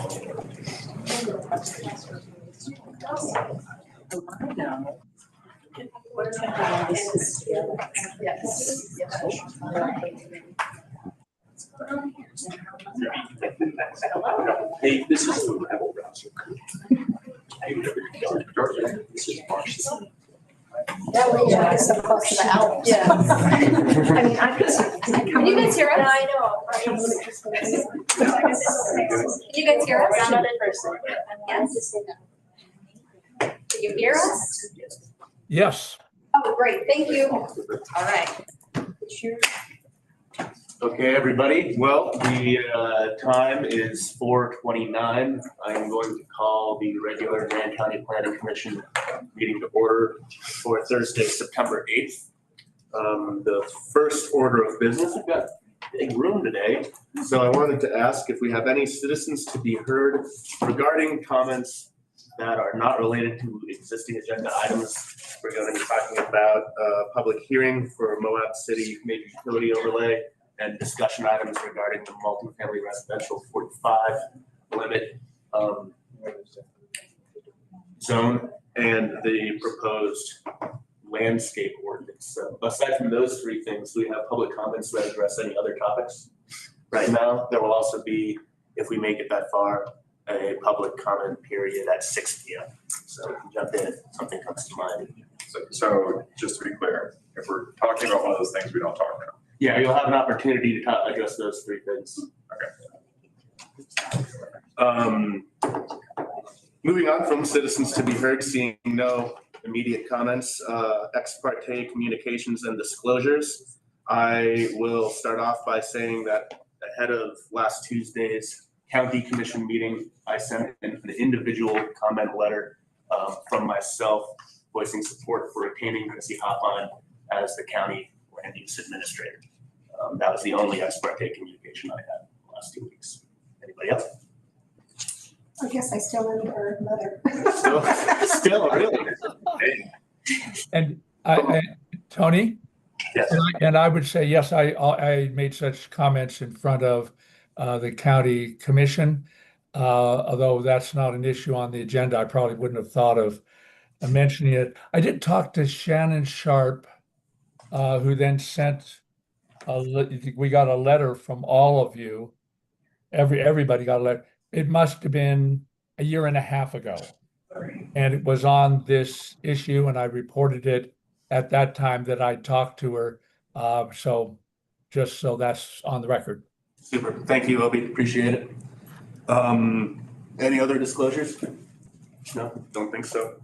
Hey, this is the Rebel browser. This is Marshall. Yeah, it's so close to the Alps. Yeah. I mean, Can you guys hear us? I know. Can you guys hear us? Not in person. Yes. Can you hear us? Yes. Oh, great, thank you. All right. Okay, everybody. Well, the time is 4:29. I'm going to call the regular Grand County Planning Commission meeting to order for Thursday, September 8th. The first order of business, we've got a big room today. So I wanted to ask if we have any citizens to be heard regarding comments that are not related to existing agenda items. We're going to be talking about a public hearing for Moab City major utility overlay and discussion items regarding the multifamily residential 45 limit zone and the proposed landscape ordinance. So aside from those three things, we have public comments that address any other topics. Right now, there will also be, if we make it that far, a public comment period at 6 p.m. So you can jump in if something comes to mind. So just to be clear, if we're talking about one of those things, we don't talk now. Yeah, you'll have an opportunity to address those three things. Okay. Moving on from citizens to be heard, seeing no immediate comments, ex parte communications and disclosures. I will start off by saying that ahead of last Tuesday's county commission meeting, I sent an individual comment letter from myself voicing support for retaining Chrissy Hoffman as the county land use administrator. That was the only ex parte communication I had in the last 2 weeks. Anybody else? I guess I still am her mother. Still, really? And Tony? Yes. And I would say, yes, I made such comments in front of the county commission. Although that's not an issue on the agenda, I probably wouldn't have thought of mentioning it. I did talk to Shannon Sharp, who then sent, we got a letter from all of you. Everybody got a letter. It must have been a year and a half ago. And it was on this issue, and I reported it at that time that I talked to her. So just so that's on the record. Super. Thank you, Obi. Appreciate it. Any other disclosures? No, don't think so.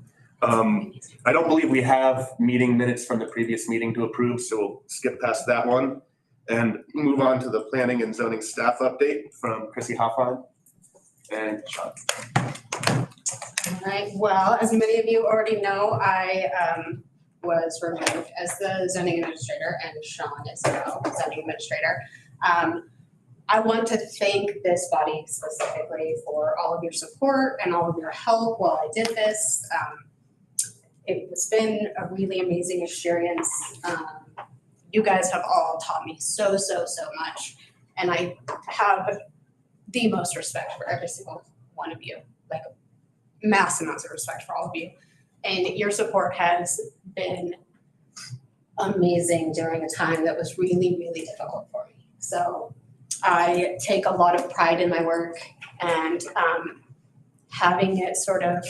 I don't believe we have meeting minutes from the previous meeting to approve, so we'll skip past that one and move on to the planning and zoning staff update from Chrissy Hoffman and Sean. All right, well, as many of you already know, I was removed as the zoning administrator and Sean is now zoning administrator. I want to thank this body specifically for all of your support and all of your help while I did this. It's been a really amazing experience. You guys have all taught me so much. And I have the most respect for every single one of you, like mass amounts of respect for all of you. And your support has been amazing during a time that was really difficult for me. So I take a lot of pride in my work, and having it sort of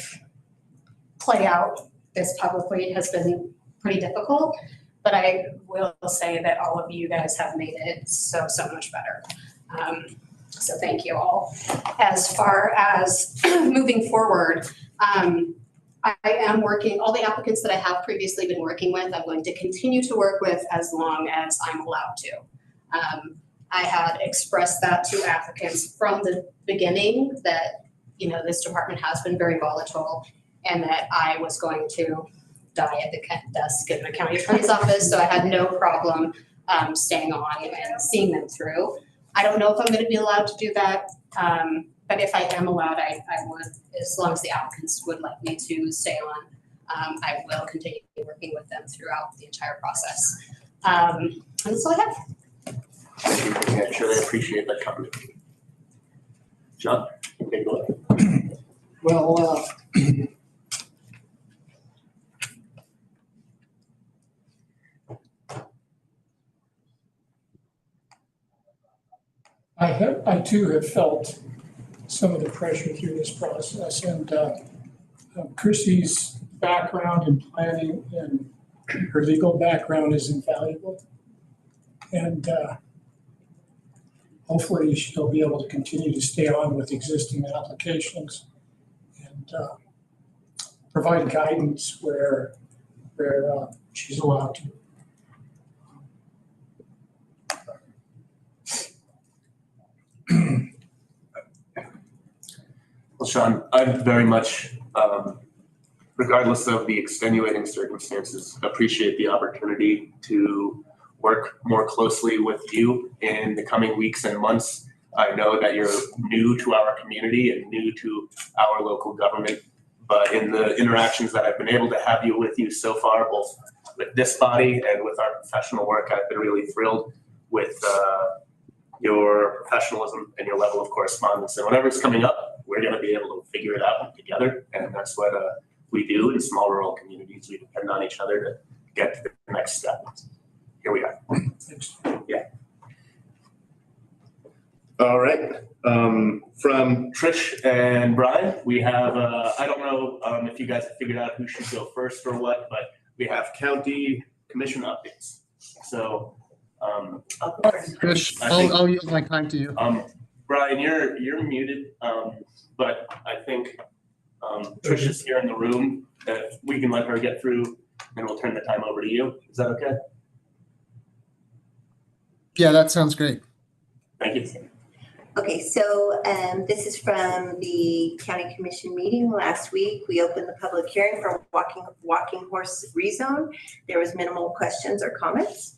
play out this publicly has been pretty difficult, but I will say that all of you guys have made it so much better. So thank you all. As far as moving forward, I am working, all the applicants that I have previously been working with, I'm going to continue to work with as long as I'm allowed to. I had expressed that to applicants from the beginning that, you know, this department has been very volatile and that I was going to die at the desk in the county attorney's office. So I had no problem staying on and seeing them through. I don't know if I'm going to be allowed to do that, but if I am allowed, I would, as long as the applicants would like me to stay on, I will continue working with them throughout the entire process. And that's all I have. I'm sure they appreciate that comment. John, okay, go Well, I too have felt some of the pressure through this process, and Chrissy's background in planning and her legal background is invaluable. And hopefully she'll be able to continue to stay on with existing applications and provide guidance where she's allowed to. Well, Sean, I very much, regardless of the extenuating circumstances, appreciate the opportunity to work more closely with you in the coming weeks and months. I know that you're new to our community and new to our local government, but in the interactions that I've been able to have with you so far, both with this body and with our professional work, I've been really thrilled with your professionalism and your level of correspondence. And whatever's coming up, we're going to be able to figure it out together. And that's what we do in small rural communities. We depend on each other to get to the next step. Here we are. Yeah. All right. From Trish and Brian, we have, I don't know if you guys have figured out who should go first or what, but we have county commission updates. So, Trish, I think- I'll yield my time to you. Brian, you're muted, but I think Trish is here in the room. If we can let her get through, and we'll turn the time over to you. Is that okay? Yeah, that sounds great. Thank you. Okay, so this is from the county commission meeting last week. We opened the public hearing for walking horse rezone. There was minimal questions or comments.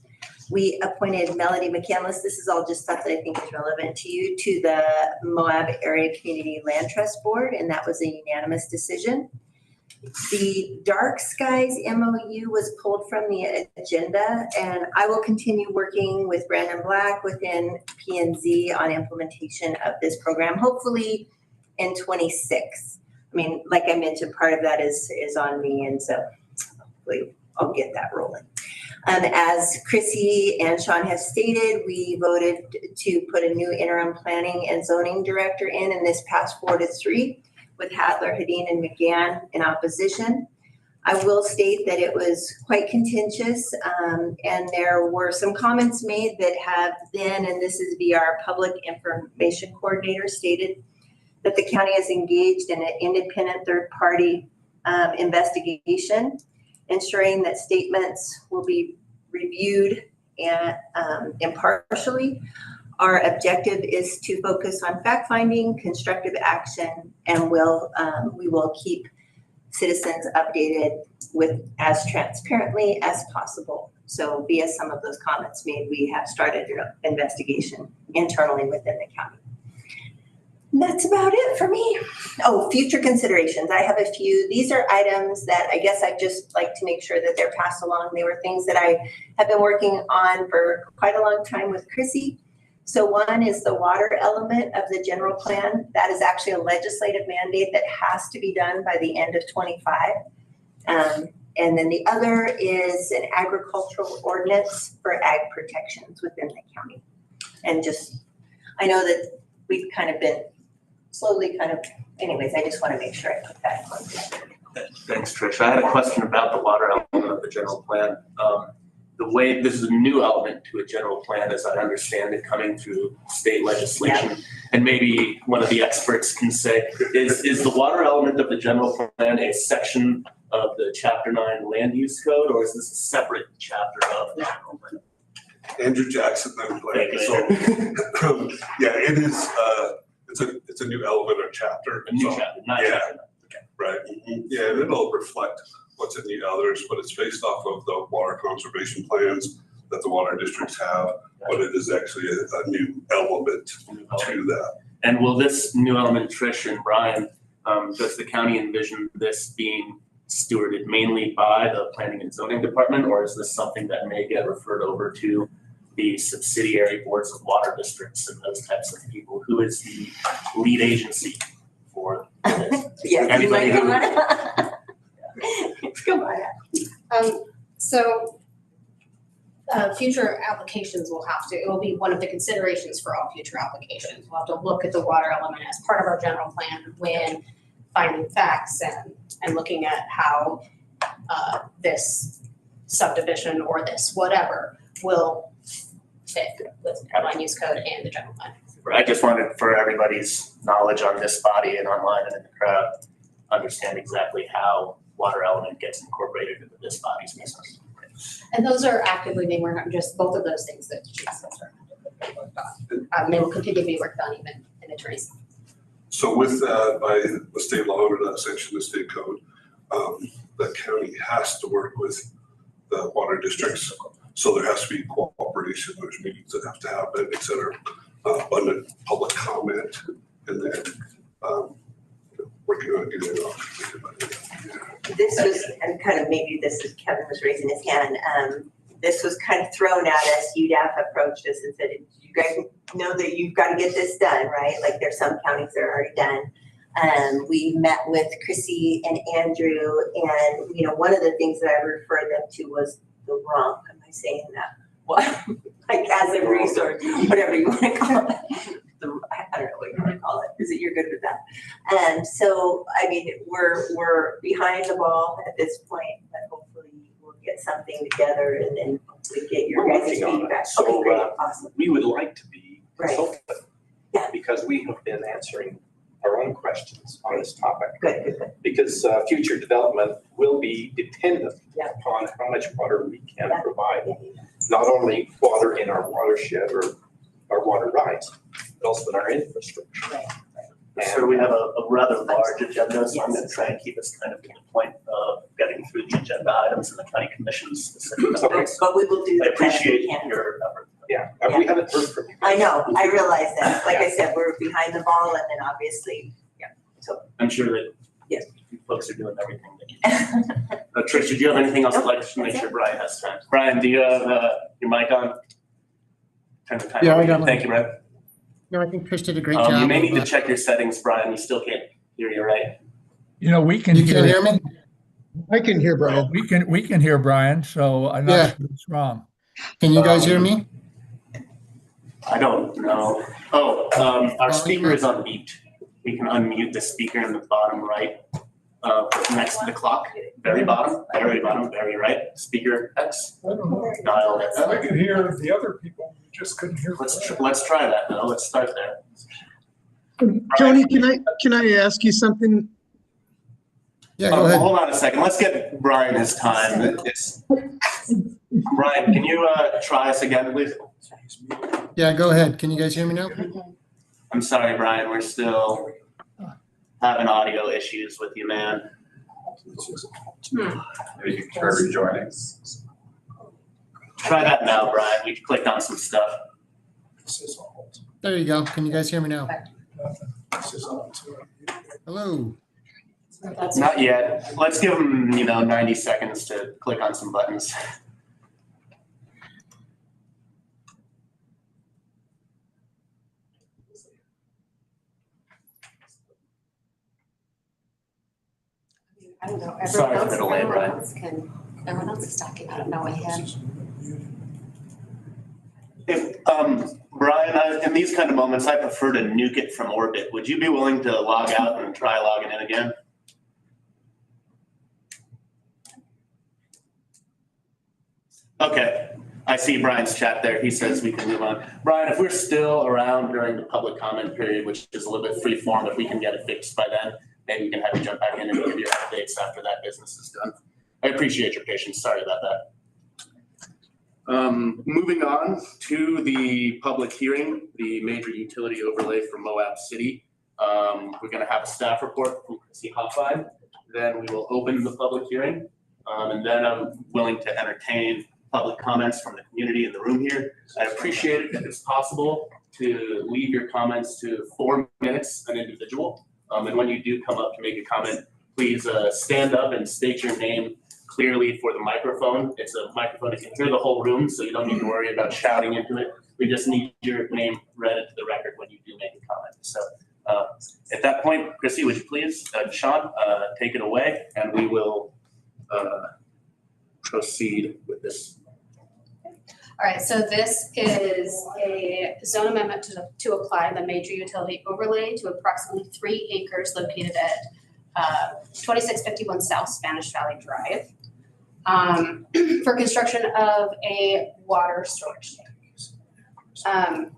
We appointed Melody McCandless. This is all just stuff that I think is relevant to you, to the Moab Area Community Land Trust Board, and that was a unanimous decision. The Dark Skies MOU was pulled from the agenda, and I will continue working with Brandon Black within P&Z on implementation of this program, hopefully in 26. I mean, like I mentioned, part of that is on me, and so hopefully I'll get that rolling. As Chrissy and Sean have stated, we voted to put a new interim planning and zoning director in, and this passed 4-3 with Hadler, Hedin, and McGann in opposition. I will state that it was quite contentious, and there were some comments made that have been, and this is via our public information coordinator, stated that the county is engaged in an independent third-party investigation, ensuring that statements will be reviewed and impartially. Our objective is to focus on fact-finding, constructive action, and we will keep citizens updated with as transparently as possible. So via some of those comments made, we have started an investigation internally within the county. That's about it for me. Oh, future considerations. I have a few. These are items that I guess I'd just like to make sure that they're passed along. They were things that I have been working on for quite a long time with Chrissy. So one is the water element of the general plan. That is actually a legislative mandate that has to be done by the end of 25. And then the other is an agricultural ordinance for ag protections within the county. And just, I know that we've kind of been slowly anyways, I just want to make sure I put that on. Thanks, Trish. I had a question about the water element of the general plan. The way this is a new element to a general plan, as I understand it, coming through state legislation. Yeah. And maybe one of the experts can say, is the water element of the general plan a section of the Chapter 9 land use code, or is this a separate chapter of the general plan? Andrew Jackson, I'm playing. So, yeah, it is. It's a new element or chapter. A new chapter, not yeah, chapter. Okay. Right. Yeah, and it'll reflect what's in the others, but it's based off of the water conservation plans that the water districts have. But it is actually a new element to that. And will this new element, Trish and Brian, does the county envision this being stewarded mainly by the planning and zoning department, or is this something that may get referred over to the subsidiary boards of water districts and those types of people? Who is the lead agency for this? Yes, you might Anybody come who- on. Come on up. So future applications will have to, it will be one of the considerations for all future applications. We'll have to look at the water element as part of our general plan when finding facts and looking at how this subdivision or this whatever will fit with the land use code and the general plan. I just wanted for everybody's knowledge on this body and online and in the crowd, understand exactly how water element gets incorporated into this body's business. And those are actively being worked on, just both of those things that she says are actively being worked on. They will continue to be worked on even in attorneys. So with that, by the state law under that section of the state code, the county has to work with the water districts. So there has to be cooperation, there's meetings that have to happen, et cetera, abundant public comment, and then working on getting it off. This was, and kind of maybe this is Kevin was raising his hand. This was kind of thrown at us. UDAP approached us and said, you guys know that you've got to get this done, right? Like there's some counties that are already done. We met with Chrissy and Andrew, and one of the things that I referred them to was the RUMP. Am I saying that? What? Like as a resource, whatever you want to call it. I don't know what you want to call it. Is it you're good with that? So I mean, we're behind the ball at this point, but hopefully we'll get something together and then hopefully get your We're guys' working on it. feedback. So, Okay, great, awesome. We would like to be Right. consultative. Yeah. Because we have been answering our own questions on this topic. Good. Because future development will be dependent Yeah. upon how much water we can Yeah. provide. Not only water in our watershed or our water rights, but also in our infrastructure. So we have a rather large agenda, so I'm going to try and keep us kind of to the point of getting through the agenda items and the county commission's specific updates. But we will do I the best we appreciate can. your effort. Yeah, and we haven't heard from you. I know, I realize that. Like I said, we're behind the ball and then obviously, I'm sure that Yes. you folks are doing everything that you can. Trish, did you have anything else you'd like to make sure Brian has time? Brian, do you have your mic on? Turn the timer. Yeah, I got mine. Thank you, Brian. No, I think Chris did a great job. You may need to of, check your settings, Brian. We still can't hear you, right? We can You can hear me? I can hear Brian. We can hear Brian, so I'm Yeah. not sure what's wrong. Can you guys hear me? I don't know. Our speaker is on mute. We can unmute the speaker in the bottom right, next to the clock, very bottom, very right, speaker X, I don't know. dial I X. could hear the other people, we just couldn't hear. Let's try that now. Let's start there. Tony, can I ask you something? Yeah, go ahead. Hold on a second. Let's get Brian his time. Brian, can you try us again, please? Yeah, go ahead. Can you guys hear me now? I'm sorry, Brian. We're still having audio issues with you, man. Maybe you can try rejoining. Try that now, Brian. You clicked on some stuff. There you go. Can you guys hear me now? This is on too. Hello. Not yet. Let's give him, 90 seconds to click on some buttons. I don't know, Sorry for the delay, Brian. Everyone else is talking, I don't know what he had. If, Brian, in these kind of moments, I prefer to nuke it from orbit. Would you be willing to log out and try logging in again? Okay, I see Brian's chat there. He says we can move on. Brian, if we're still around during the public comment period, which is a little bit free form, if we can get it fixed by then, maybe we can have you jump back in and give your updates after that business is done. I appreciate your patience. Sorry about that. Moving on to the public hearing, the major utility overlay for Moab City. We're going to have a staff report from Chrissy Hoffine. Then we will open the public hearing. And then I'm willing to entertain public comments from the community in the room here. I appreciate it if it's possible to leave your comments to 4 minutes an individual. And when you do come up to make a comment, please stand up and state your name clearly for the microphone. It's a microphone that can hear the whole room, so you don't need to worry about shouting into it. We just need your name read into the record when you do make a comment. So At that point, Chrissy, would you please, Sean, take it away and we will proceed with this. All right, so this is a zone amendment to apply the major utility overlay to approximately 3 acres located at 2651 South Spanish Valley Drive for construction of a water storage tank.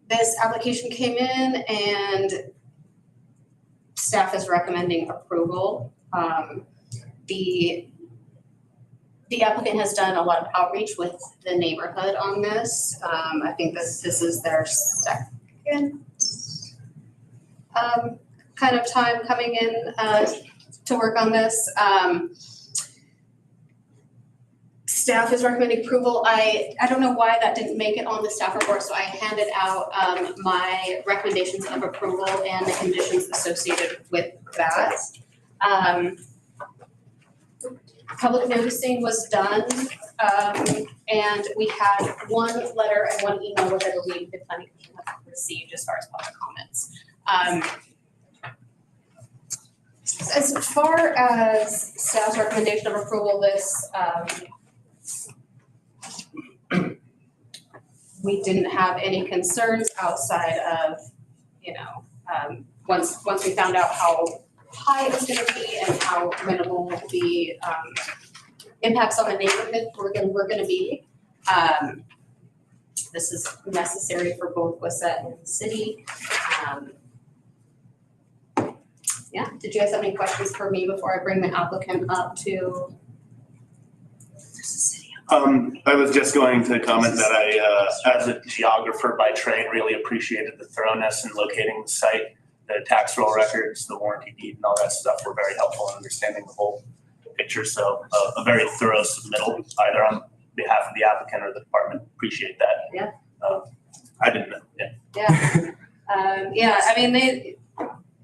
This application came in and staff is recommending approval. The applicant has done a lot of outreach with the neighborhood on this. I think this is their second kind of time coming in to work on this. Staff is recommending approval. I don't know why that didn't make it on the staff report, so I handed out my recommendations of approval and the conditions associated with that. Public noticing was done, and we had 1 letter and 1 email which I believe the planning commission has received as far as public comments. As far as staff's recommendation of approval, this we didn't have any concerns outside of, once we found out how high it's gonna be and how minimal the impacts on the neighborhood we're gonna be. This is necessary for both Wissett and the city. Yeah, did you guys have any questions for me before I bring the applicant up to? I was just going to comment that I, as a geographer by trade, really appreciated the thoroughness in locating the site. The tax roll records, the warranty deed and all that stuff were very helpful in understanding the whole picture. So a very thorough submittal, either on behalf of the applicant or the department. Appreciate that. Yeah. I didn't know, yeah. Yeah, yeah, I mean,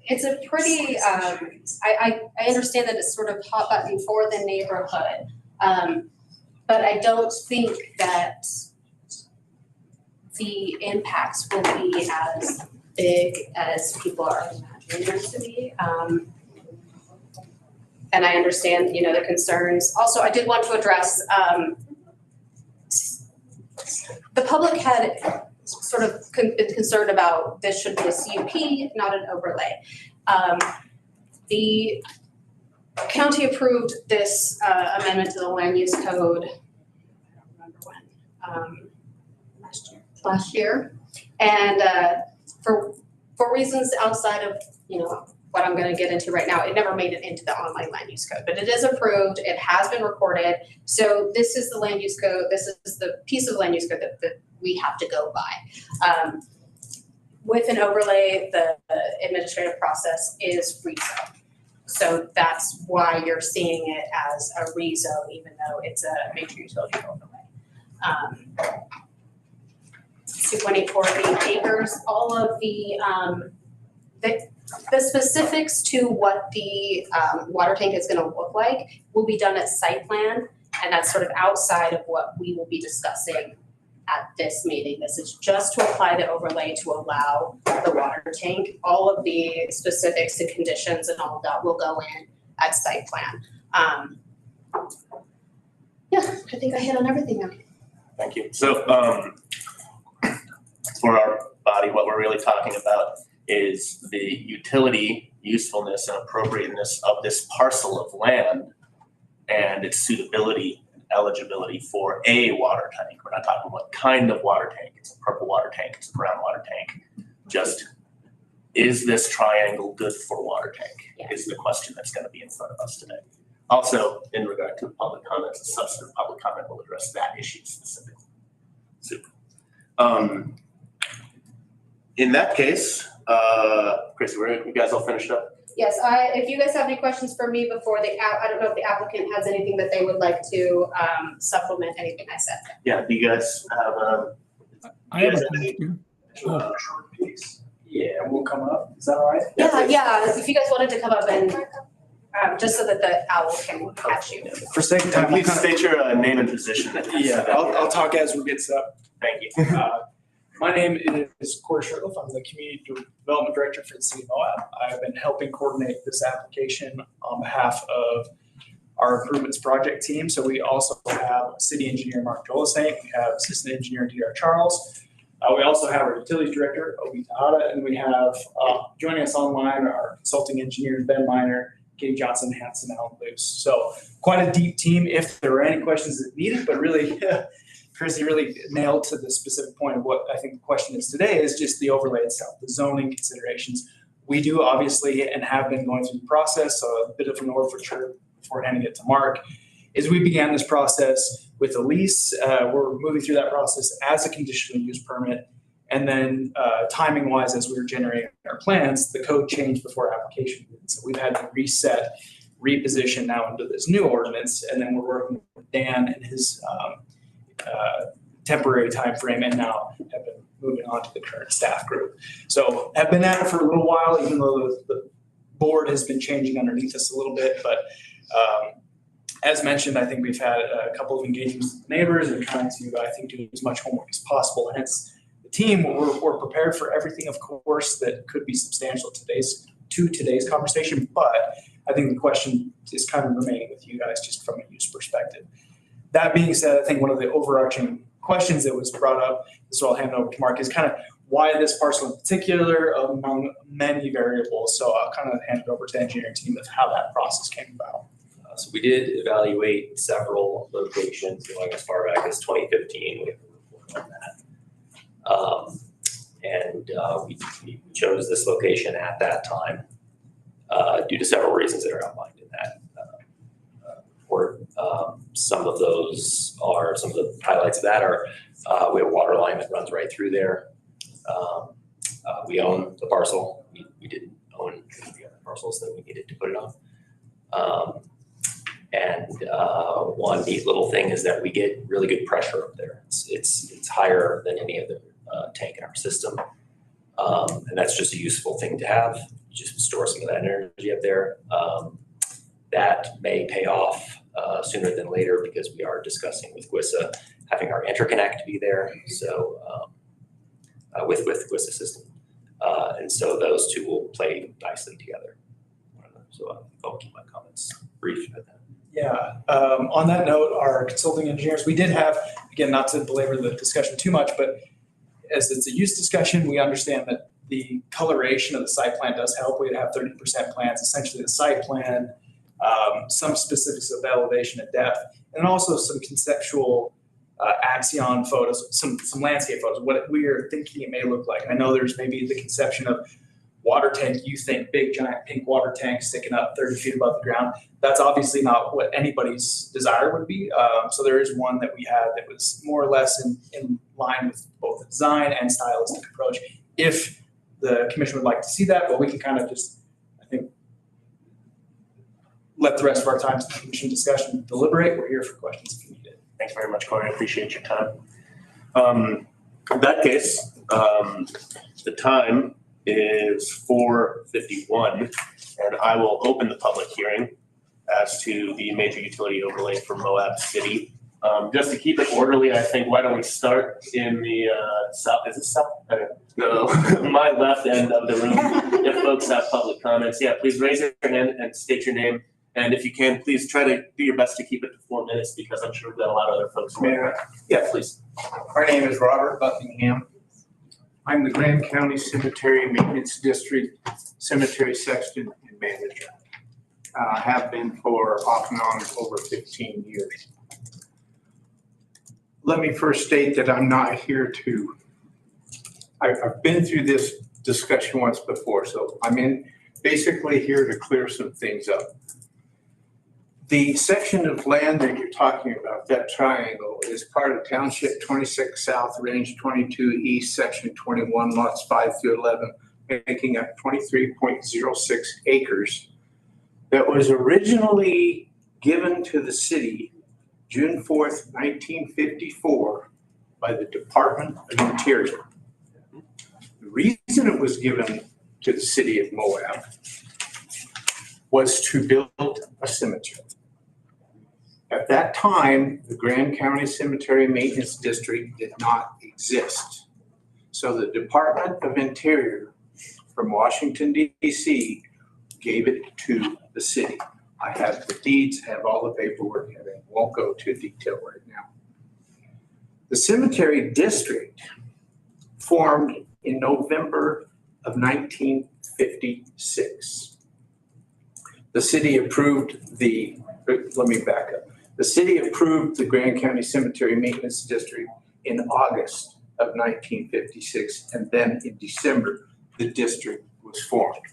it's a pretty, I understand that it's sort of hot button for the neighborhood. But I don't think that the impacts will be as big as people are imagining them to be. And I understand, the concerns. Also, I did want to address, the public had sort of been concerned about this should be a CUP, not an overlay. The county approved this amendment to the land use code, I don't remember when, last year. And for reasons outside of, what I'm gonna get into right now, it never made it into the online land use code, but it is approved, it has been recorded. So this is the land use code, this is the piece of land use code that we have to go by. With an overlay, the administrative process is rezone. So that's why you're seeing it as a rezone, even though it's a major utility overlay. 2.848 acres, all of the specifics to what the water tank is gonna look like will be done at site plan, and that's sort of outside of what we will be discussing at this meeting. This is just to apply the overlay to allow the water tank. All of the specifics and conditions and all of that will go in at site plan. Yeah, I think I hit on everything now. Thank you. So for our body, what we're really talking about is the utility usefulness and appropriateness of this parcel of land and its suitability and eligibility for a water tank. We're not talking what kind of water tank. It's a purple water tank, it's a brown water tank. Just, is this triangle good for water tank? Yeah. Is the question that's gonna be in front of us today. Also, in regard to public comments, a substantive public comment will address that issue specifically. Super. In that case, Chris, you guys all finished up? Yes, if you guys have any questions for me before I don't know if the applicant has anything that they would like to supplement anything I said. Yeah, do you guys have I have a Yes. question. Short piece. Yeah, we'll come up. Is that all right? Yeah, if you guys wanted to come up and just so that the owl can catch you. For sake of time, please state your name and position. yeah, I'll talk as we get set up. Thank you. My name is Corey Shirtliff. I'm the Community Development Director for the City of Moab. I've been helping coordinate this application on behalf of our improvements project team. So we also have City Engineer Mark Jolisane. We have Assistant Engineer D.R. Charles. We also have our Utilities Director, Obi Tahada, and we have joining us online our consulting engineers, Ben Miner, Katie Johnson, Hanson, Alan Luce. So quite a deep team if there were any questions that needed, but really, Chrissy really nailed to the specific point of what I think the question is today is just the overlay itself, the zoning considerations. We do obviously and have been going through the process, so a bit of an overture before handing it to Mark. As we began this process with a lease, we're moving through that process as a conditional use permit. And then timing wise, as we were generating our plans, the code changed before application. So we've had to reset, reposition now into this new ordinance. And then we're working with Dan and his temporary time frame, and now have been moving on to the current staff group. So have been at it for a little while, even though the board has been changing underneath us a little bit. But as mentioned, I think we've had a couple of engagements with neighbors and trying to, I think, do as much homework as possible. Hence, the team, we're prepared for everything, of course, that could be substantial to today's conversation. But I think the question is kind of remaining with you guys just from a use perspective. That being said, I think one of the overarching questions that was brought up, this is what I'll hand over to Mark, is kind of why this parcel in particular among many variables. So I'll kind of hand it over to the engineering team of how that process came about. So we did evaluate several locations going as far back as 2015. We have a report on that. We chose this location at that time due to several reasons that are outlined in that report. Some of those are, some of the highlights of that are we have a water line that runs right through there. We own the parcel. We didn't own the other parcels that we needed to put it on. One neat little thing is that we get really good pressure up there. It's higher than any other tank in our system. And that's just a useful thing to have. You just store some of that energy up there. That may pay off sooner than later because we are discussing with GWISA having our interconnect be there. So with GWISA system. And so those two will play nicely together. So I'll keep my comments brief at that. Yeah, on that note, our consulting engineers, we did have, again, not to belabor the discussion too much, but as it's a use discussion, we understand that the coloration of the site plan does help. We have 30% plans, essentially the site plan, some specifics of elevation and depth, and also some conceptual axion photos, some landscape photos, what we are thinking it may look like. I know there's maybe the conception of water tank, you think big giant pink water tank sticking up 30 feet above the ground. That's obviously not what anybody's desire would be. So there is one that we had that was more or less in line with both the design and stylistic approach. If the commission would like to see that, but we can kind of just, I think, let the rest of our time to the commission discussion deliberate. We're here for questions if you need it. Thanks very much, Corey. I appreciate your time. In that case, the time is 4:51, and I will open the public hearing as to the major utility overlay for Moab City. Just to keep it orderly, I think, why don't we start in the south, is it south? No, my left end of the room. If folks have public comments, yeah, please raise your hand and state your name. And if you can, please try to do your best to keep it to 4 minutes because I'm sure we've got a lot of other folks. Mayor. Yeah, please. Our name is Robert Buckingham. I'm the Grand County Cemetery Maintenance District Cemetery Sexton and Manager. Have been for off and on over 15 years. Let me first state that I'm not here to, I've been through this discussion once before, so I'm basically here to clear some things up. The section of land that you're talking about, that triangle, is part of Township 26 South, Range 22 East, Section 21, lots 5 through 11, making up 23.06 acres. That was originally given to the city June 4th, 1954 by the Department of Interior. The reason it was given to the city of Moab was to build a cemetery. At that time, the Grand County Cemetery Maintenance District did not exist. So the Department of Interior from Washington DC gave it to the city. I have the deeds, have all the paperwork, and I won't go to detail right now. The cemetery district formed in November of 1956. The city approved let me back up. The city approved the Grand County Cemetery Maintenance District in August of 1956, and then in December, the district was formed.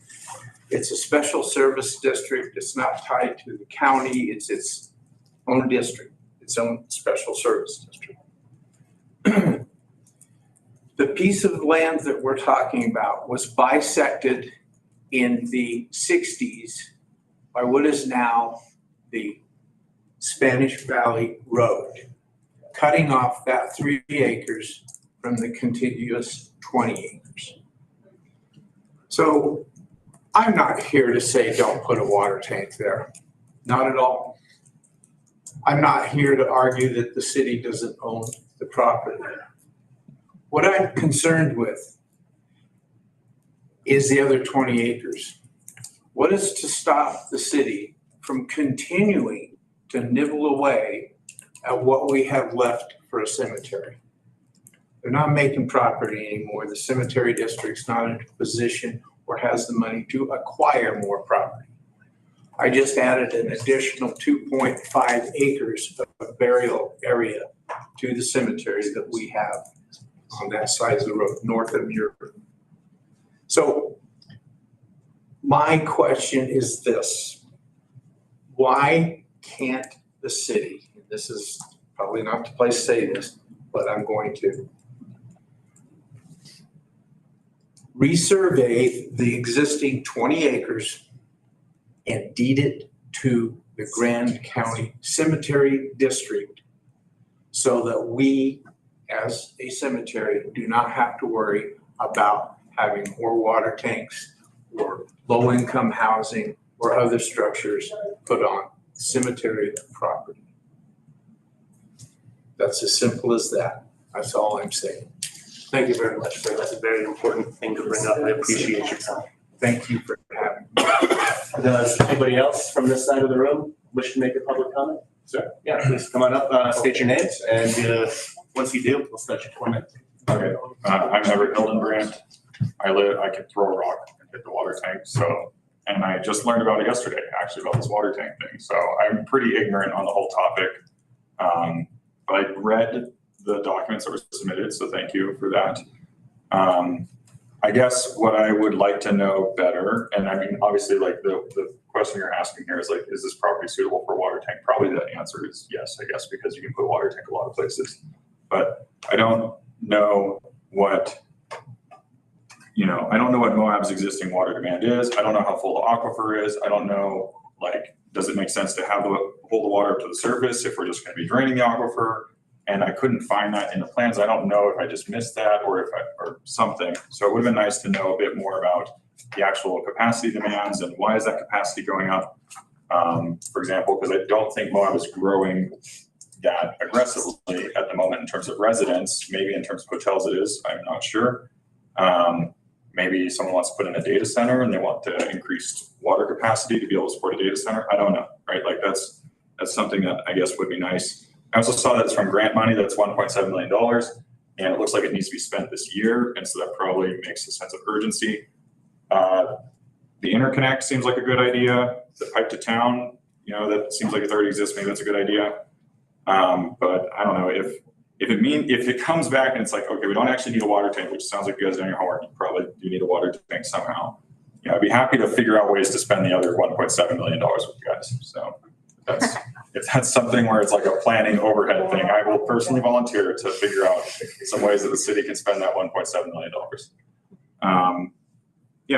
It's a special service district. It's not tied to the county. It's its own district, its own special service district. The piece of land that we're talking about was bisected in the 60s by what is now the Spanish Valley Road, cutting off that 3 acres from the contiguous 20 acres. So I'm not here to say don't put a water tank there, not at all. I'm not here to argue that the city doesn't own the property. What I'm concerned with is the other 20 acres. What is to stop the city from continuing to nibble away at what we have left for a cemetery? They're not making property anymore. The cemetery district's not in a position or has the money to acquire more property. I just added an additional 2.5 acres of burial area to the cemetery that we have on that side of the road, north of your. So my question is this: why can't the city, and this is probably not the place to say this, but I'm going to, resurvey the existing 20 acres and deed it to the Grand County Cemetery District so that we, as a cemetery, do not have to worry about having more water tanks or low-income housing or other structures put on cemetery property. That's as simple as that. That's all I'm saying. Thank you very much, sir. That's a very important thing to bring up. I appreciate your time. Thank you for having me. Does anybody else from this side of the room wish to make a public comment? Sir? Yeah, please come on up, state your names, and once you do, we'll start your comment. Okay, I'm Everett Hildenbrand. I can throw a rock and hit the water tank, and I just learned about it yesterday, actually, about this water tank thing. So I'm pretty ignorant on the whole topic. But I read the documents that were submitted, so thank you for that. I guess what I would like to know better, and I mean, obviously, like the question you're asking here is like, is this property suitable for a water tank? Probably the answer is yes, I guess, because you can put a water tank a lot of places. But I don't know what, I don't know what Moab's existing water demand is. I don't know how full the aquifer is. I don't know, like, does it make sense to hold the water up to the surface if we're just going to be draining the aquifer? And I couldn't find that in the plans. I don't know if I just missed that or something. So it would have been nice to know a bit more about the actual capacity demands and why is that capacity going up? For example, because I don't think Moab is growing that aggressively at the moment in terms of residents. Maybe in terms of hotels it is, I'm not sure. Maybe someone wants to put in a data center and they want the increased water capacity to be able to support a data center. I don't know, right? Like that's something that I guess would be nice. I also saw that it's from grant money. That's $1.7 million. And it looks like it needs to be spent this year. And so that probably makes a sense of urgency. The interconnect seems like a good idea. The pipe to town, that seems like it already exists. Maybe that's a good idea. But I don't know if it comes back and it's like, okay, we don't actually need a water tank, which sounds like you guys are doing your homework. You probably do need a water tank somehow. I'd be happy to figure out ways to spend the other $1.7 million with you guys. So if that's something where it's like a planning overhead thing, I will personally volunteer to figure out some ways that the city can spend that $1.7 million.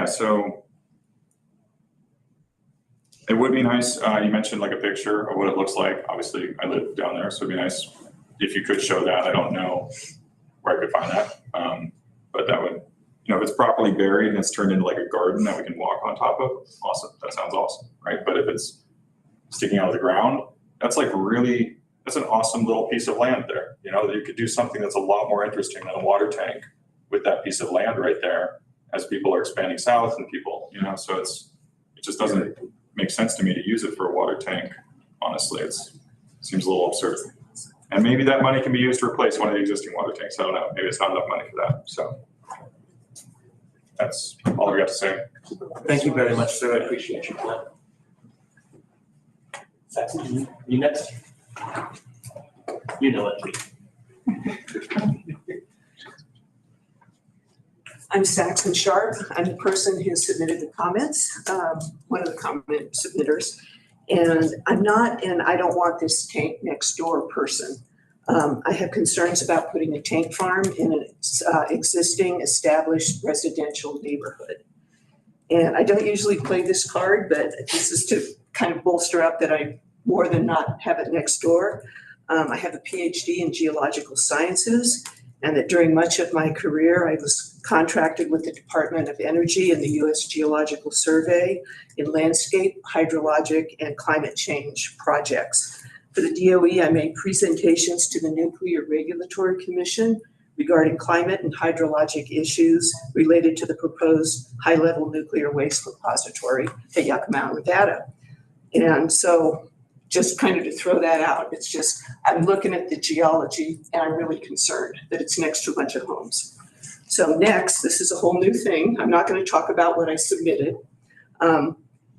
So it would be nice. You mentioned like a picture of what it looks like. Obviously, I live down there, so it'd be nice if you could show that. I don't know where I could find that, but that would, if it's properly buried and it's turned into like a garden that we can walk on top of, awesome. That sounds awesome, right? But if it's sticking out of the ground, that's an awesome little piece of land there. That you could do something that's a lot more interesting than a water tank with that piece of land right there as people are expanding south and people, you know, so it just doesn't make sense to me to use it for a water tank. Honestly, it seems a little absurd. And maybe that money can be used to replace one of the existing water tanks. I don't know. Maybe it's not enough money for that. So that's all I got to say. Thank you very much, sir. I appreciate you. Saxon, you next? You know it. I'm Saxon Sharp. I'm the person who submitted the comments, one of the comment submitters. And I'm not, and I don't want this tank next door person. I have concerns about putting a tank farm in an existing established residential neighborhood. And I don't usually play this card, but this is to kind of bolster up that I more than not have it next door. I have a PhD in geological sciences, and that during much of my career, I was contracted with the Department of Energy and the U.S. Geological Survey in landscape, hydrologic, and climate change projects. For the DOE, I made presentations to the Nuclear Regulatory Commission regarding climate and hydrologic issues related to the proposed high-level nuclear waste repository at Yucca Mountain, Nevada. And so just kind of to throw that out, it's just, I'm looking at the geology and I'm really concerned that it's next to a bunch of homes. So next, this is a whole new thing. I'm not going to talk about what I submitted.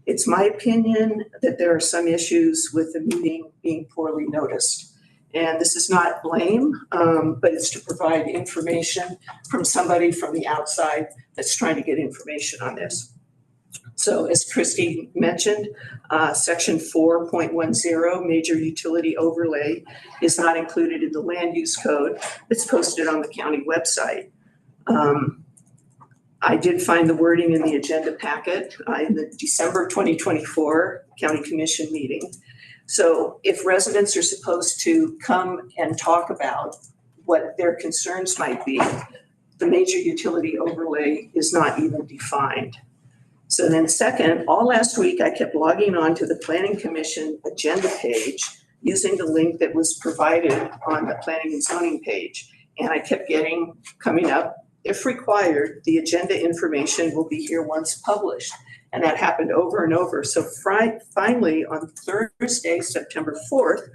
It's my opinion that there are some issues with the meeting being poorly noticed. And this is not blame, but it's to provide information from somebody from the outside that's trying to get information on this. So as Christy mentioned, section 4.10, major utility overlay, is not included in the land use code. It's posted on the county website. I did find the wording in the agenda packet in the December 2024 County Commission meeting. So if residents are supposed to come and talk about what their concerns might be, the major utility overlay is not even defined. So then second, all last week, I kept logging on to the Planning Commission agenda page using the link that was provided on the Planning and Zoning page. And I kept coming up, if required, the agenda information will be here once published. And that happened over and over. So finally, on Thursday, September 4th,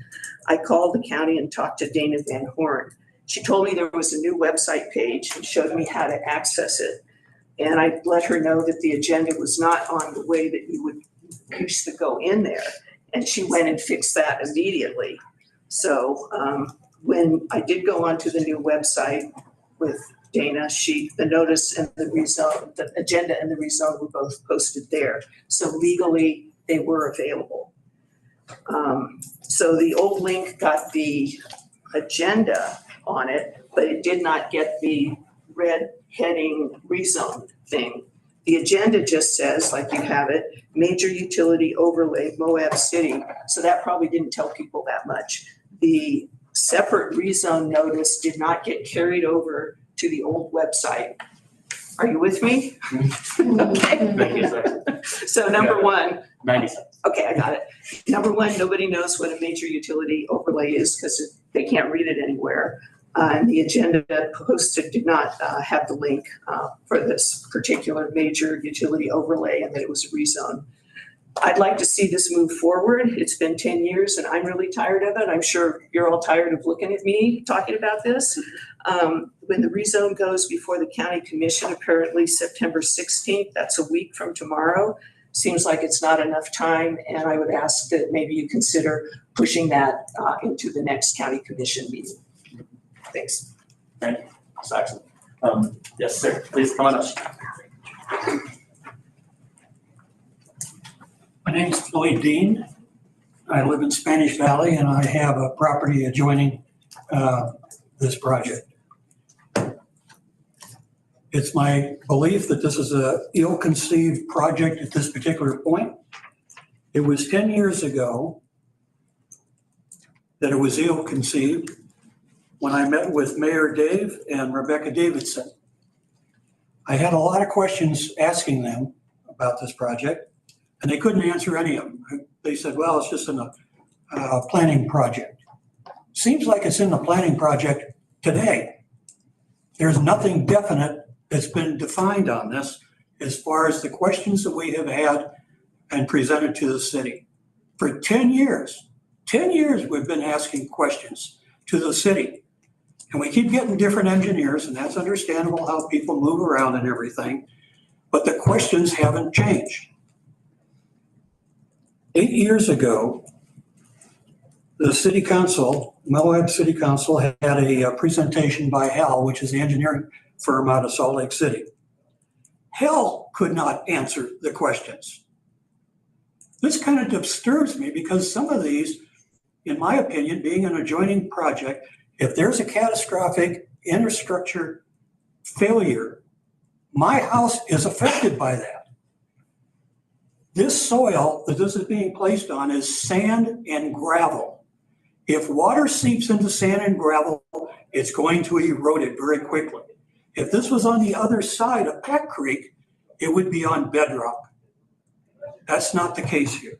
I called the county and talked to Dana Van Horn. She told me there was a new website page and showed me how to access it. And I let her know that the agenda was not on the way that you used to go in there. And she went and fixed that immediately. So when I did go onto the new website with Dana, the notice and the rezone, the agenda and the rezone were both posted there. So legally, they were available. So the old link got the agenda on it, but it did not get the red heading rezone thing. The agenda just says, like you have it, major utility overlay Moab City. So that probably didn't tell people that much. The separate rezone notice did not get carried over to the old website. Are you with me? Okay. So number one. 90 seconds. Okay, I got it. Number one, nobody knows what a major utility overlay is because they can't read it anywhere. And the agenda posted did not have the link for this particular major utility overlay and that it was a rezone. I'd like to see this move forward. It's been 10 years and I'm really tired of it. I'm sure you're all tired of looking at me talking about this. When the rezone goes before the county commission, apparently September 16th, that's a week from tomorrow. Seems like it's not enough time. And I would ask that maybe you consider pushing that into the next county commission meeting. Thanks. Thank you, Saxon. Yes, sir. Please come on up. My name is Floyd Dean. I live in Spanish Valley and I have a property adjoining this project. It's my belief that this is an ill-conceived project at this particular point. It was 10 years ago that it was ill-conceived when I met with Mayor Dave and Rebecca Davidson. I had a lot of questions asking them about this project, and they couldn't answer any of them. They said, well, it's just in a planning project. Seems like it's in the planning project today. There's nothing definite that's been defined on this as far as the questions that we have had and presented to the city. For 10 years, 10 years we've been asking questions to the city. And we keep getting different engineers, and that's understandable how people move around and everything, but the questions haven't changed. 8 years ago, the city council, Moab City Council, had a presentation by HAL, which is the engineering firm out of Salt Lake City. HAL could not answer the questions. This kind of disturbs me because some of these, in my opinion, being an adjoining project, if there's a catastrophic infrastructure failure, my house is affected by that. This soil that this is being placed on is sand and gravel. If water seeps into sand and gravel, it's going to erode it very quickly. If this was on the other side of Peck Creek, it would be on bedrock. That's not the case here.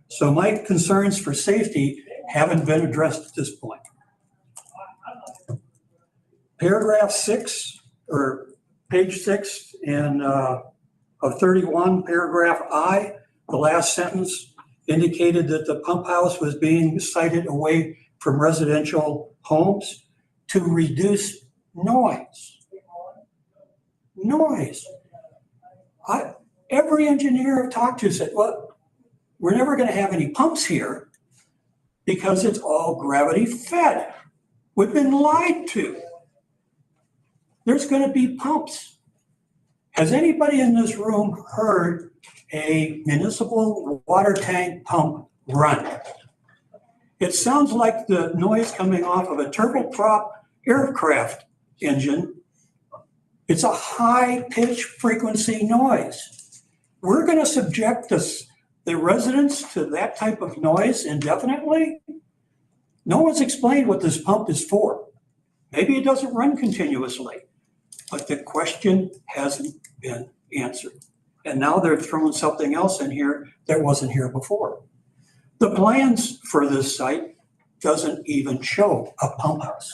So my concerns for safety haven't been addressed at this point. Paragraph 6, or page 6 of 31, paragraph I, the last sentence indicated that the pump house was being sited away from residential homes to reduce noise. Noise. Every engineer I've talked to said, well, we're never going to have any pumps here because it's all gravity fed. We've been lied to. There's going to be pumps. Has anybody in this room heard a municipal water tank pump run? It sounds like the noise coming off of a turboprop aircraft engine. It's a high-pitched frequency noise. We're going to subject the residents to that type of noise indefinitely? No one's explained what this pump is for. Maybe it doesn't run continuously, but the question hasn't been answered. And now they're throwing something else in here that wasn't here before. The plans for this site doesn't even show a pump house.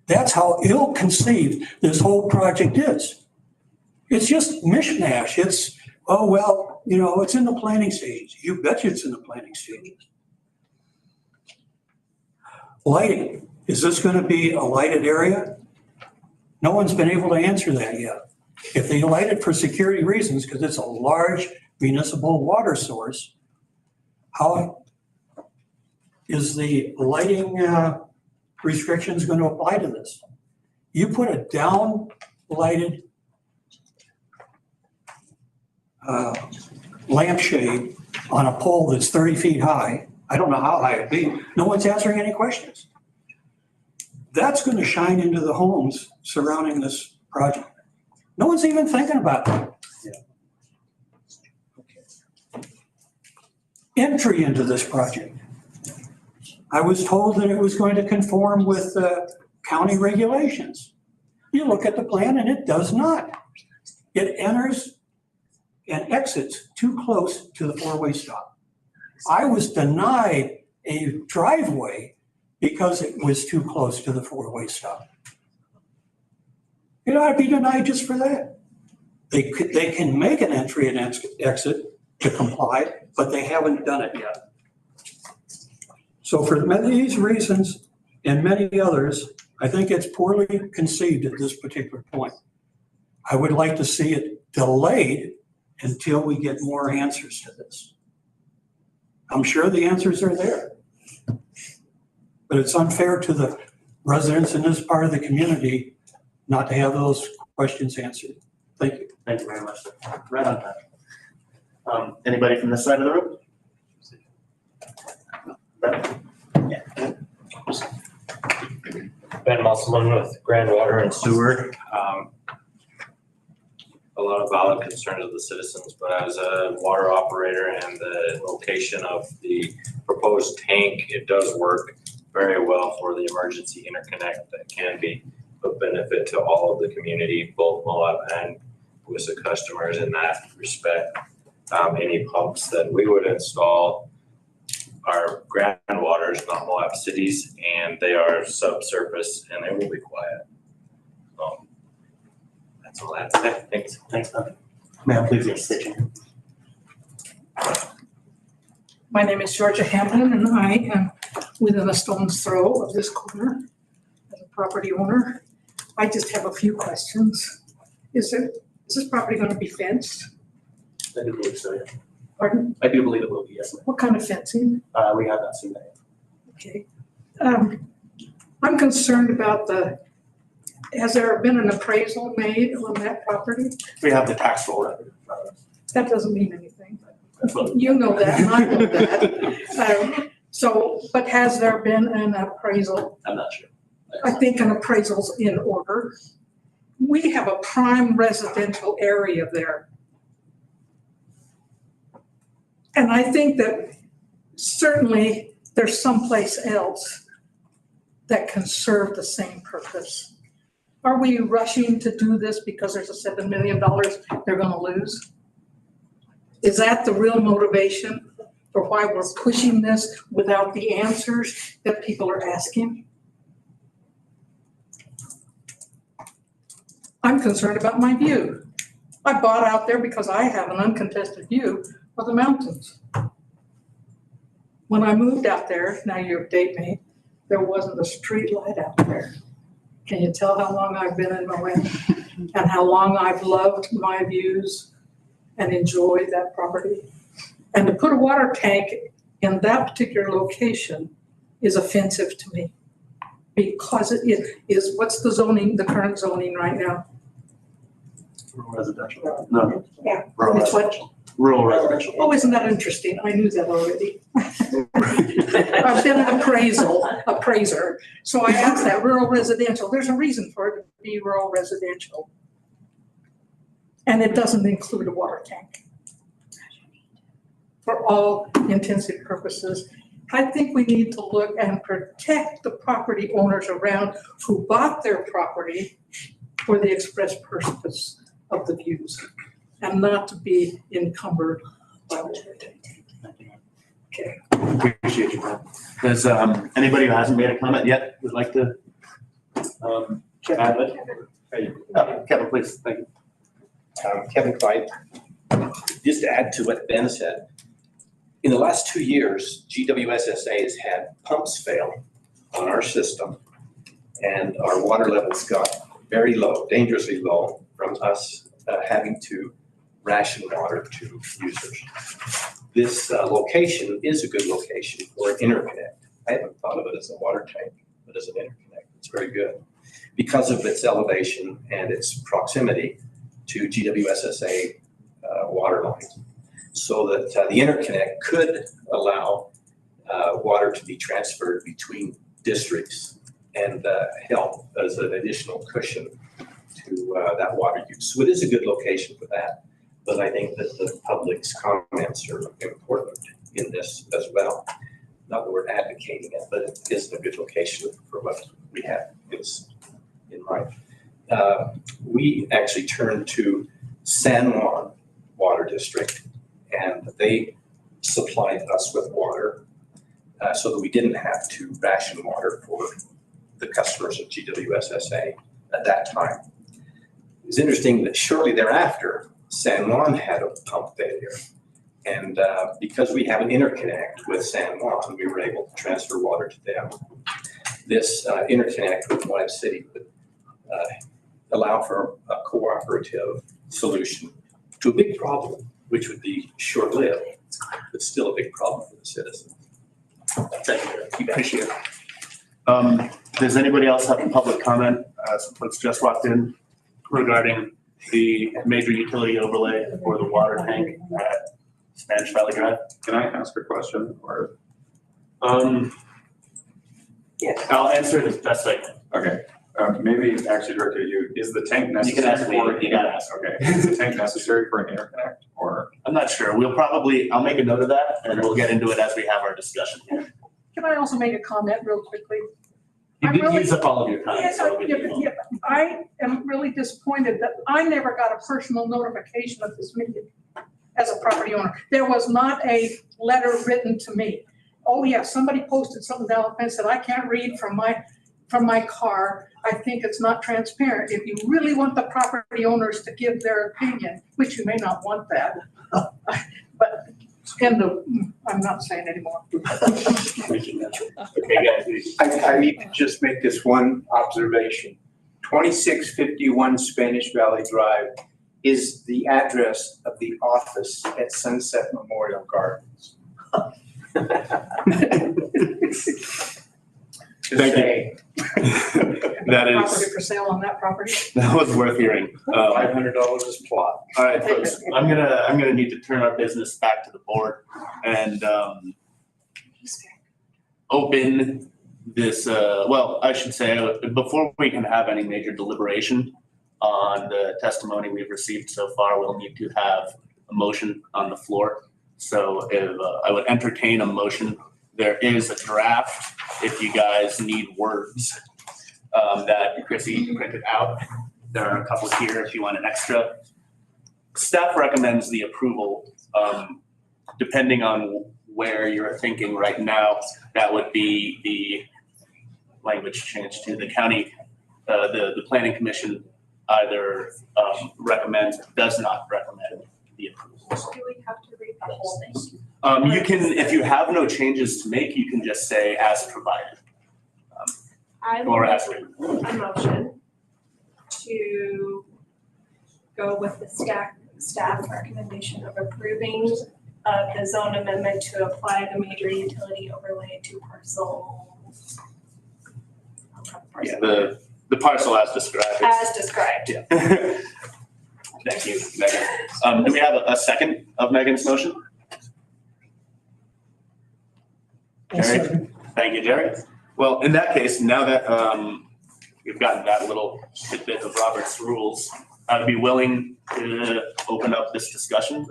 That's how ill-conceived this whole project is. It's just mishmash. It's, oh, well, you know, it's in the planning stage. You bet you it's in the planning stage. Lighting. Is this going to be a lighted area? No one's been able to answer that yet. If they light it for security reasons, because it's a large municipal water source, how is the lighting restrictions going to apply to this? You put a down-lighted lampshade on a pole that's 30 feet high. I don't know how high it'd be. No one's answering any questions. That's going to shine into the homes surrounding this project. No one's even thinking about that. Entry into this project. I was told that it was going to conform with county regulations. You look at the plan and it does not. It enters and exits too close to the four-way stop. I was denied a driveway because it was too close to the four-way stop. It ought to be denied just for that. They can make an entry and exit to comply, but they haven't done it yet. So for these reasons and many others, I think it's poorly conceived at this particular point. I would like to see it delayed until we get more answers to this. I'm sure the answers are there, but it's unfair to the residents in this part of the community not to have those questions answered. Thank you. Thank you very much, sir. Right on time. Anybody from this side of the room? Ben Musselman with Grand Water and Sewer. A lot of valid concerns of the citizens, but as a water operator and the location of the proposed tank, it does work very well for the emergency interconnect that can be of benefit to all of the community, both Moab and WISA customers in that respect. Any pumps that we would install are groundwaters, not Moab cities, and they are subsurface and they will be quiet. So that's all I have to say. Thanks. Thanks, Doug. Ma'am, please your station. My name is Georgia Hamlin, and I am within a stone's throw of this corner as a property owner. I just have a few questions. Is this property going to be fenced? I do believe so, yeah. Pardon? I do believe it will be, yes. What kind of fencing? We have not seen that. Okay. I'm concerned about has there been an appraisal made on that property? We have the tax roll record in front of us. That doesn't mean anything. That's what- You know that, and I know that. But has there been an appraisal? I'm not sure. I think an appraisal's in order. We have a prime residential area there. And I think that certainly there's someplace else that can serve the same purpose. Are we rushing to do this because there's a $7 million they're gonna lose? Is that the real motivation for why we're pushing this without the answers that people are asking? I'm concerned about my view. I bought out there because I have an uncontested view of the mountains. When I moved out there, now you date me, there wasn't a street light out there. Can you tell how long I've been in Moab and how long I've loved my views and enjoyed that property? And to put a water tank in that particular location is offensive to me because it is, what's the zoning, the current zoning right now? Rural residential. No. Yeah. Rural It's what? residential. Rural residential. Oh, isn't that interesting? I knew that already. I've been an appraiser. So I asked that, rural residential, there's a reason for it to be rural residential. And it doesn't include a water tank. For all intensive purposes, I think we need to look and protect the property owners around who bought their property for the express purpose of the views and not to be encumbered by water tank. Okay. Appreciate you, man. Does anybody who hasn't made a comment yet would like to add it? Kevin, please. Thank you. Kevin Clyde. Just to add to what Ben said, in the last 2 years, GWSSA has had pumps fail on our system, and our water levels got very low, dangerously low, from us having to ration water to users. This location is a good location for an interconnect. I haven't thought of it as a water tank, but as an interconnect, it's very good because of its elevation and its proximity to GWSSA water lines. So that the interconnect could allow water to be transferred between districts and help as an additional cushion to that water use. So it is a good location for that. But I think that the public's comments are important in this as well. Not that we're advocating it, but it is a good location for what we have in mind. We actually turned to San Juan Water District, and they supplied us with water so that we didn't have to ration water for the customers of GWSSA at that time. It was interesting that shortly thereafter, San Juan had a pump failure. And because we have an interconnect with San Juan, we were able to transfer water to them. This interconnect with Moab City would allow for a cooperative solution to a big problem, which would be short-lived, but still a big problem for the citizens. Thank you. Appreciate it. Does anybody else have a public comment? Some folks just walked in regarding the major utility overlay for the water tank at Spanish Valley Drive. Can I ask a question or? Yeah. I'll answer it as best I can. Okay. Maybe actually directed at you, is the tank You necessary? can ask me, for- you gotta ask. Okay, is the tank necessary for an interconnect or? I'm not sure. I'll make a note of that and we'll get into it as we have our discussion here. Can I also make a comment real quickly? You I'm did really- use up all of your time, Yes, so I'll give you a moment. I am really disappointed that I never got a personal notification of this meeting as a property owner. There was not a letter written to me. oh yeah, somebody posted something down and said, I can't read from my car. I think it's not transparent. If you really want the property owners to give their opinion, which you may not want that, but I'm not saying anymore. Okay, guys. I need to just make this one observation. 2651 Spanish Valley Drive is the address of the office at Sunset Memorial Gardens. Thank you. That Property is, for sale on that property. that was worth hearing. $500 is plot. All right, folks, I'm gonna need to turn our business back to the board and open this, well, I should say, before we can have any major deliberation on the testimony we've received so far, we'll need to have a motion on the floor. So if I would entertain a motion, there is a draft, if you guys need words, that Chrissy printed out. There are a couple here if you want an extra. Staff recommends the approval, depending on where you're thinking right now, that would be the language change to the county, the planning commission either recommends or does not recommend the approval. Do we have to read the whole thing? You can, if you have no changes to make, you can just say as provided. I will Or make as a written. motion to go with the staff recommendation of approving of the zone amendment to apply the major utility overlay to parcel. Yeah, the parcel as described. As described. Yeah. Thank you, Megan. Do we have a second of Megan's motion? Jerry? Thank you, Jerry. Well, in that case, now that we've gotten that little tidbit of Robert's rules, I'd be willing to open up this discussion,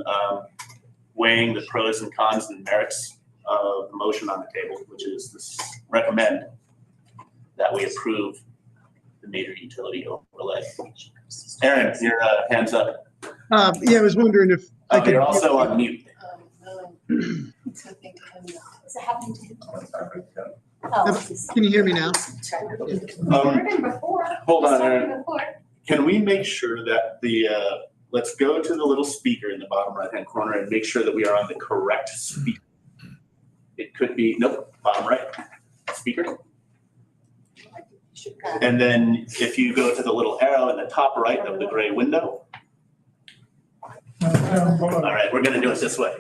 weighing the pros and cons and merits of the motion on the table, which is this recommend that we approve the major utility overlay. Aaron, your hand's up. Yeah, I was wondering if I could. You're also on mute. Is it happening to him? Can you hear me now? Hold on, Aaron. Can we make sure that let's go to the little speaker in the bottom right-hand corner and make sure that we are on the correct speaker. It could be, nope, bottom right, speaker. And then if you go to the little arrow in the top right of the gray window. All right, we're gonna do it this way.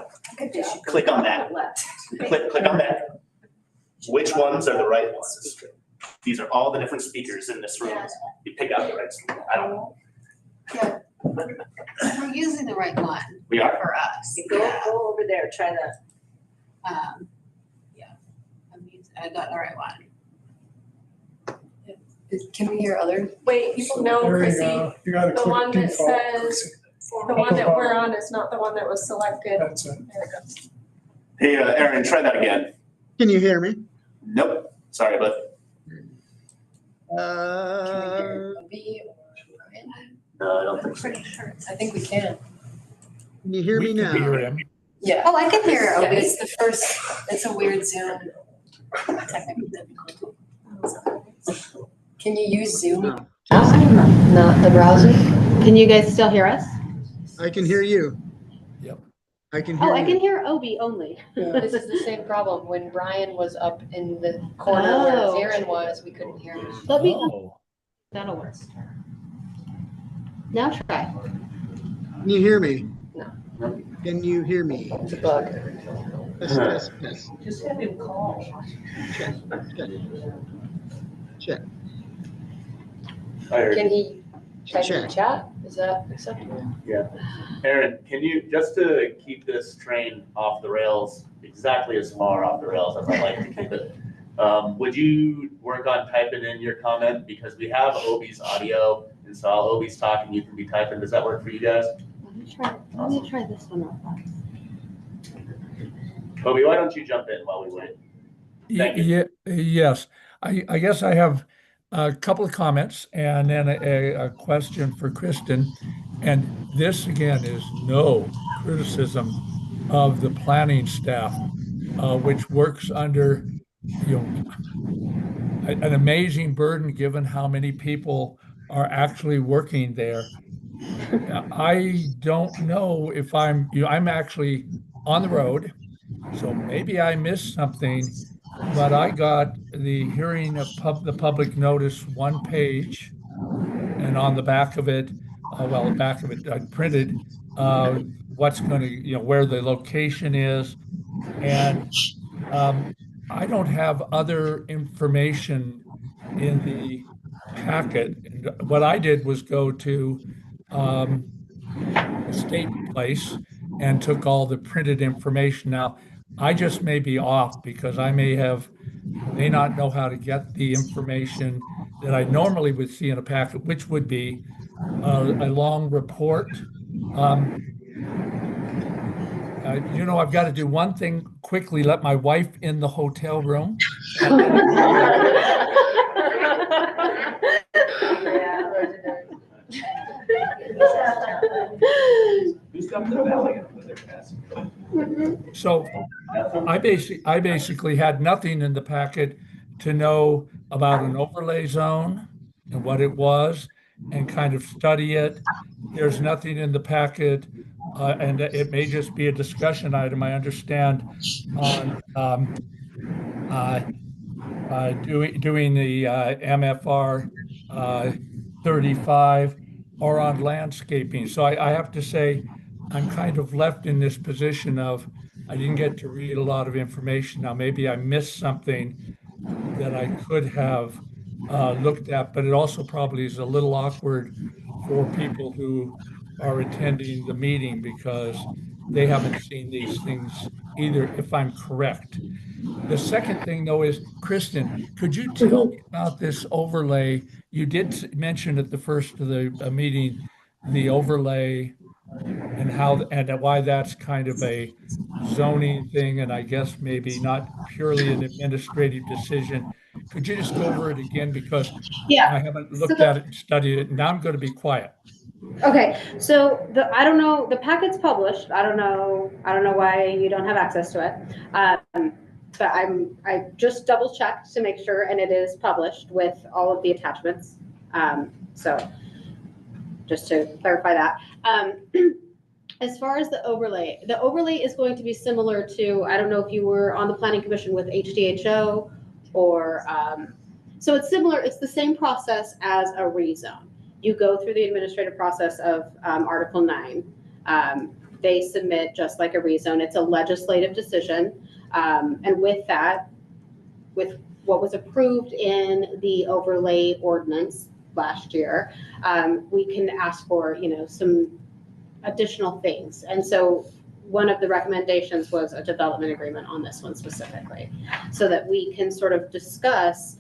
Click on that. Click on that. Which ones are the right ones? These are all the different speakers in this room. You pick out the right speaker. I don't know. We're using the right one. We are? For us. Go over there, try that. Yeah, I got the right one. Can we hear other? Wait, no, There you Chrissy, go. You gotta the click one that default. says, the one that we're on is not the one that was selected. That's it. There it goes. Hey, Aaron, try that again. Can you hear me? Nope, sorry, bud. No, I don't think so. I think we can. Can you hear me now? Yeah. Oh, I can hear Yeah, Obi. it's the first, it's a weird Zoom. Technical difficulty. Can you use Zoom? No. Not the browser? Can you guys still hear us? I can hear you. Yep. I can hear Oh, I you. can hear Obi only. This is the same problem. When Brian was up in the corner where Oh. Aaron was, we couldn't hear him. Let me, Oh, that'll work. Now try. Can you hear me? No. Can you hear me? It's a bug. Yes. Just have him call. Check. Can he type in Check. the chat? Is that acceptable? Yeah. Aaron, can you, just to keep this train off the rails, exactly as far off the rails as I like to keep it, would you work on typing in your comment? Because we have Obi's audio, and so while Obi's talking, you can be typing. Does that work for you guys? Let me try this one real fast. Obi, why don't you jump in while we wait? Thank you. Yes, I guess I have a couple of comments and then a question for Kristen. And this again is no criticism of the planning staff. which works under, an amazing burden given how many people are actually working there. I don't know if I'm actually on the road, so maybe I missed something, but I got the hearing of the public notice one page, and on the back of it, the back of it, I printed what's going to, where the location is, and I don't have other information in the packet. And what I did was go to State Place and took all the printed information. Now, I just may be off because I may not know how to get the information that I normally would see in a packet, which would be a long report. I've got to do one thing quickly, let my wife in the hotel room. So I basically had nothing in the packet to know about an overlay zone and what it was and kind of study it. There's nothing in the packet, and it may just be a discussion item, I understand, on doing the MFR 35 or on landscaping. So I have to say, I'm kind of left in this position of I didn't get to read a lot of information. Now, maybe I missed something that I could have looked at, but it also probably is a little awkward for people who are attending the meeting because they haven't seen these things either, if I'm correct. The second thing, though, is, Kristen, could you tell me about this overlay? You did mention at the first of the meeting, the overlay and why that's kind of a zoning thing, and I guess maybe not purely an administrative decision. Could you just go over it again? Because I haven't looked at it and studied it, and now I'm going to be quiet. Okay, so I don't know, the packet's published. I don't know why you don't have access to it. But I just double checked to make sure, and it is published with all of the attachments. So just to clarify that. As far as the overlay is going to be similar to, I don't know if you were on the Planning Commission with HDHO or, so it's similar, it's the same process as a rezone. You go through the administrative process of Article 9. They submit just like a rezone. It's a legislative decision. And with that, with what was approved in the overlay ordinance last year, we can ask for, some additional things. And so one of the recommendations was a development agreement on this one specifically, so that we can sort of discuss,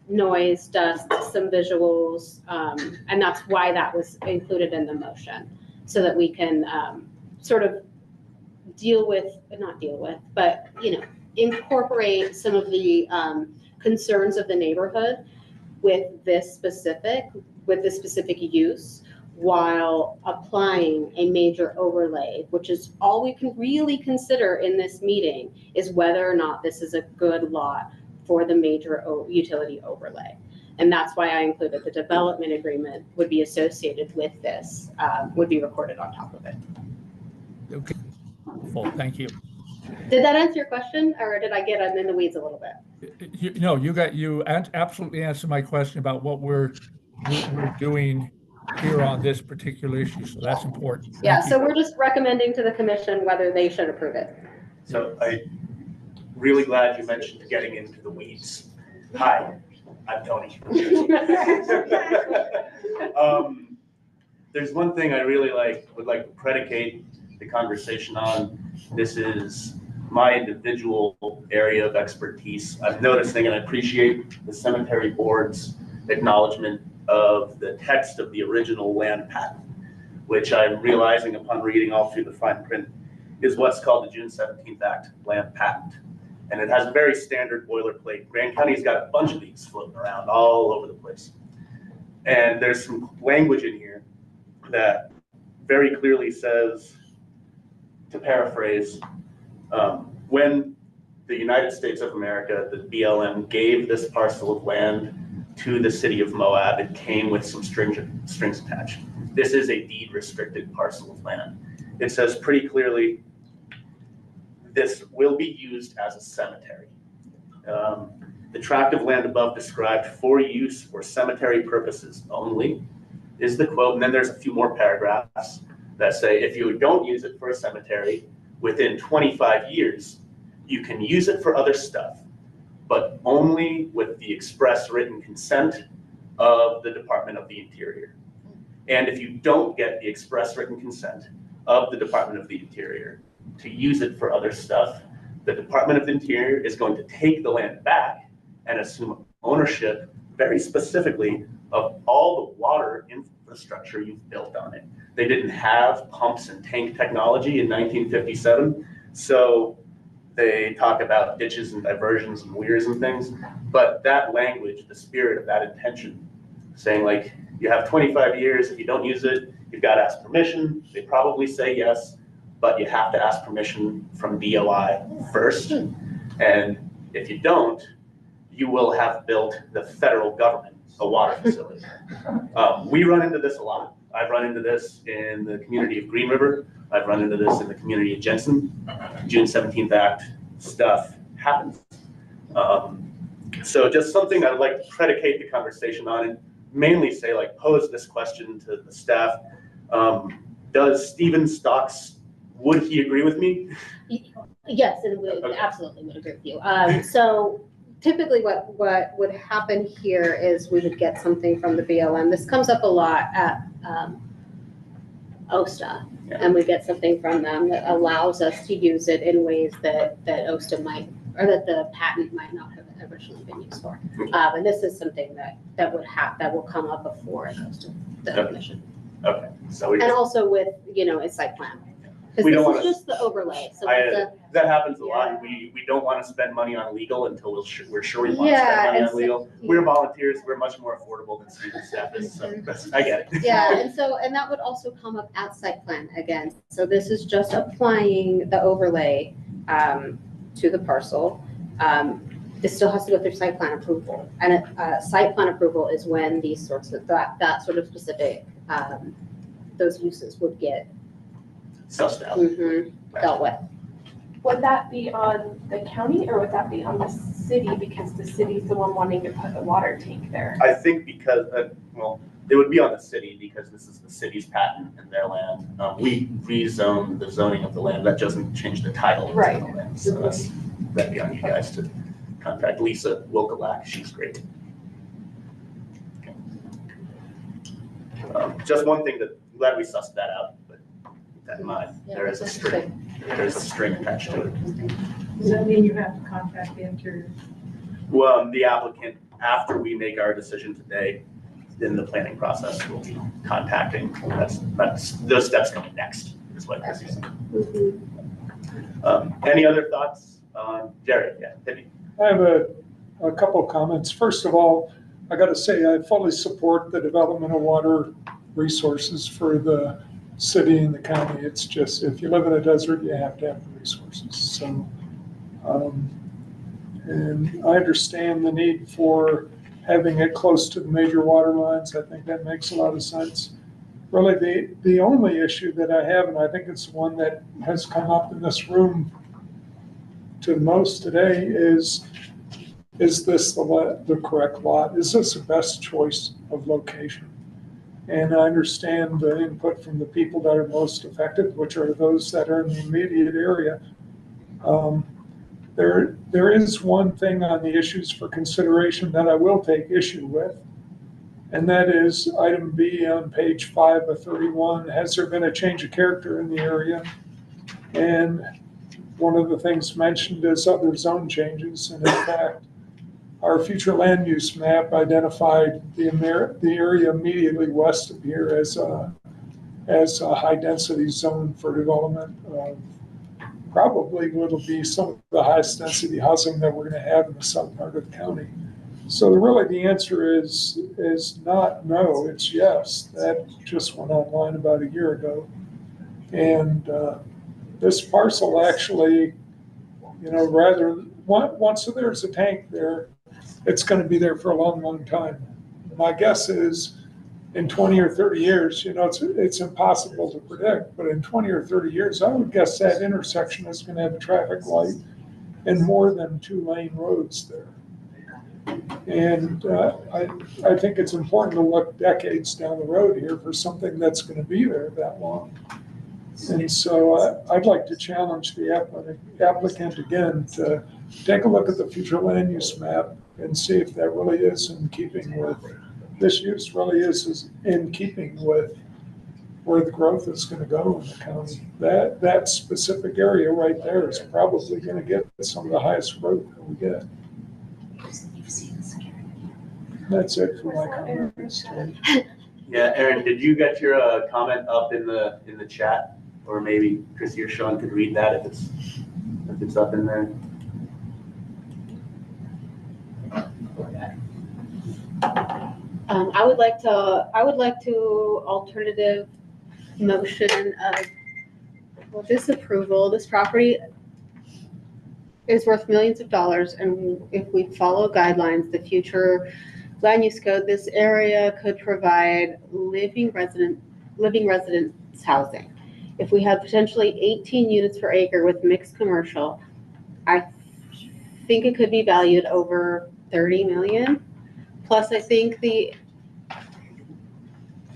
noise, dust, some visuals, and that's why that was included in the motion, so that we can sort of but incorporate some of the concerns of the neighborhood with this specific use, while applying a major overlay, which is all we can really consider in this meeting, is whether or not this is a good lot for the major utility overlay. And that's why I included the development agreement would be associated with this, would be recorded on top of it. Okay, thank you. Did that answer your question, or did I get in the weeds a little bit? You absolutely answered my question about what we're doing here on this particular issue, so that's important. Yeah, so we're just recommending to the commission whether they should approve it. So I'm really glad you mentioned getting into the weeds. Hi, I'm Tony. There's one thing I really would like to predicate the conversation on. This is my individual area of expertise. I'm noticing, and I appreciate the cemetery board's acknowledgement of the text of the original land patent, which I'm realizing upon reading all through the fine print is what's called the June 17th Act land patent. And it has a very standard boilerplate. Grand County's got a bunch of these floating around all over the place. And there's some language in here that very clearly says, to paraphrase, When the United States of America, the BLM, gave this parcel of land to the city of Moab, it came with some strings attached. This is a deed restricted parcel of land. It says pretty clearly, this will be used as a cemetery. The tract of land above described for use for cemetery purposes only is the quote. And then there's a few more paragraphs that say, if you don't use it for a cemetery, within 25 years, you can use it for other stuff, but only with the express written consent of the Department of the Interior. And if you don't get the express written consent of the Department of the Interior to use it for other stuff, the Department of the Interior is going to take the land back and assume ownership very specifically of all the water infrastructure you've built on it. They didn't have pumps and tank technology in 1957, so they talk about ditches and diversions and weirs and things, but that language, the spirit of that intention, saying like, you have 25 years, if you don't use it, you've got to ask permission. They probably say yes, but you have to ask permission from DOI first. And if you don't, you will have built the federal government a water facility. We run into this a lot. I've run into this in the community of Green River. I've run into this in the community of Jensen. June 17th Act stuff happens. So just something I'd like to predicate the conversation on, and mainly say, like, pose this question to the staff. Does Stephen Stocks, would he agree with me? Yes, it would, absolutely would agree with you. So typically what would happen here is we would get something from the BLM. This comes up a lot at OSTA, and we get something from them that allows us to use it in ways that OSTA might, or that the patent might not have originally been used for. And this is something that will come up before it goes to the commission. Okay, so we And also with, a site plan. We Because don't this is wanna- just the overlay, so it's that happens a lot. We don't want to spend money on legal until we're sure we want to Yeah, spend money and on legal. We're volunteers, we're much more affordable than Stephen staff is, so I get it. Yeah, and that would also come up at site plan again. So this is just applying the overlay to the parcel. This still has to go through site plan approval. And site plan approval is when these sorts of, that sort of specific, those uses would get sussed out. Dealt with. Would that be on the county or would that be on the city? Because the city's the one wanting to put the water tank there. I think because, it would be on the city because this is the city's patent and their land. We rezone the zoning of the land. That doesn't change the title of the Right. land. So that'd be on you guys to contact Lisa Wilkalak. She's great. Just one thing that, I'm glad we sussed that out, but keep that in mind. There is a string attached to it. Does that mean you have to contact the Interior? Well, the applicant, after we make our decision today, in the planning process, we'll be contacting, that's those steps coming next, is what Chrissy's saying. Any other thoughts? Jerry, yeah, hit me. I have a couple of comments. First of all, I got to say, I fully support the development of water resources for the city and the county. It's just, if you live in a desert, you have to have the resources. So, and I understand the need for having it close to the major water lines. I think that makes a lot of sense. Really, the only issue that I have, and I think it's one that has come up in this room to the most today, is this the correct lot? Is this the best choice of location? And I understand the input from the people that are most affected, which are those that are in the immediate area. There is one thing on the issues for consideration that I will take issue with, and that is item B on page 5 of 31. Has there been a change of character in the area? And one of the things mentioned is other zone changes, and in fact, our future land use map identified the area immediately west of here as a high density zone for development of probably what'll be some of the highest density housing that we're going to have in the southern part of the county. So really the answer is not no, it's yes. That just went online about a year ago. And this parcel actually You know, once there's a tank there, it's going to be there for a long, long time. My guess is in 20 or 30 years, you know, it's impossible to predict, but in 20 or 30 years, I would guess that intersection is going to have a traffic light and more than 2-lane roads there. And I think it's important to look decades down the road here for something that's going to be there that long. And so I'd like to challenge the applicant again to take a look at the future land use map and see if that really is in keeping with, this use really is in keeping with where the growth is going to go in the county. That specific area right there is probably going to get some of the highest growth that we get. That's it for my comments. Yeah, Aaron, did you get your comment up in the chat? Or maybe Chrissy or Sean could read that if it's up in there. I would like to alternative motion of disapproval. This property is worth millions of dollars, and if we follow guidelines, the future land use code, this area could provide living residence housing. If we have potentially 18 units per acre with mixed commercial, I think it could be valued over 30 million. Plus, I think the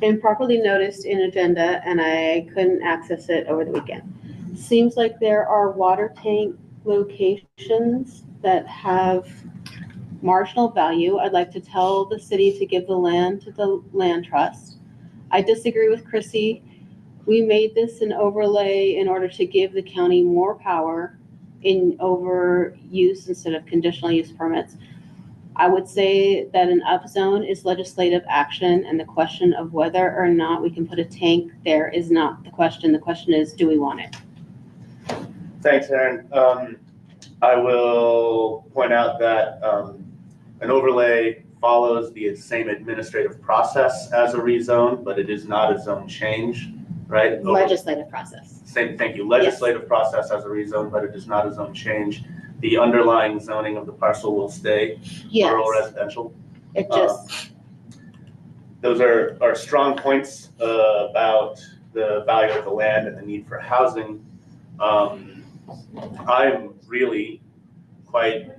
improperly noticed in agenda, and I couldn't access it over the weekend. Seems like there are water tank locations that have marginal value. I'd like to tell the city to give the land to the land trust. I disagree with Chrissy. We made this an overlay in order to give the county more power in over use instead of conditional use permits. I would say that an upzone is legislative action, and the question of whether or not we can put a tank there is not the question. The question is, do we want it? Thanks, Aaron. I will point out that an overlay follows the same administrative process as a rezone, but it is not a zone change, right? Legislative process. Thank you. Legislative process as a rezone, but it is not a zone change. The underlying zoning of the parcel will stay rural residential. It just. Those are strong points about the value of the land and the need for housing. I'm really quite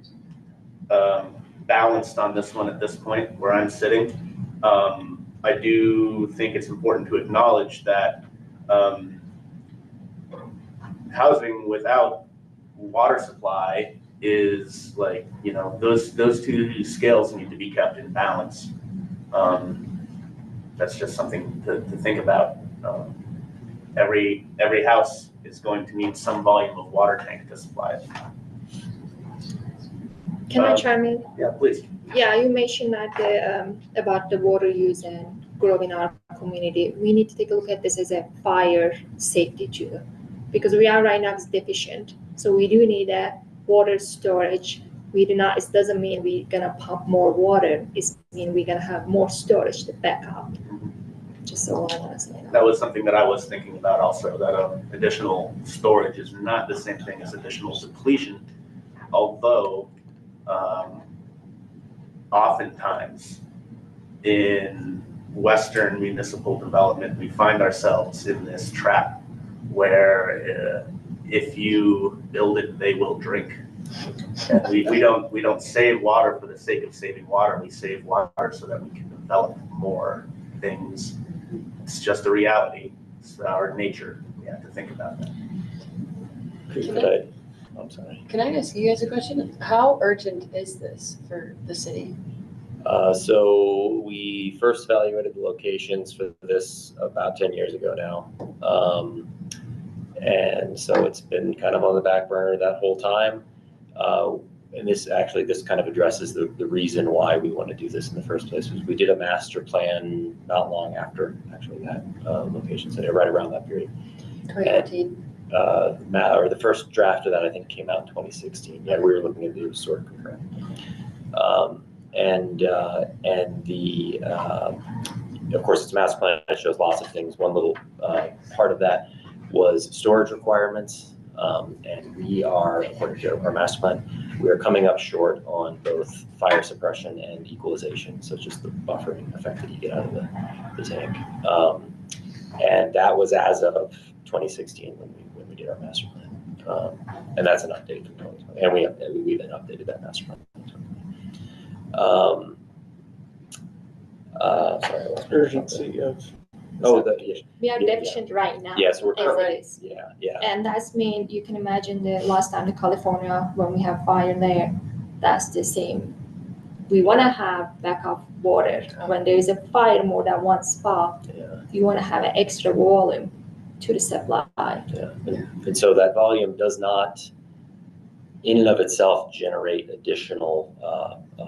balanced on this one at this point where I'm sitting. I do think it's important to acknowledge that housing without water supply is like, you know, those two scales need to be kept in balance. That's just something to think about. Every house is going to need some volume of water tank to supply it. Can I chime in? Yeah, please. Yeah, you mentioned that about the water use and growth in our community. We need to take a look at this as a fire safety too, because we are right now deficient. So we do need a water storage. We do not. It doesn't mean we're gonna pump more water. It means we're gonna have more storage to back up. Just so I want to say that. That was something that I was thinking about also. That additional storage is not the same thing as additional depletion, although. Oftentimes in Western municipal development, we find ourselves in this trap where if you build it, they will drink. And we don't save water for the sake of saving water. We save water so that we can develop more things. It's just a reality. It's our nature. We have to think about that. I'm sorry. Can I ask you guys a question? How urgent is this for the city? So we first evaluated the locations for this about 10 years ago now. And so it's been kind of on the back burner that whole time. And this kind of addresses the reason why we want to do this in the first place. Was we did a master plan not long after actually that location, so right around that period. 2014. Or the first draft of that I think came out in 2016. Yeah, we were looking at the historic component. And of course it's a master plan. It shows lots of things. One little part of that was storage requirements. And we are, according to our master plan, we are coming up short on both fire suppression and equalization, such as the buffering effect that you get out of the tank. And that was as of 2016 when we did our master plan. And that's an update from 2020. And we then updated that master plan. Sorry, I lost my Urgency of. We are deficient right now. Yes, we're as it is. Yeah. And that's mean, you can imagine the last time in California, when we have fire there, that's the same. We want to have backup water. When there is a fire more than one spot, you want to have an extra volume to the supply. And so that volume does not, in and of itself, generate additional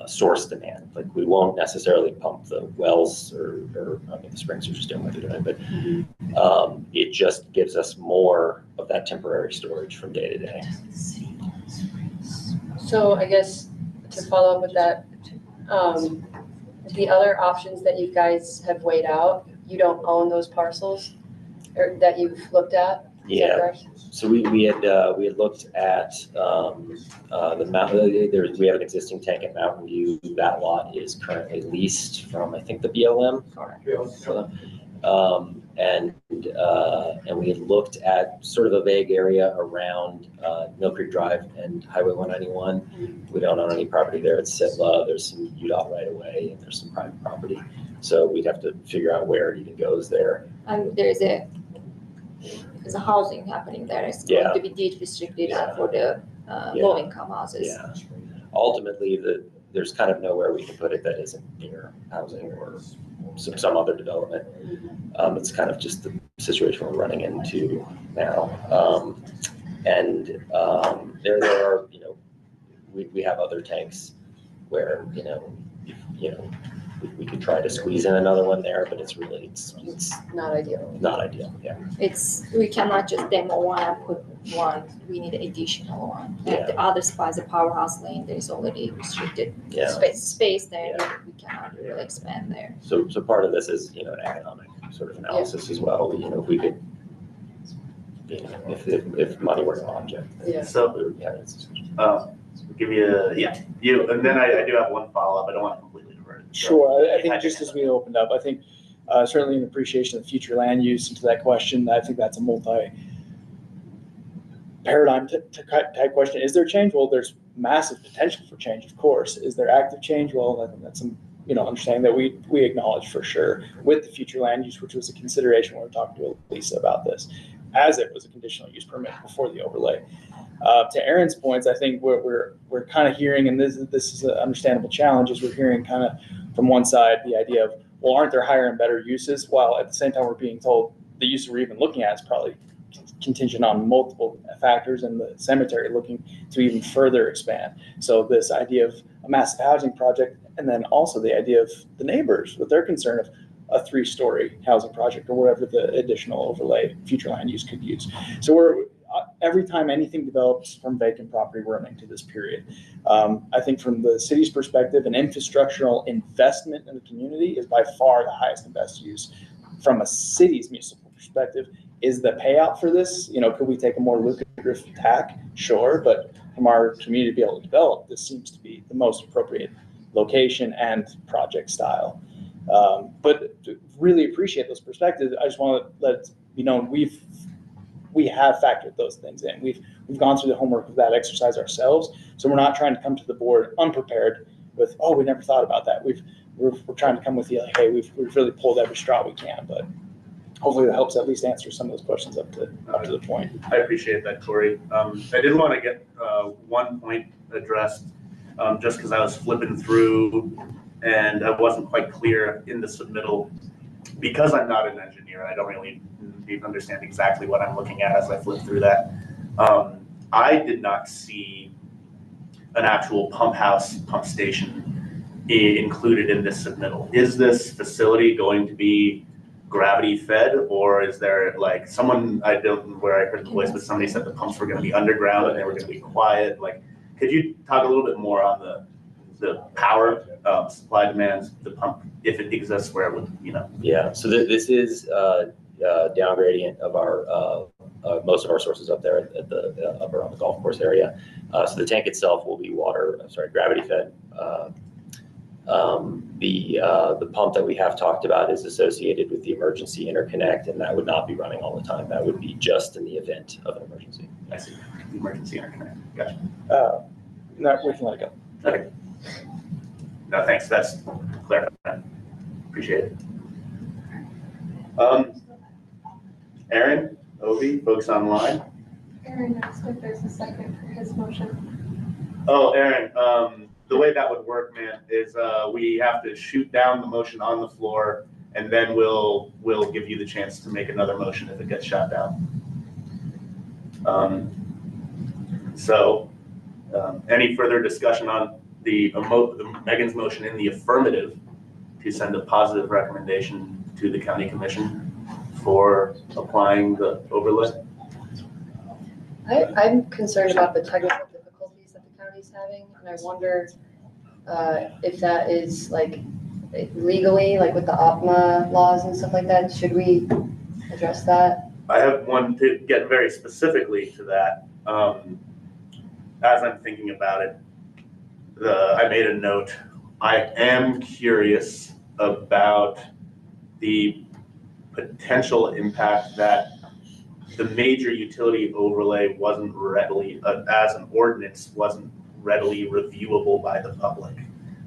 source demand. Like we won't necessarily pump the wells or I mean, the springs are just doing what they're doing, but it just gives us more of that temporary storage from day to day. So I guess to follow up with that, the other options that you guys have weighed out, you don't own those parcels or that you've looked at? Yeah. So we had looked at the mountain. We have an existing tank at Mountain View. That lot is currently leased from I think the BLM. And we had looked at sort of a vague area around Mill Creek Drive and Highway 191. We don't own any property there. It's Sitla. There's some UDOT right away, and there's some private property. So we'd have to figure out where it even goes there. There's a housing happening there. It's going to be deed restricted for the low-income houses. Yeah. Ultimately, there's kind of nowhere we can put it that isn't near housing or some other development. It's kind of just the situation we're running into now. There are, we have other tanks where, we could try to squeeze in another one there, but it's not ideal. Not ideal, yeah. We cannot just demo one and put one. We need an additional one. And the other spot, the powerhouse lane, there's already restricted space there. We cannot really expand there. So part of this is, an economic sort of analysis as well. If we could, if money were an object. Yeah. So, give me and then I do have one follow-up. I don't want to completely divert it. Sure, I think just as we opened up, I think certainly an appreciation of future land use into that question. I think that's a multi-paradigm type question. Is there change? Well, there's massive potential for change, of course. Is there active change? Well, I think that's some understanding that we acknowledge for sure with the future land use, which was a consideration when we were talking to Lisa about this, as it was a conditional use permit before the overlay. To Aaron's points, I think what we're kind of hearing, and this is an understandable challenge, is we're hearing kind of from one side the idea of, well, aren't there higher and better uses? While at the same time we're being told the use we're even looking at is probably contingent on multiple factors, and the cemetery looking to even further expand. So this idea of a massive housing project, and then also the idea of the neighbors with their concern of a 3-story housing project or whatever the additional overlay future land use could use. So every time anything develops from vacant property, we're running to this period. I think from the city's perspective, an infrastructural investment in the community is by far the highest and best use. From a city's municipal perspective, is the payout for this, could we take a more lucrative tack? Sure, but from our community to be able to develop, this seems to be the most appropriate location and project style. But to really appreciate those perspectives, I just want to let it be known we have factored those things in. We've gone through the homework of that exercise ourselves. So we're not trying to come to the board unprepared with, oh, we never thought about that. We're trying to come with you like, hey, we've really pulled every straw we can, but hopefully that helps at least answer some of those questions up to the point. I appreciate that, Corey. I did want to get one point addressed, just because I was flipping through and I wasn't quite clear in the submittal. Because I'm not an engineer, I don't really even understand exactly what I'm looking at as I flip through that. I did not see an actual pump station included in this submittal. Is this facility going to be gravity fed, or is there like someone, I don't know where I heard the voice, but somebody said the pumps were going to be underground and they were going to be quiet. Like, could you talk a little bit more on the power supply demands, the pump, if it exists, where it would, Yeah, so this is down gradient of our most of our sources up there at the up around the golf course area. So the tank itself will be gravity fed. The pump that we have talked about is associated with the emergency interconnect, and that would not be running all the time. That would be just in the event of an emergency. I see, emergency interconnect, gotcha. No, we can let it go. Okay. No, thanks, that's clear. Appreciate it. Aaron, Obi, folks online. Aaron asked if there's a second for his motion. Oh, Aaron, the way that would work, man, is we have to shoot down the motion on the floor, and then we'll give you the chance to make another motion if it gets shot down. Any further discussion on the Megan's motion in the affirmative to send a positive recommendation to the county commission for applying the overlay? I'm concerned about the technical difficulties that the county's having, and I wonder if that is like legally, like with the OPMA laws and stuff like that, should we address that? I have one to get very specifically to that. As I'm thinking about it, I made a note. I am curious about the potential impact that the major utility overlay wasn't readily, as an ordinance, wasn't readily reviewable by the public.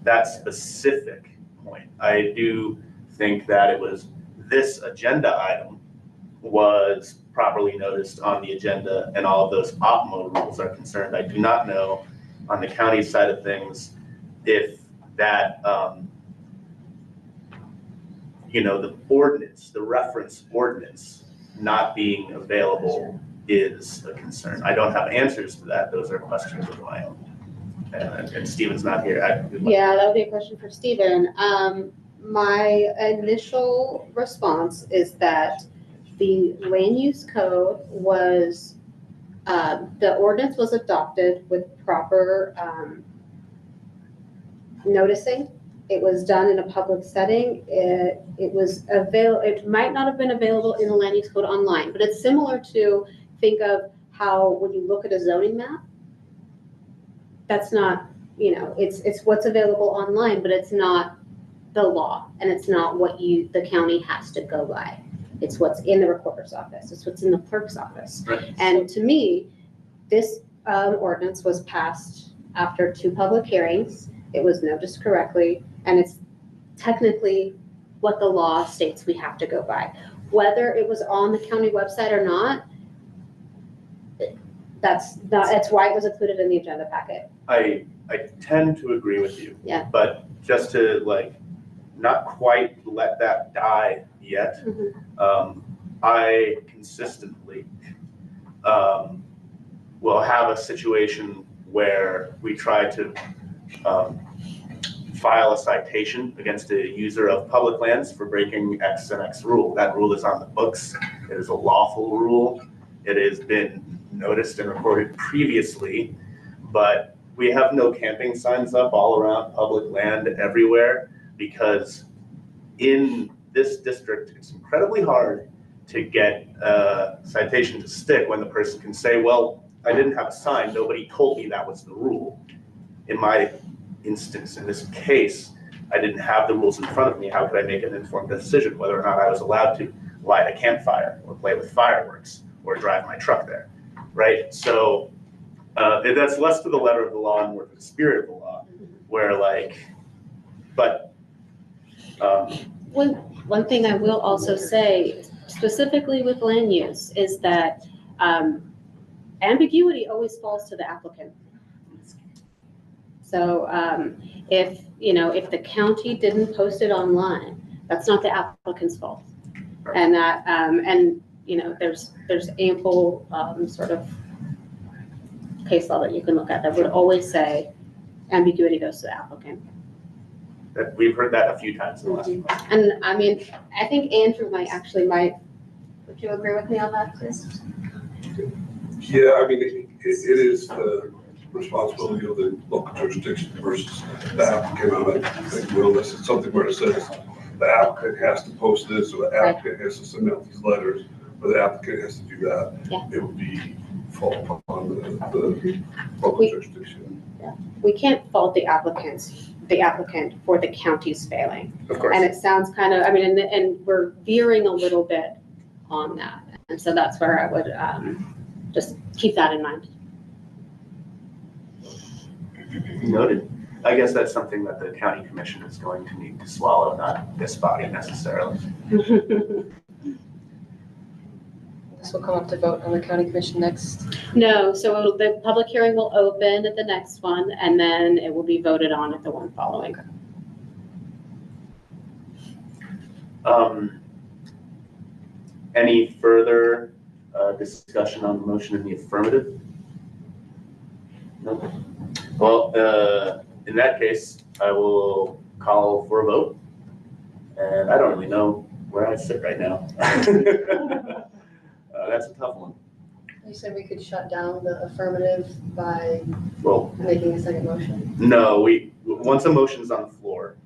That specific point, I do think that it was this agenda item was properly noticed on the agenda and all of those OPMA rules are concerned. I do not know on the county side of things if that, the ordinance, the reference ordinance not being available is a concern. I don't have answers to that. Those are questions of my own. And Stephen's not here. Yeah, that would be a question for Stephen. My initial response is that the land use code was, the ordinance was adopted with proper noticing. It was done in a public setting. It was available. It might not have been available in the land use code online, but it's similar to, think of how when you look at a zoning map, that's not, it's what's available online, but it's not the law, and it's not what the county has to go by. It's what's in the recorder's office. It's what's in the clerk's office. Right. And to me, this ordinance was passed after 2 public hearings. It was noticed correctly, and it's technically what the law states we have to go by. Whether it was on the county website or not, that's why it was included in the agenda packet. I tend to agree with you. Yeah. But just to not quite let that die yet, I consistently will have a situation where we try to file a citation against a user of public lands for breaking X and X rule. That rule is on the books. It is a lawful rule. It has been noticed and recorded previously, but we have no camping signs up all around public land everywhere, because in this district, it's incredibly hard to get a citation to stick when the person can say, well, I didn't have a sign. Nobody told me that was the rule. In my instance, in this case, I didn't have the rules in front of me. How could I make an informed decision whether or not I was allowed to light a campfire or play with fireworks or drive my truck there, right? So that's less to the letter of the law and more to the spirit of the law, where One thing I will also say, specifically with land use, is that ambiguity always falls to the applicant. So if the county didn't post it online, that's not the applicant's fault. And that, there's ample sort of case law that you can look at that would always say ambiguity goes to the applicant. We've heard that a few times in the last month. And I mean, I think Andrew might, would you agree with me on that, Chris? Yeah, I mean, it is the responsibility of the local jurisdiction versus the applicant on it. Unless it's something where it says the applicant has to post this or the applicant has to submit these letters, or the applicant has to do that, Yeah. it would be fall upon the local jurisdiction. We can't fault the applicant for the county's failing. Of course. And it sounds kind of, I mean, and we're veering a little bit on that. And so that's where I would just keep that in mind. Noted. I guess that's something that the county commission is going to need to swallow, not this body necessarily. This will come up to vote on the county commission next. No, so the public hearing will open at the next one, and then it will be voted on at the one following. Any further discussion on the motion in the affirmative? No. Well, in that case, I will call for a vote. And I don't really know where I sit right now. That's a tough one. You said we could shut down the affirmative by Well, making a second motion. no, once a motion's on the floor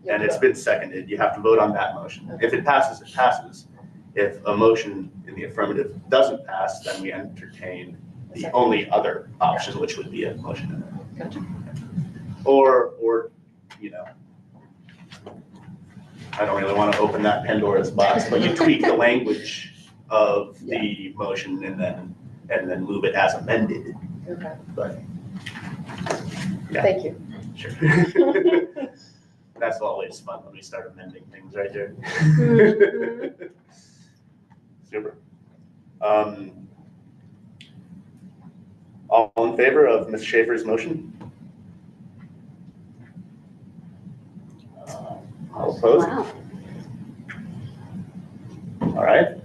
and it's been seconded, you have to vote on that motion. If it passes, it passes. If a motion in the affirmative doesn't pass, then we entertain the only other option, which would be a motion. Gotcha. Or, you know, I don't really want to open that Pandora's box, but you tweak the language of the motion and then move it as amended. Okay. But, yeah. Thank you. Sure. That's always fun when we start amending things right there. Super. All in favor of Ms. Schaefer's motion? All opposed? Wow. All right.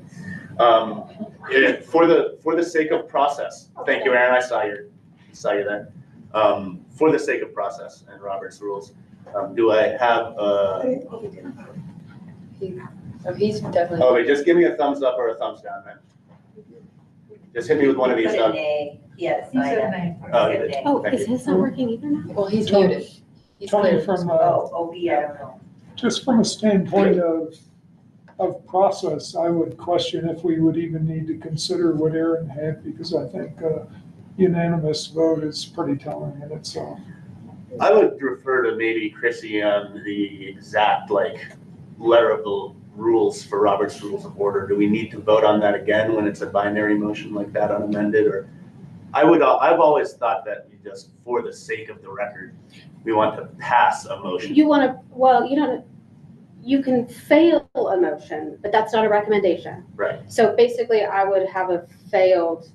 For the sake of process, thank you, Aaron. I saw you there. For the sake of process and Robert's rules, do I have He's definitely. Oh, wait, just give me a thumbs up or a thumbs down, man. Just hit me with one of these. Put a nay. Yes, I am. Oh, you did. Oh, Thank is you. his not working either now? Well, he's muted. He's Tony, clear. from, Yeah, I don't know. just from a standpoint of process, I would question if we would even need to consider what Aaron had, because I think unanimous vote is pretty telling in itself. I would refer to maybe Chrissy on the exact letter of the rules for Robert's Rules of Order. Do we need to vote on that again when it's a binary motion like that unamended? Or I've always thought that you just, for the sake of the record, we want to pass a motion. You want to, well, you can fail a motion, but that's not a recommendation. Right. So basically, I would have a failed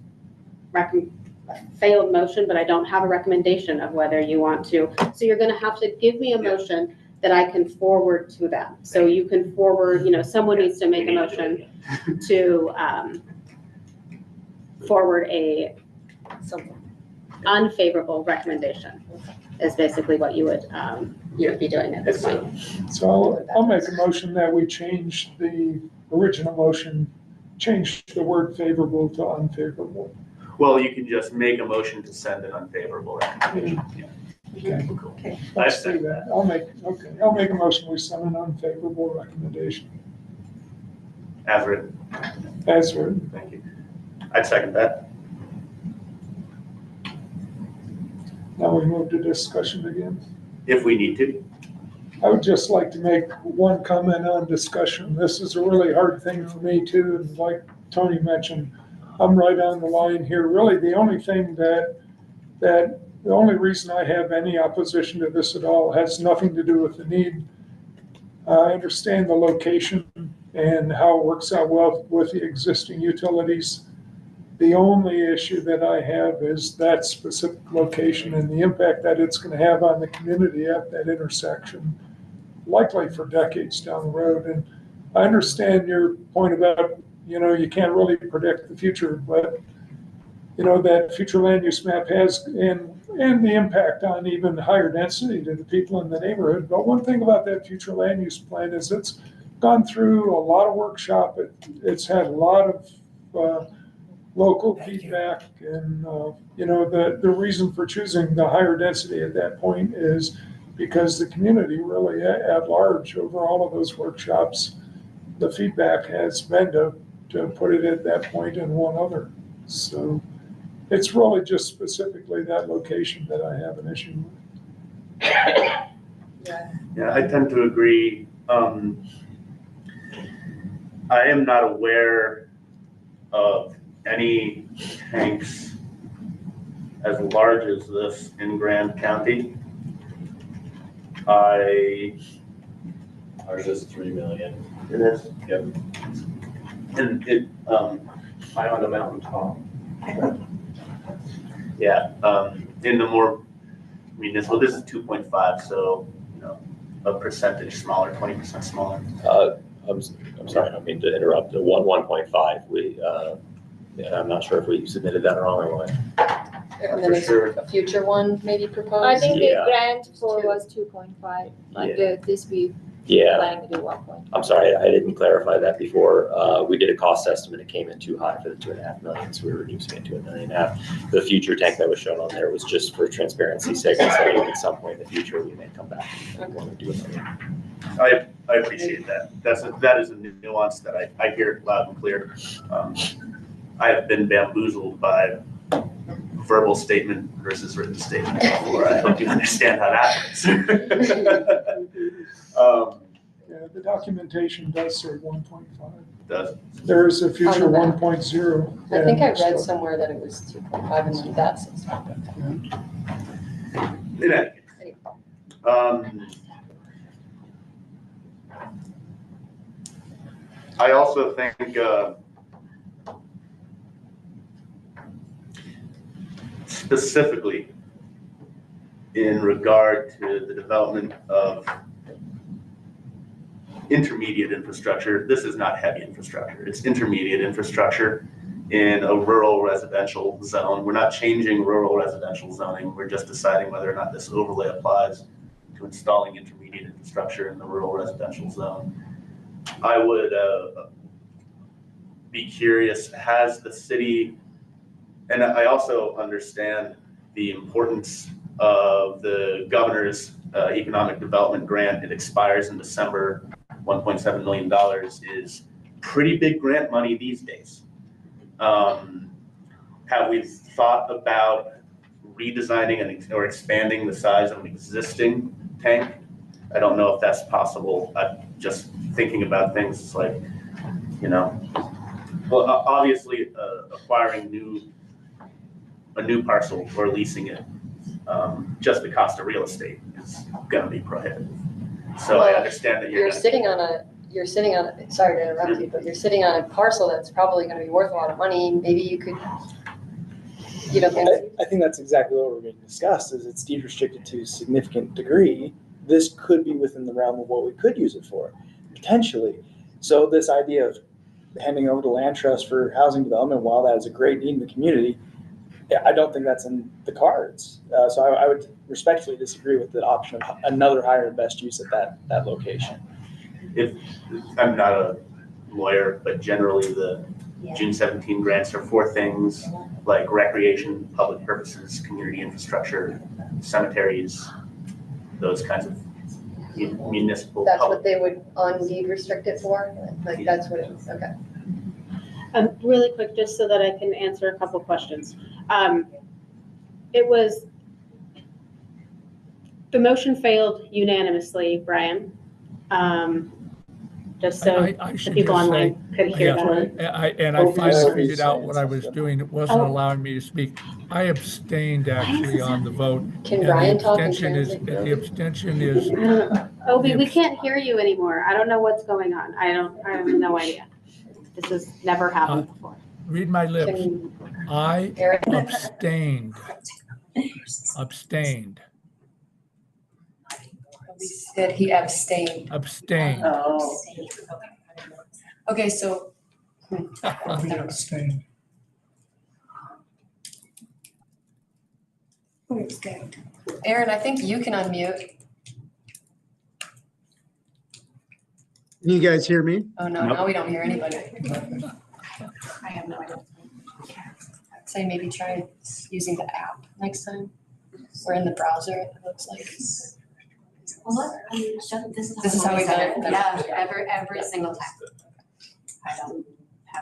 motion, but I don't have a recommendation of whether you want to. So you're going to have to give me a motion that I can forward to them. So you can forward, someone needs to make a motion to forward a unfavorable recommendation is basically what you would be doing at this point. So I'll make a motion that we change the original motion, change the word favorable to unfavorable. Well, you can just make a motion to send an unfavorable recommendation. Yeah. Okay. Let's do that. I'll make a motion, we send an unfavorable recommendation. As written. As written. Thank you. I'd second that. Now we move to discussion again. If we need to. I would just like to make one comment on discussion. This is a really hard thing for me too, and like Tony mentioned, I'm right on the line here. Really, the only thing the only reason I have any opposition to this at all has nothing to do with the need. I understand the location and how it works out well with the existing utilities. The only issue that I have is that specific location and the impact that it's going to have on the community at that intersection, likely for decades down the road. And I understand your point about, you can't really predict the future, but that future land use map has, and the impact on even higher density to the people in the neighborhood. But one thing about that future land use plan is it's gone through a lot of workshop. It's had a lot of local feedback, and the reason for choosing the higher density at that point is because the community really at large over all of those workshops, the feedback has been to put it at that point and one other. So it's really just specifically that location that I have an issue with. Yeah, I tend to agree. I am not aware of any tanks as large as this in Grand County. Ours is 3 million. It is? Yep. And it, High on the mountain top. yeah, in the more municipal, this is 2.5, so, you know, a percentage smaller, 20% smaller. I'm sorry, I don't mean to interrupt. The 1.5, I'm not sure if we submitted that wrong or what. And then is a future one maybe proposed? I think the Yeah. grant for was 2.5, but this we Yeah, planning to do 1.5. I'm sorry, I didn't clarify that before. We did a cost estimate. It came in too high for the 2.5 million, so we were reducing it to 1.5 million. The future tank that was shown on there was just for transparency's sake. So at some point in the future, we may come back and want to do it. I appreciate that. That is a nuance that I hear loud and clear. I have been bamboozled by verbal statement versus written statement before. I hope you understand how that works. Yeah, the documentation does say 1.5. Does. There is a On future the back. 1.0. I think I and read so- somewhere that it was 2.5 and then that's 6.5. In any case, I also think specifically in regard to the development of intermediate infrastructure, this is not heavy infrastructure, it's intermediate infrastructure in a rural residential zone. We're not changing rural residential zoning, we're just deciding whether or not this overlay applies to installing intermediate infrastructure in the rural residential zone. I would be curious, has the city, and I also understand the importance of the governor's economic development grant. It expires in December. $1.7 million is pretty big grant money these days. Have we thought about redesigning or expanding the size of an existing tank? I don't know if that's possible. I'm just thinking about things like, you know, well, obviously acquiring a new parcel or leasing it, just the cost of real estate is going to be prohibitive. So I understand that You're sitting on a, sorry to interrupt you, but you're sitting on a parcel that's probably gonna be worth a lot of money. Maybe you could, you know, I think that's exactly what we're being discussed, is it's deed restricted to a significant degree. This could be within the realm of what we could use it for, potentially. So this idea of handing over to land trust for housing development, while that is a great need in the community, I don't think that's in the cards. So I would respectfully disagree with the option of another higher and best use at that location. If I'm not a lawyer, but generally the June 17 grants are for things like recreation, public purposes, community infrastructure, cemeteries, those kinds of municipal. that's what they would on deed restrict it for? Like that's what it is, okay. Really quick, just so that I can answer a couple questions. It was, the motion failed unanimously, Brian. Just so I the should people just online could hear yes, that. I finally figured out what I was doing. It wasn't allowing me to speak. I abstained actually on the vote. Can and Brian the talk and abstention is translate? The abstention is, Obi, we can't hear you anymore. I don't know what's going on. I have no idea. This has never happened before. read my lips. Can I Eric? abstained. Abstained. We said he abstained. Abstained. Oh. Okay, so. Abstain. Aaron, I think you can unmute. Can you guys hear me? Oh, no, now we don't hear anybody. I have no idea. I'd say maybe try using the app next time. Or in the browser, it looks like. This is how we done it. Yeah, every single time. I don't I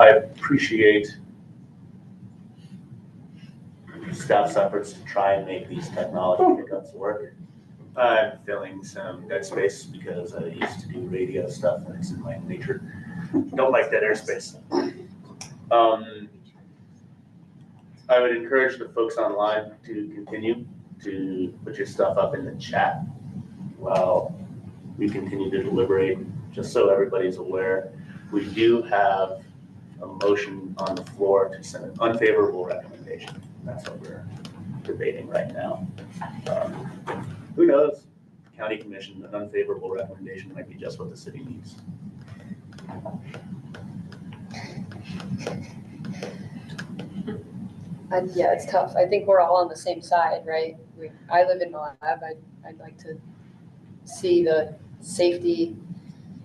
appreciate staff's efforts to try and make these technology pickups work. I'm filling some dead space because I used to do radio stuff and it's in my nature. Don't like dead airspace. I would encourage the folks online to continue to put your stuff up in the chat while we continue to deliberate, just so everybody's aware. We do have a motion on the floor to send an unfavorable recommendation. That's what we're debating right now. Who knows? County Commission, an unfavorable recommendation might be just what the city needs. Yeah, it's tough. I think we're all on the same side, right? I live in Moab. I'd like to see the safety.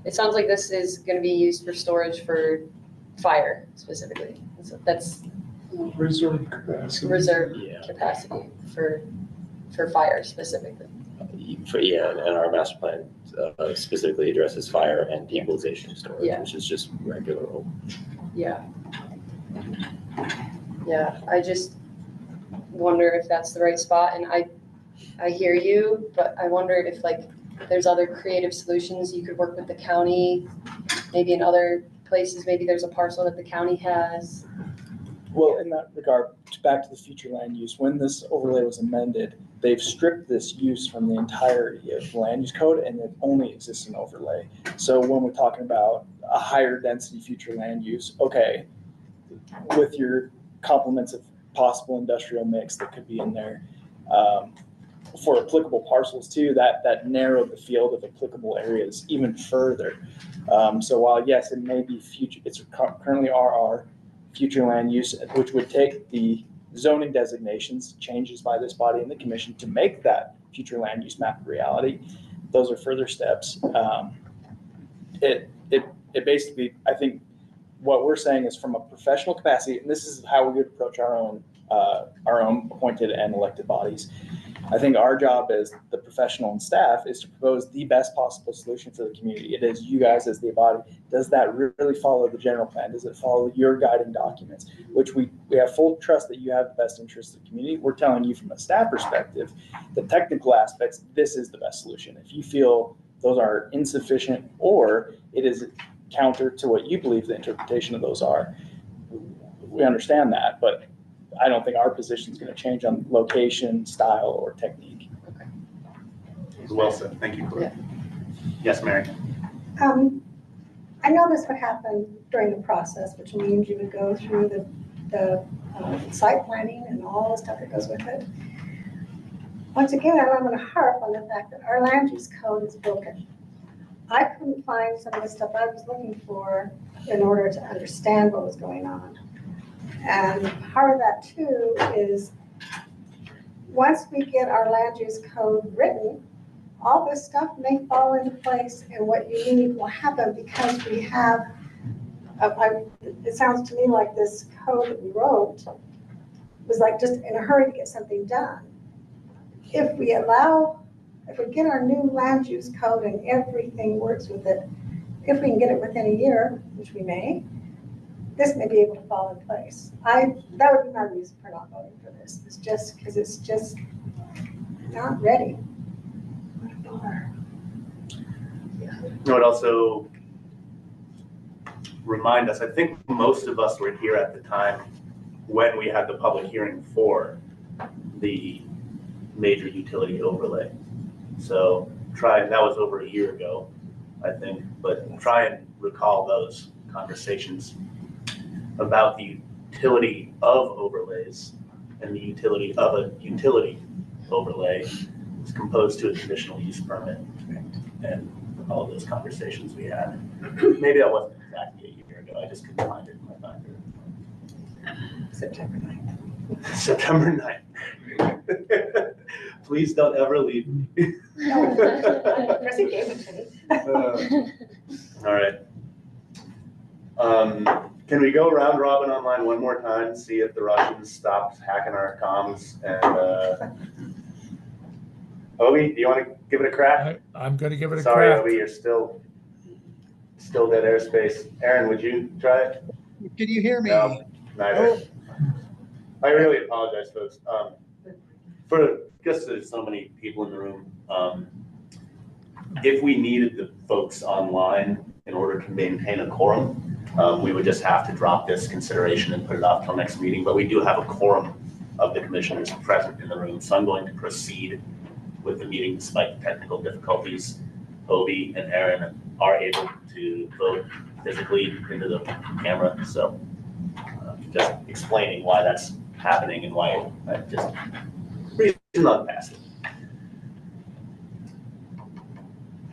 It sounds like this is going to be used for storage for fire specifically. So that's Reserve capacity. reserve capacity for fire specifically. And our master plan specifically addresses fire and demobilization storage, Yeah. which is just regular. Yeah. Yeah, I just wonder if that's the right spot, and I hear you, but I wonder if like there's other creative solutions. You could work with the county, maybe in other places, maybe there's a parcel that the county has. Well, in that regard, back to the future land use, when this overlay was amended, they've stripped this use from the entirety of the land use code and it only exists in overlay. So when we're talking about a higher density future land use, okay, with your complements of possible industrial mix that could be in there, for applicable parcels too, that narrowed the field of applicable areas even further. So while yes, it may be future, it's currently RR, future land use, which would take the zoning designations, changes by this body and the commission to make that future land use map a reality. Those are further steps. It basically, I think what we're saying is from a professional capacity, and this is how we would approach our own appointed and elected bodies. I think our job as the professional and staff is to propose the best possible solution for the community. It is you guys as the body. Does that really follow the general plan? Does it follow your guiding documents? Which we have full trust that you have the best interest of the community. We're telling you from a staff perspective, the technical aspects, this is the best solution. If you feel those are insufficient or it is counter to what you believe the interpretation of those are, we understand that, but I don't think our position is going to change on location, style, or technique. Okay. Well said. Thank you, Corey. Yes, Mary. I know this would happen during the process, which means you would go through the site planning and all the stuff that goes with it. Once again, I'm going to harp on the fact that our land use code is broken. I couldn't find some of the stuff I was looking for in order to understand what was going on. And part of that too is once we get our land use code written, all this stuff may fall into place and what you need will happen because we have, it sounds to me like this code that we wrote was like just in a hurry to get something done. If we get our new land use code and everything works with it, if we can get it within a year, which we may, this may be able to fall in place. That would be my reason for not voting for this. It's just because it's just not ready. It would also remind us, I think most of us were here at the time when we had the public hearing for the major utility overlay. So that was over a year ago, I think, but try and recall those conversations about the utility of overlays and the utility of a utility overlay is composed to a conditional use permit and all of those conversations we had. Maybe that wasn't exactly a year ago. I just couldn't find it in my binder. September 9th. September 9th. Please don't ever leave me. No, Chrissy gave it to me. All right. Can we go round robin online one more time, see if the Russians stopped hacking our comms and Obi, do you want to give it a crack? I'm gonna give it a Sorry, crack. Obi, you're still dead airspace. Aaron, would you try it? Can you hear me? No, neither. I really apologize, folks. Because there's so many people in the room, if we needed the folks online in order to maintain a quorum, we would just have to drop this consideration and put it off till next meeting. But we do have a quorum of the commissioners present in the room, so I'm going to proceed with the meeting despite technical difficulties. Obi and Aaron are able to vote physically into the camera, so just explaining why that's happening and why I just reason not pass it.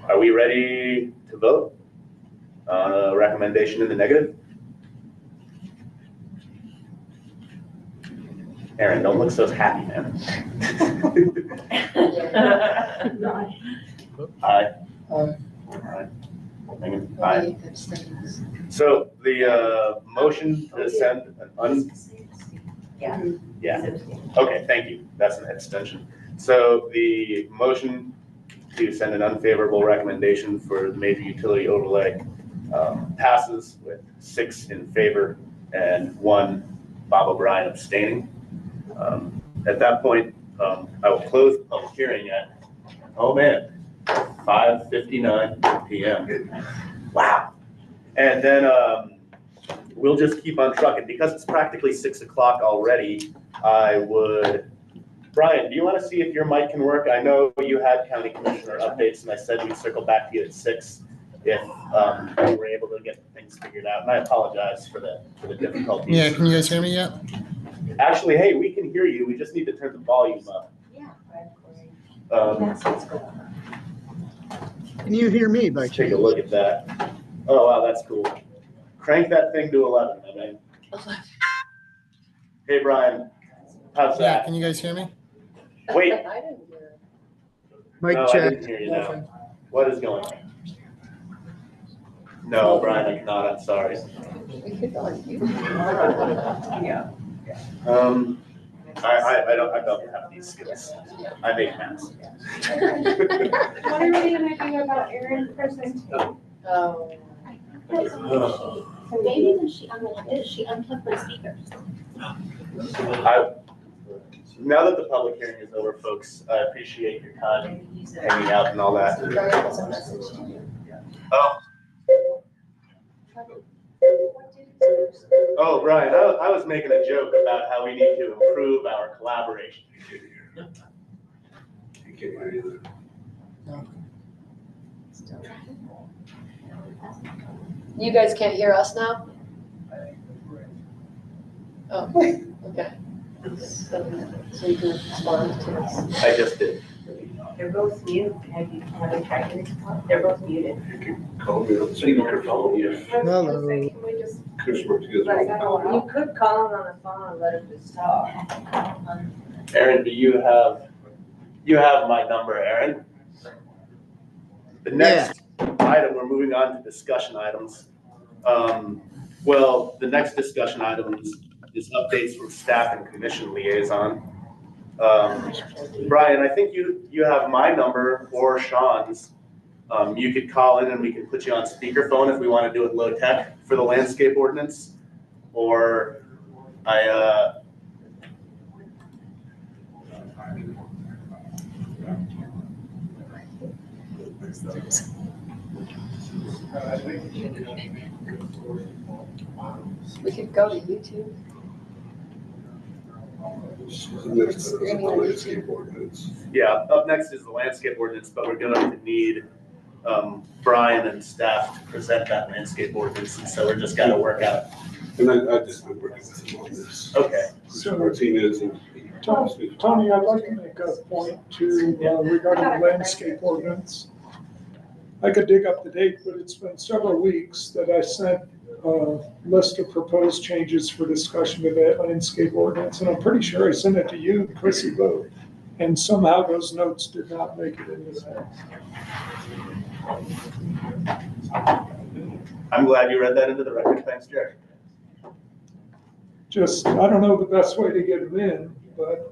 Are we ready to vote on a recommendation in the negative? Aaron, don't look so happy, man. Aye. Aye. Megan? Aye. So the motion to send an Yeah. Okay, thank you. That's an extension. So the motion to send an unfavorable recommendation for the major utility overlay passes with 6 in favor and 1 Bob O'Brien abstaining. At that point, I will close the public hearing at, oh man, 5:59 p.m. Wow. And then we'll just keep on trucking. Because it's practically 6 o'clock already, I would, Brian, do you want to see if your mic can work? I know you had county commissioner updates and I said we'd circle back to you at 6 if we were able to get things figured out. And I apologize for the difficulties. Yeah, can you guys hear me yet? Actually, hey, we can hear you. We just need to turn the volume up. Can you hear me by Let's take a chance? look at that. Oh, wow, that's cool. Crank that thing to 11, I mean. Hey, Brian, how's Yeah, that? can you guys hear me? Wait. Mic No, I check. didn't hear you now. What is going on? No, Brian, I cannot, I'm sorry. I don't have these skills. I make maps. What are we gonna do about Aaron presenting? Oh. Maybe when she unplugged my speakers. Now that the public hearing is over, folks, I appreciate your time hanging out and all that. Oh, Brian, I was making a joke about how we need to improve our collaboration. You can't hear either. You guys can't hear us now? Oh, okay. So you can respond to us. I just did. They're both mute. Have you tried to? They're both muted. Call me on speakerphone. Hello. Can we just Chris, work together. You could call them on the phone and let them just talk. Aaron, do you have my number, Aaron? The next item, we're moving on to discussion items. Well, the next discussion item is updates from staff and commission liaison. Brian, I think you have my number or Sean's. You could call in and we can put you on speakerphone if we want to do it low tech for the landscape ordinance. Or We could go to YouTube. Yeah, up next is the landscape ordinance, but we're going to need Brian and staff to present that landscape ordinance, and so we're just got to work out. And I just been working with him on this. Okay. So, Martinez and. Tony, I'd like to make a point too regarding the landscape ordinance. I could dig up the date, but it's been several weeks that I sent a list of proposed changes for discussion of that landscape ordinance, and I'm pretty sure I sent it to you and Chrissy both. And somehow those notes did not make it into that. I'm glad you read that into the record. Thanks, Jerry. Just, I don't know the best way to get them in, but.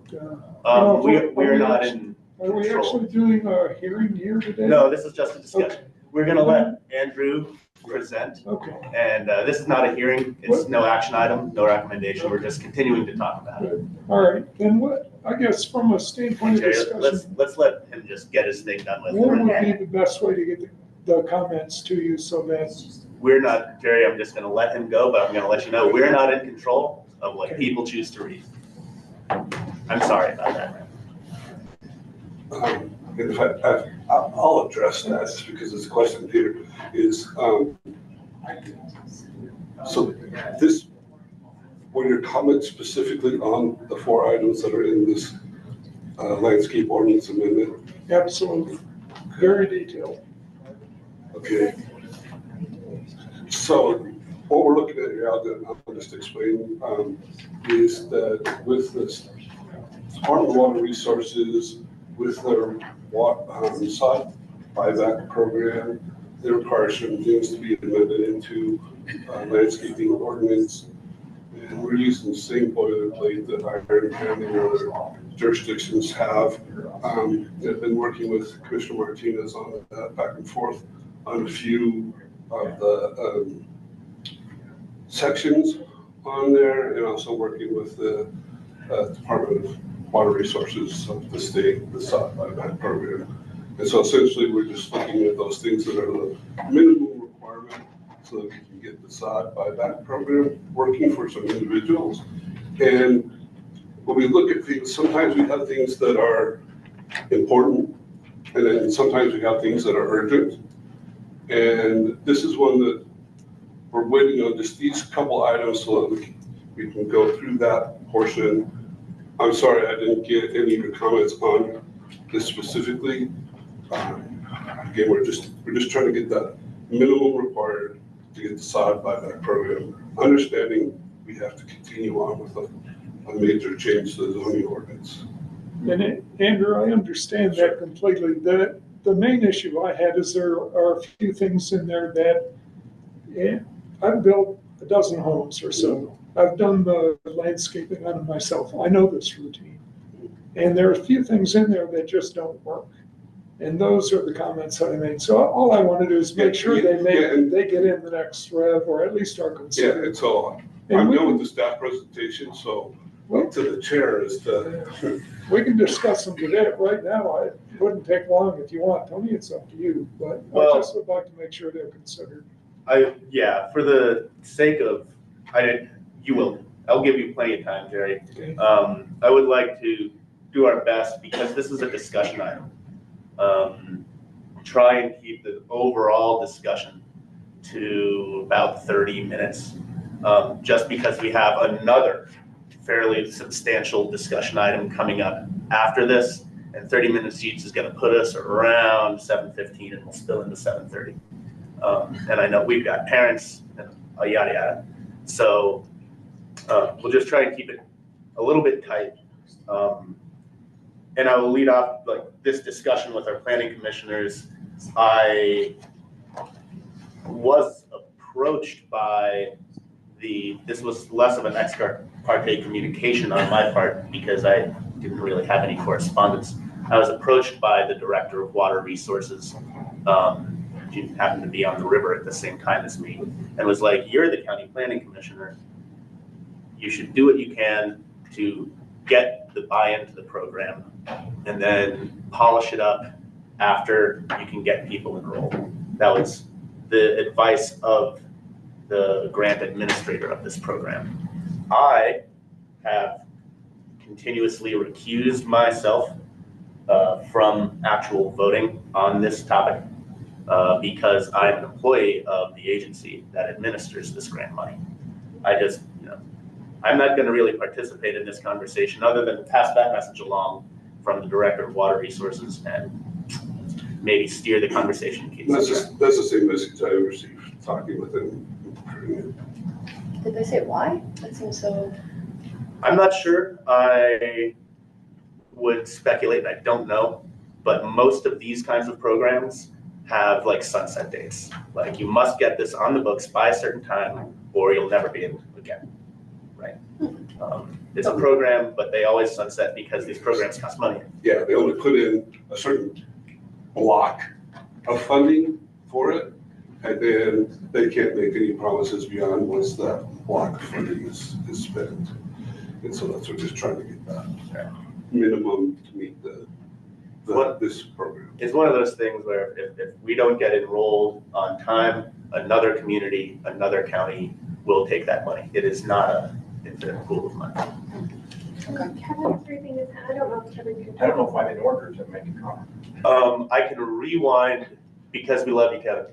We're not in Are we control. actually doing a hearing here today? No, this is just a discussion. Okay. We're gonna let Andrew present, Okay, and this is not a hearing. It's no action item, no recommendation. We're just continuing to talk about it. all right, then what, I guess from a standpoint of Jerry, discussion, let's let him just get his thing done with. what would be the best way to get the comments to you so that, We're not, Jerry, I'm just gonna let him go, but I'm gonna let you know, we're not in control of what people choose to read. I'm sorry about that. In fact, I'll address that just because it's a question here is, so this, were your comments specifically on the 4 items that are in this landscape ordinance amendment? absolutely, very detailed. Okay. So what we're looking at here, I'll just explain, is that with this Department of Water Resources, with their sod buyback program, they require certain things to be amended into landscaping ordinance. And we're using the same boilerplate that Iron County and other jurisdictions have. I've been working with Commissioner Martinez on that back and forth on a few of the sections on there, and also working with the Department of Water Resources of the state, the sod buyback program. And so essentially, we're just looking at those things that are the minimum requirement so that we can get the sod buyback program working for some individuals. And when we look at things, sometimes we have things that are important, and then sometimes we have things that are urgent. And this is one that we're waiting on, just these couple items so that we can go through that portion. I'm sorry, I didn't get any of your comments on this specifically. Again, we're just trying to get that minimum required to get the sod buyback program. Understanding we have to continue on with a major change to the zoning ordinance. And Andrew, I understand that completely. The main issue I had is there are a few things in there that, I've built a dozen homes or so. I've done the landscaping on them myself. I know this routine. And there are a few things in there that just don't work. And those are the comments that I made. So all I want to do is make sure they get in the next rev, or at least are considered. Yeah, and so I'm done with the staff presentation, so up to the chair is to. We can discuss them today, right now. It wouldn't take long if you want. Tony, it's up to you, but I just would like to make sure they're considered. For the sake of, I'll give you plenty of time, Jerry. Okay. I would like to do our best, because this is a discussion item. Try and keep the overall discussion to about 30 minutes, just because we have another fairly substantial discussion item coming up after this, and 30 minutes each is going to put us around 7:15, and we'll spill into 7:30. And I know we've got parents and yada yada, so we'll just try and keep it a little bit tight. And I will lead off like this discussion with our planning commissioners. I was approached by this was less of an ex parte communication on my part, because I didn't really have any correspondence. I was approached by the director of water resources. She happened to be on the river at the same time as me, and was like, "You're the county planning commissioner. You should do what you can to get the buy-in to the program, and then polish it up after you can get people enrolled." That was the advice of the grant administrator of this program. I have continuously recused myself from actual voting on this topic because I'm an employee of the agency that administers this grant money. I'm not going to really participate in this conversation other than pass that message along from the director of water resources and maybe steer the conversation. That's the same message I received talking with him. Did they say why? That seems so. I'm not sure. I would speculate. I don't know. But most of these kinds of programs have like sunset dates. Like, you must get this on the books by a certain time or you'll never be able to again. Right? It's a program, but they always sunset because these programs cost money. Yeah, they only put in a certain block of funding for it, and then they can't make any promises beyond once that block of funding is spent. And so that's what we're just trying to get that minimum to meet this program. It's one of those things where if we don't get enrolled on time, another community, another county will take that money. It is not a infinite pool of money. Kevin's raising his hand. I don't know if Kevin can. I don't know if I'm in order to make a comment. I can rewind, because we love you, Kevin.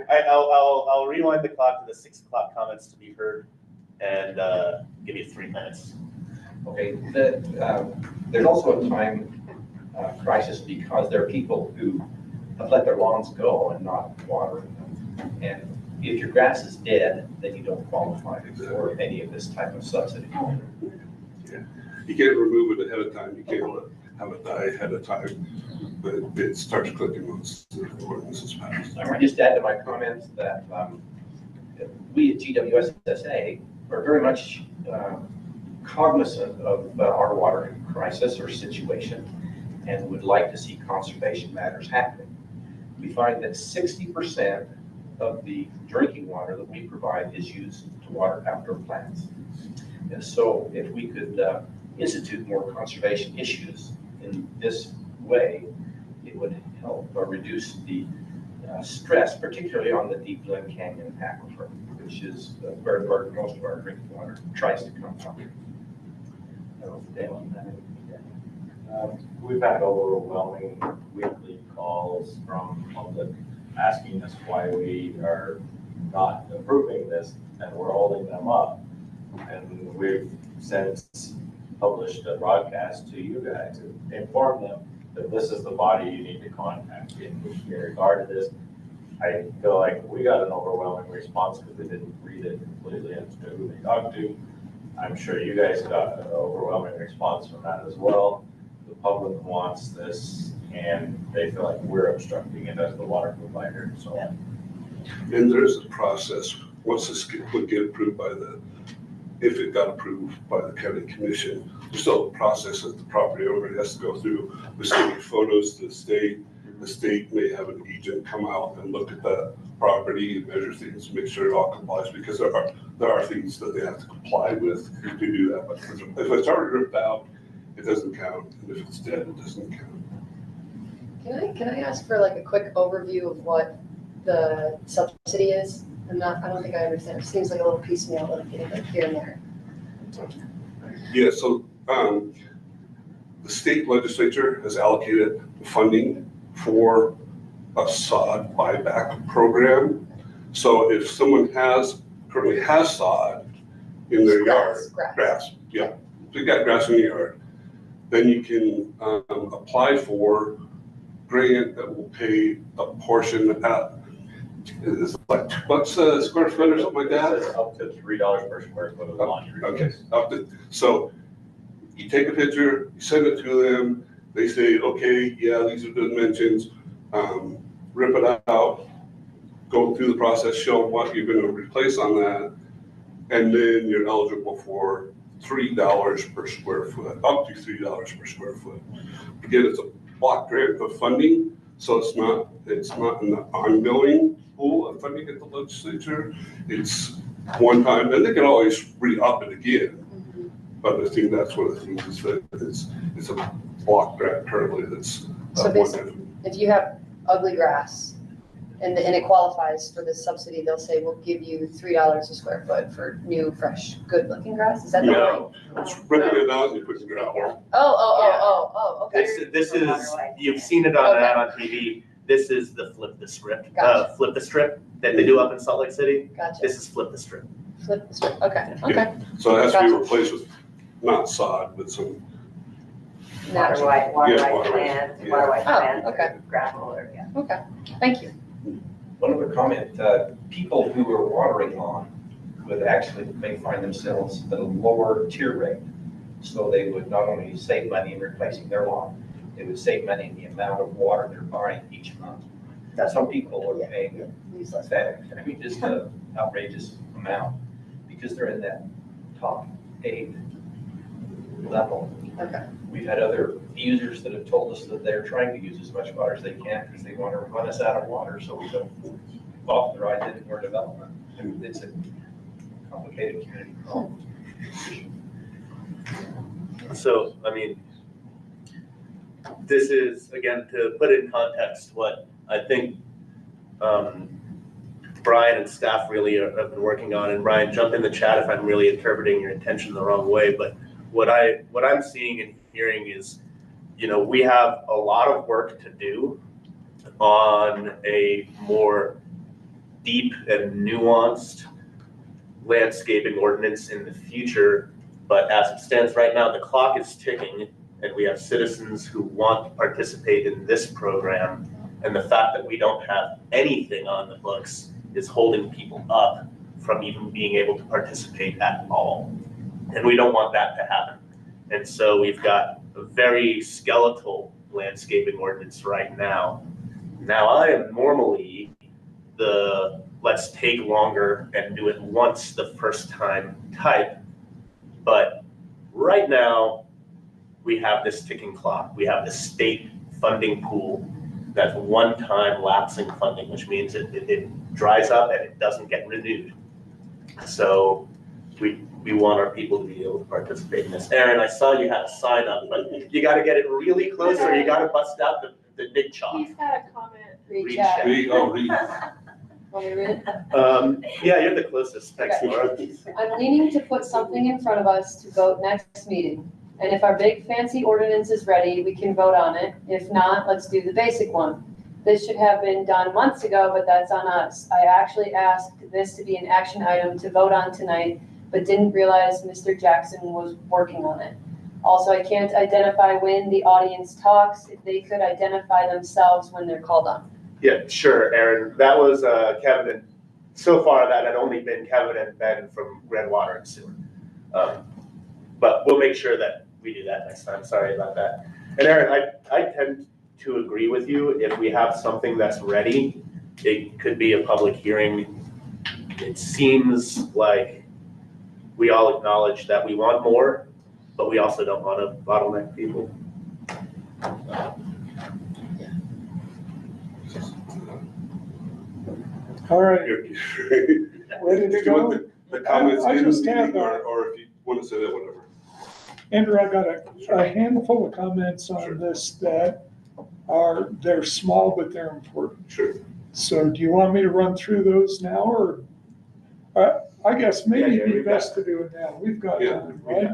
I'll rewind the clock to the 6 o'clock comments to be heard and give you 3 minutes. Okay, there's also a time crisis because there are people who have let their lawns go and not watering them. And if your grass is dead, then you don't qualify for any of this type of subsidy. Yeah, you can't remove it ahead of time. You can't have it die ahead of time, but it starts clicking once the ordinance is passed. I might just add to my comments that we at GWSSA are very much cognizant of our water crisis or situation and would like to see conservation matters happening. We find that 60% of the drinking water that we provide is used to water outdoor plants. And so if we could institute more conservation issues in this way, it would help reduce the stress, particularly on the Deep Glen Canyon aquifer, which is where most of our drinking water tries to come from. I don't know if Dale, We've had overwhelming weekly calls from public asking us why we are not approving this and we're holding them up. And we've since published a broadcast to you guys to inform them that this is the body you need to contact in regard to this. I feel like we got an overwhelming response because they didn't read it completely and understood who they talked to. I'm sure you guys got an overwhelming response from that as well. The public wants this and they feel like we're obstructing it as the water provider, so. And there's a process, once this would get approved if it got approved by the county commission, there's still a process that the property owner has to go through. We're sending photos to the state. The state may have an agent come out and look at the property and measure things, make sure it all complies, because there are things that they have to comply with to do that. But if it's already ripped out, it doesn't count, and if it's dead, it doesn't count. Can I ask for like a quick overview of what the subsidy is? I don't think I understand. It seems like a little piecemeal, but I'm getting like here and there. Yeah, so the state legislature has allocated funding for a sod buyback program. So if someone currently has sod in their yard, grass, yeah, if you got grass in your yard, then you can apply for grant that will pay a portion it's like $2 a square foot or something like that? Up to $3 per square foot of lawn. Okay, so you take a picture, you send it to them, they say, okay, yeah, these are the dimensions, rip it out, go through the process, show them what you're gonna replace on that, and then you're eligible for $3 per square foot, up to $3 per square foot. Again, it's a block grant of funding, so it's not an ongoing pool of funding at the legislature. It's one time, and they can always re-up it again. But I think that's one of the things is that it's a block grant currently that's So basically, if you have ugly grass and it qualifies for this subsidy, they'll say, we'll give you $3 a square foot for new, fresh, good looking grass. Is that the right? No, it's ripping it out and you put the gravel. Okay. This is, you've seen it on ad on TV. This is the flip the strip that they do up in Salt Lake City. Gotcha. This is flip the strip. Flip the strip, okay. So it has to be replaced with not sod, but some. Water white plants, gravel or, Okay, thank you. One other comment, people who are watering lawn may find themselves at a lower tier rate. So they would not only save money in replacing their lawn, they would save money in the amount of water they're buying each month. Some people are paying just an outrageous amount because they're in that top paid level. Okay. We've had other users that have told us that they're trying to use as much water as they can because they want to run us out of water, so we don't authorize any more development. And it's a complicated community problem. So, I mean, this is, again, to put it in context, what I think Brian and staff really have been working on, and Brian, jump in the chat if I'm really interpreting your intention the wrong way, but what I'm seeing and hearing is, you know, we have a lot of work to do on a more deep and nuanced landscaping ordinance in the future. But as it stands right now, the clock is ticking and we have citizens who want to participate in this program. And the fact that we don't have anything on the books is holding people up from even being able to participate at all. And we don't want that to happen. And so we've got a very skeletal landscaping ordinance right now. Now, I am normally the let's take longer and do it once the first time type. But right now, we have this ticking clock. We have the state funding pool that's one-time lapsing funding, which means it dries up and it doesn't get renewed. So we want our people to be able to participate in this. Aaron, I saw you had a sign up, but you got to get it really close or you got to bust out the big chalk. He's got a comment. Read chat. Read. Want me to read it? Yeah, you're the closest. Thanks, Okay. Laura. I'm leaning to put something in front of us to vote next meeting. And if our big fancy ordinance is ready, we can vote on it. If not, let's do the basic one. This should have been done months ago, but that's on us. I actually asked this to be an action item to vote on tonight, but didn't realize Mr. Jackson was working on it. Also, I can't identify when the audience talks, if they could identify themselves when they're called on. Yeah, sure, Aaron. That was Kevin, and so far that had only been Kevin and Ben from Grand Water and Sewer. But we'll make sure that we do that next time. Sorry about that. And Aaron, I tend to agree with you. If we have something that's ready, it could be a public hearing. It seems like we all acknowledge that we want more, but we also don't want to bottleneck people. All right, ready to Do you want go? the comments I in the just have meeting, or if you want to say that, whatever. Andrew, I got a handful of comments on this that they're small, but they're important. Sure. So do you want me to run through those now, or, I guess maybe it'd be best to do it now. We've got time, right?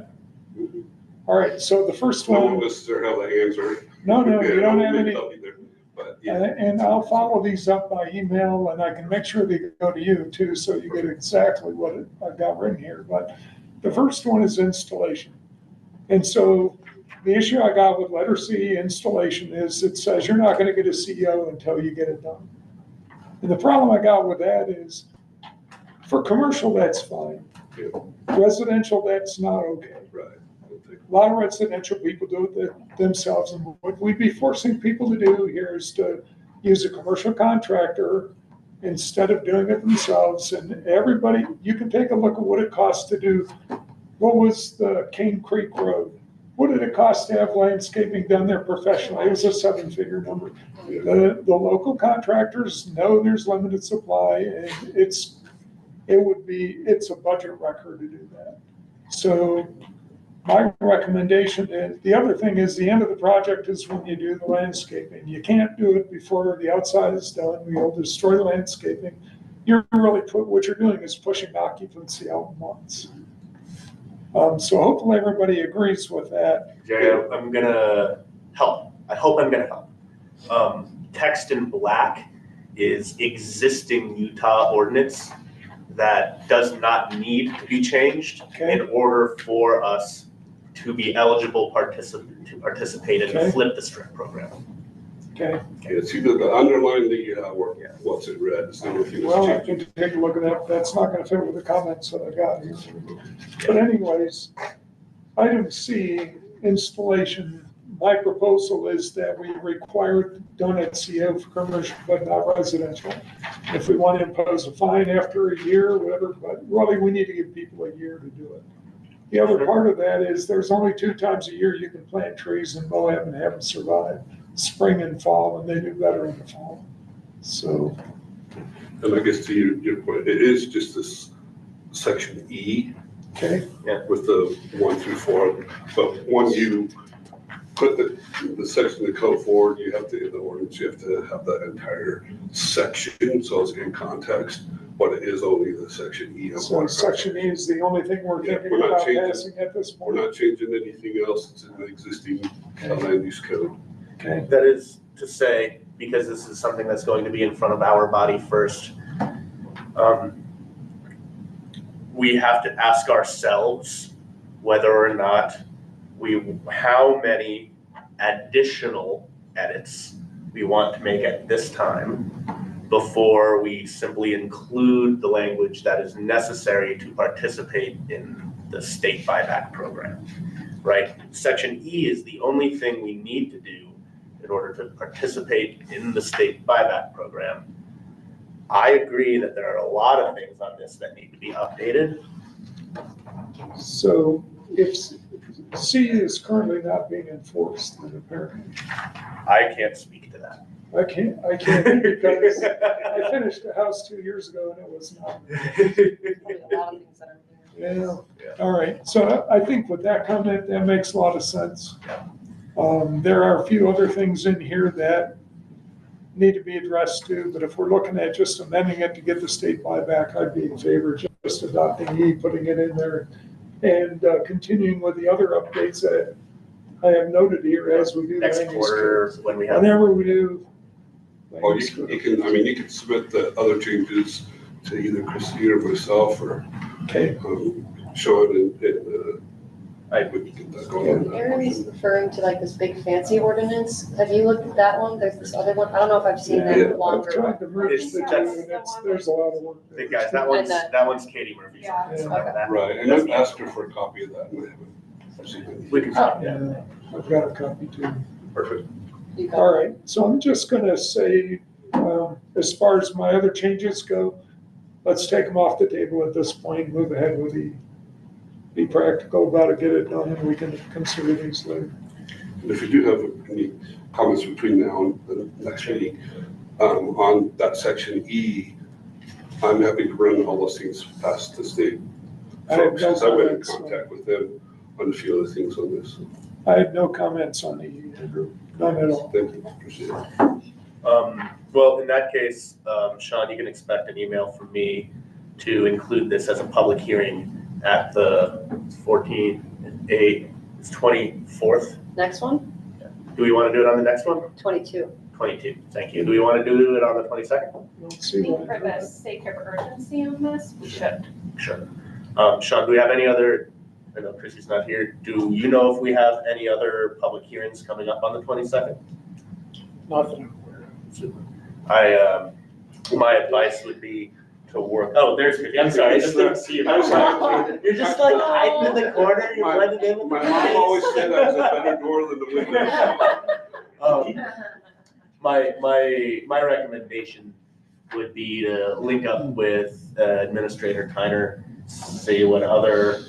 All right, so the first No one. one necessarily have the answer. No, you don't have any. But yeah. And I'll follow these up by email, and I can make sure they go to you too, so you get exactly what I've got written here. But the first one is installation. And so the issue I got with letter C, installation, is it says you're not gonna get a CEO until you get it done. And the problem I got with that is, for commercial, that's fine. Residential, that's not okay. Right. A lot of residential people do it themselves, and what we'd be forcing people to do here is to use a commercial contractor instead of doing it themselves. And everybody, you can take a look at what it costs to do. What was the Cane Creek Road? What did it cost to have landscaping done there professionally? It was a 7-figure number. The local contractors know there's limited supply, and it's a budget record to do that. So my recommendation is, the other thing is, the end of the project is when you do the landscaping. You can't do it before the outside is done. You'll destroy the landscaping. What you're doing is pushing occupancy out months. So hopefully everybody agrees with that. Jerry, I'm gonna help. I hope I'm gonna help. Text in black is existing Utah ordinance that does not need to be changed in order for us to be eligible to participate in the Flip the Strip program. Okay. It's either the underline or what's in red. It's the only thing that's Well, I changed. can take a look at that. That's not gonna fit with the comments that I got here. But anyways, item C, installation. My proposal is that we require done at CO for commercial, but not residential. If we want to impose a fine after a year or whatever, but really we need to give people a year to do it. The other part of that is there's only 2 times a year you can plant trees in Moab and have them survive, spring and fall, and they do better in the fall. So, And I guess to your point, it is just this section E. Okay. Yeah. With the 1 through 4, but when you put the section of the code forward, you have to, in the ordinance, you have to have that entire section, so it's in context, but it is only the section E. Of so water section E is the only thing we're Yeah, thinking we're not about changing- passing at this We're point. not changing anything else that's in the existing land use code. Okay. That is to say, because this is something that's going to be in front of our body first, we have to ask ourselves whether or not how many additional edits we want to make at this time before we simply include the language that is necessary to participate in the state buyback program, right? Section E is the only thing we need to do in order to participate in the state buyback program. I agree that there are a lot of things on this that need to be updated. So if C is currently not being enforced, then apparently, I can't speak to that. I can't because I finished a house 2 years ago and it was not. Yeah, all right, so I think with that comment, that makes a lot of sense. There are a few other things in here that need to be addressed too, but if we're looking at just amending it to get the state buyback, I'd be in favor of just adopting E, putting it in there, and continuing with the other updates that I have noted here as we do. Next land use quarter, code. when we have. Whenever we do. Or you can submit the other changes to either Christie or myself or Okay. Sean and I would get that going. Aaron's referring to like this big fancy ordinance. Have you looked at that one? There's this other one. I don't know if I've seen Yeah. that I've longer. tried to merge the two, and there's a lot of work there. Hey guys, that one's Katie Murphy's. Yeah. Yeah. Right, and I've asked her for a copy of that and I haven't seen it. We can talk, yeah. Yeah, I've got a copy too. Perfect. All right, so I'm just gonna say, as far as my other changes go, let's take them off the table at this point, move ahead with the, be practical about it, get it done, and we can consider these later. And if you do have any comments between now and the next meeting, on that section E, I'm happy to run all those things past the state I have folks, no since I've been in comments. contact with them on a few other things on this. I have no comments on the, Andrew, none at all. Thank you, appreciate it. Well, in that case, Sean, you can expect an email from me to include this as a public hearing at the 24th. Next one, Do we want to do it on the next one? 22. 22, thank you. Do we want to do it on the 22nd? Let's I see think what. for the sake of urgency on this, we should. Sure. Sean, do we have any other, I know Chrissy's not here, do you know if we have any other public hearings coming up on the 22nd? Nothing. My advice would be to work, oh, there's Chrissy, I'm sorry, I just didn't see you. You're just like hiding in the corner, you're blending in with the My mom always said I was a better door than the window. My recommendation would be to link up with Administrator Tyner, see what other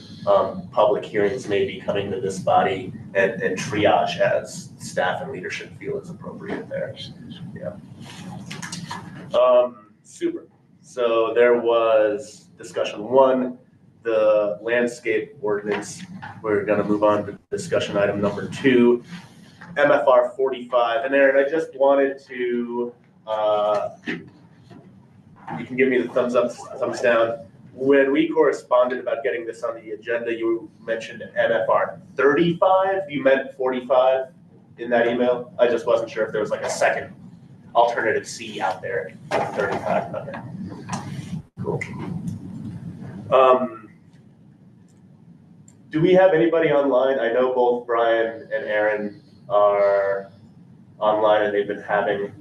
public hearings may be coming to this body and triage as staff and leadership feel is appropriate there. Yeah. Super. So there was discussion 1, the landscape ordinance. We're gonna move on to discussion item number 2. MFR 45, and Aaron, I just wanted to, you can give me the thumbs up, thumbs down. When we corresponded about getting this on the agenda, you mentioned MFR 35, you meant 45 in that email? I just wasn't sure if there was like a second alternative C out there, 35, okay. Cool. Do we have anybody online? I know both Brian and Aaron are online and they've been having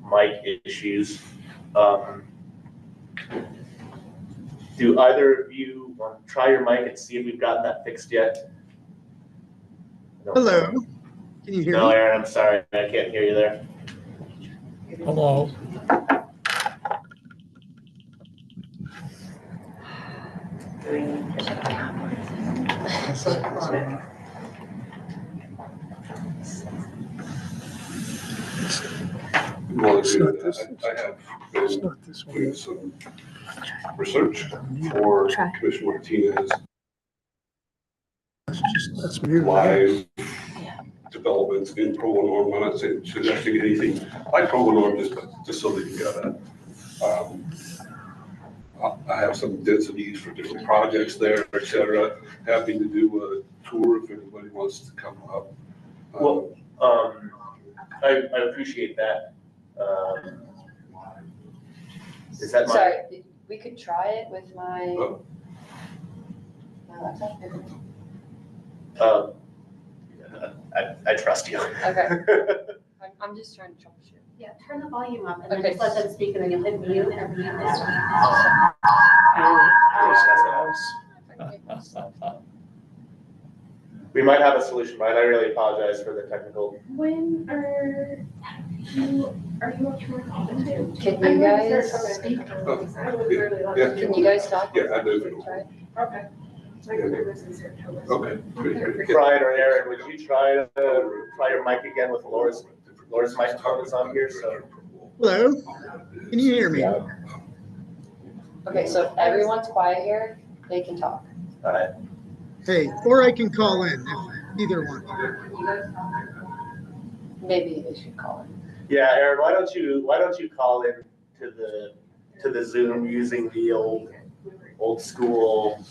mic issues. Do either of you want to try your mic and see if we've gotten that fixed yet? No. Hello, can you hear No, me? Aaron, I'm sorry, I can't hear you there. Well, It's not this. I have It's been not this one. doing some research for Commissioner Martinez That's muted. Right? live developments in Provo Norm. I'm not saying suggesting anything like Provo Norm, just so that you got that. I have some densities for different projects there, et cetera. Happy to do a tour if anybody wants to come up. Well, I appreciate that. Is that my? Sorry, we could try it with my laptop. I trust you. Okay. I'm just trying to troubleshoot. Yeah, turn the volume up and Okay. then just let them speak and then you'll hit mute and mute this We might have a solution, Brian. I really apologize for the technical. When are you up to recording too? Can I'm you going to guys start speak? commenting. I would really like Yeah. to. Can you guys talk? Yeah, I do. Try it? Okay. I can do this in September. Okay. Great. Brian or Aaron, would you try your mic again with Laura's microphone is on here, so. Hello? Can you hear me? Okay, so if everyone's quiet here, they can talk. All right. Hey, or I can call in, either one. Maybe they should call in. Yeah, Aaron, why don't you call in to the Zoom using the old school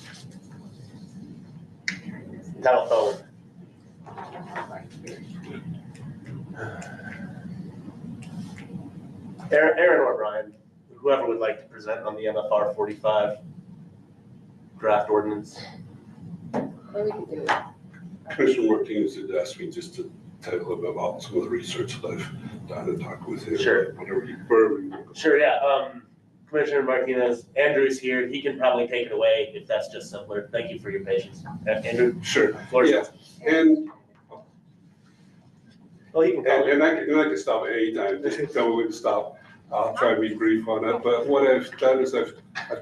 telephone. Aaron or Brian, whoever would like to present on the MFR 45 draft ordinance. Or we can do it. Commissioner Martinez had asked me just to tell you a little bit about some of the research that I've done and talked with him. Sure. Wherever you Sure, yeah. Commissioner Martinez, Andrew's here. He can probably take it away if that's just simpler. Thank you for your patience. Andrew? Sure. Floor is Yeah. And well, he can call and I can stop at any time. Just tell me when to stop. I'll try and be brief on it. But what I've done is I've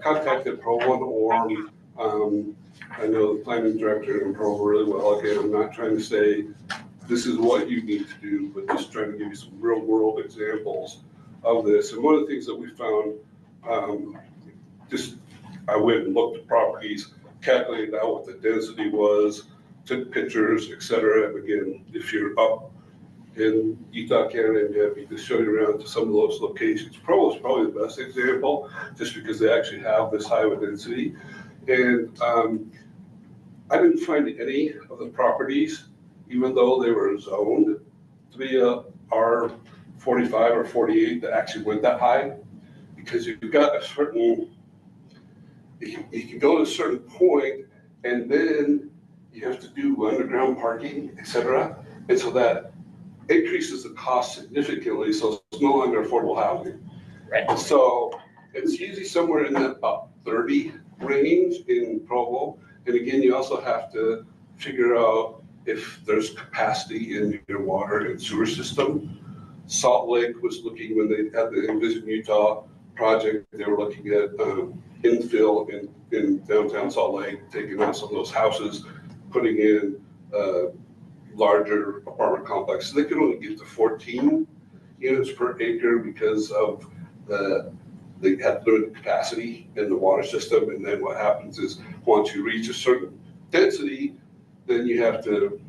contacted Provo and Orem. I know the planning director in Provo really well. Again, I'm not trying to say this is what you need to do, but just trying to give you some real world examples of this. And one of the things that we found, I went and looked at properties, calculated out what the density was, took pictures, et cetera. And again, if you're up in Utah, Canada, and happy to show you around to some of those locations. Provo is probably the best example, just because they actually have this high of a density. And I didn't find any of the properties, even though they were zoned to be a R45 or 48, that actually went that high, because you've got a certain, you can go to a certain point, and then you have to do underground parking, et cetera. And so that increases the cost significantly, so it's no longer affordable housing. Right. So it's usually somewhere in that about 30 range in Provo. And again, you also have to figure out if there's capacity in your water and sewer system. Salt Lake was looking, when they had the Envision Utah project, they were looking at infill in downtown Salt Lake, taking out some of those houses, putting in larger apartment complexes. They could only get to 14 units per acre because of they have limited capacity in the water system. And then what happens is once you reach a certain density, then you have to